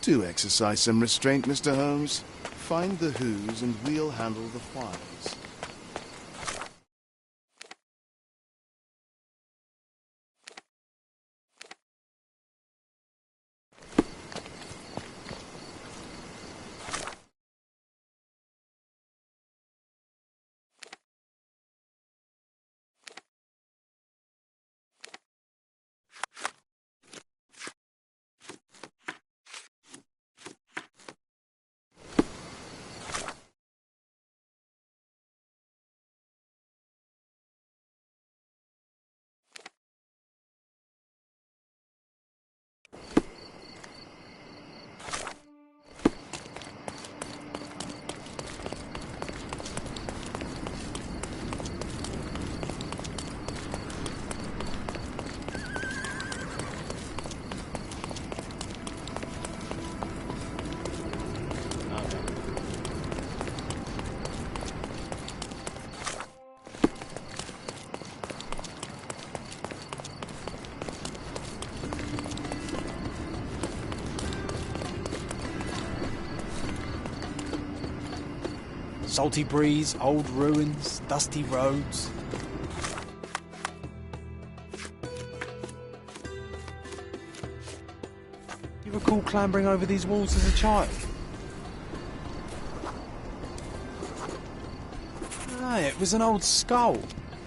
Do exercise some restraint, Mr. Holmes. Find the who's and we'll handle the whys. Salty breeze, old ruins, dusty roads. You recall clambering over these walls as a child? No, it was an old skull.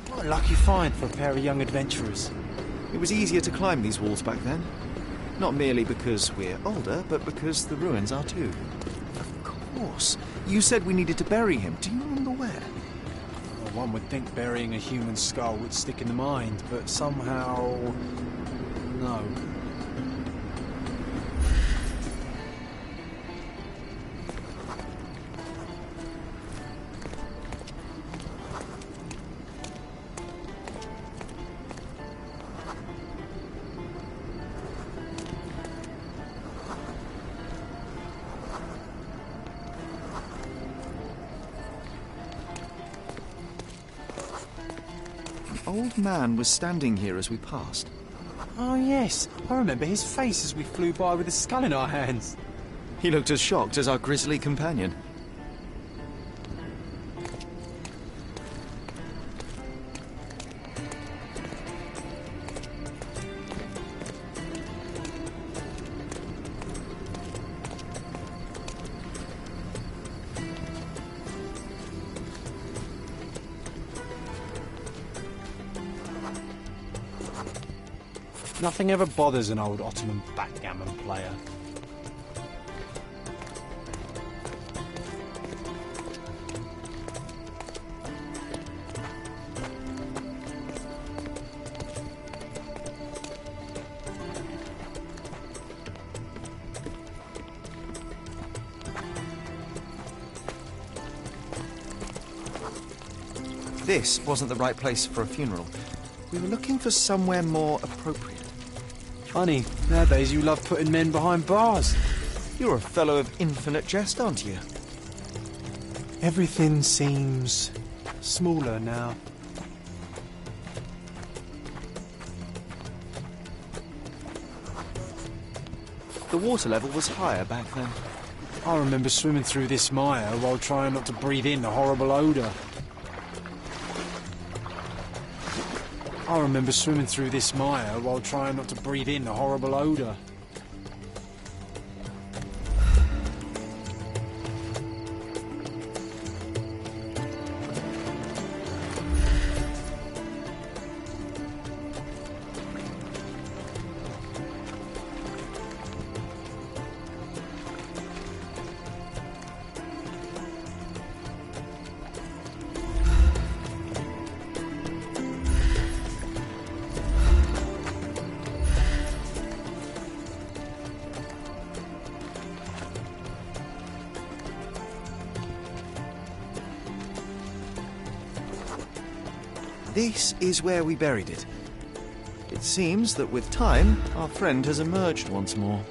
What a lucky find for a pair of young adventurers. It was easier to climb these walls back then. Not merely because we're older, but because the ruins are too. Of course. You said we needed to bury him. Do you remember where? Well, one would think burying a human skull would stick in the mind, but somehow... no. Old man was standing here as we passed. Oh yes, I remember his face as we flew by with a skull in our hands. He looked as shocked as our grisly companion. Nothing ever bothers an old Ottoman backgammon player. This wasn't the right place for a funeral. We were looking for somewhere more appropriate. Funny, nowadays you love putting men behind bars. You're a fellow of infinite jest, aren't you? Everything seems smaller now. The water level was higher back then. I remember swimming through this mire while trying not to breathe in the horrible odour. I remember swimming through this mire while trying not to breathe in the horrible odour. This is where we buried it. It seems that with time, our friend has emerged once more.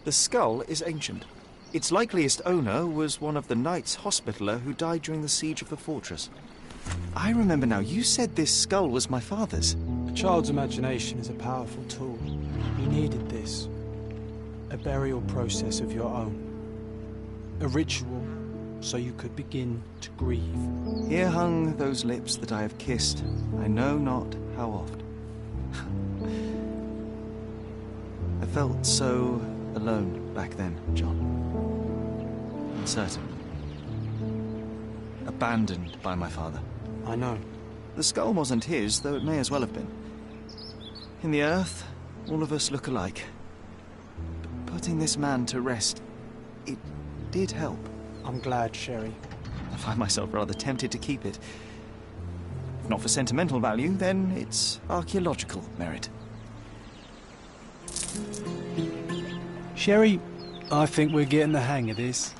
The skull is ancient. Its likeliest owner was one of the Knights Hospitaller who died during the siege of the fortress. I remember now, you said this skull was my father's. A child's imagination is a powerful tool. He needed this. A burial process of your own. A ritual so you could begin to grieve. Here hung those lips that I have kissed, I know not how oft. I felt so alone back then, John. Uncertain. Abandoned by my father. I know. The skull wasn't his, though it may as well have been. In the earth, all of us look alike. Putting this man to rest, it did help. I'm glad, Sherry. I find myself rather tempted to keep it. If not for sentimental value, then it's archaeological merit. Sherry, I think we're getting the hang of this.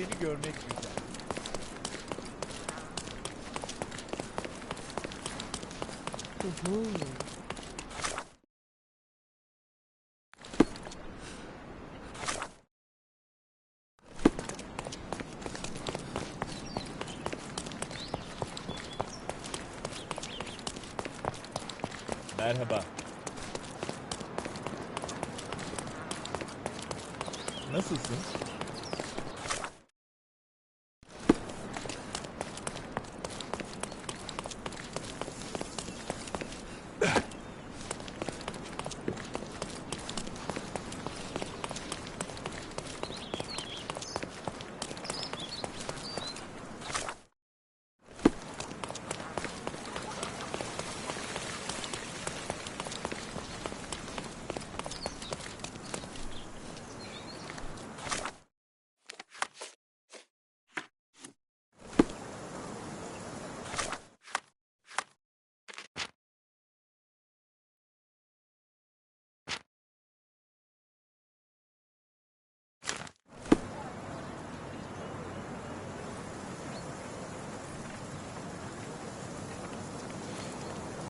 seni görmek güzel. Merhaba. Nasılsın?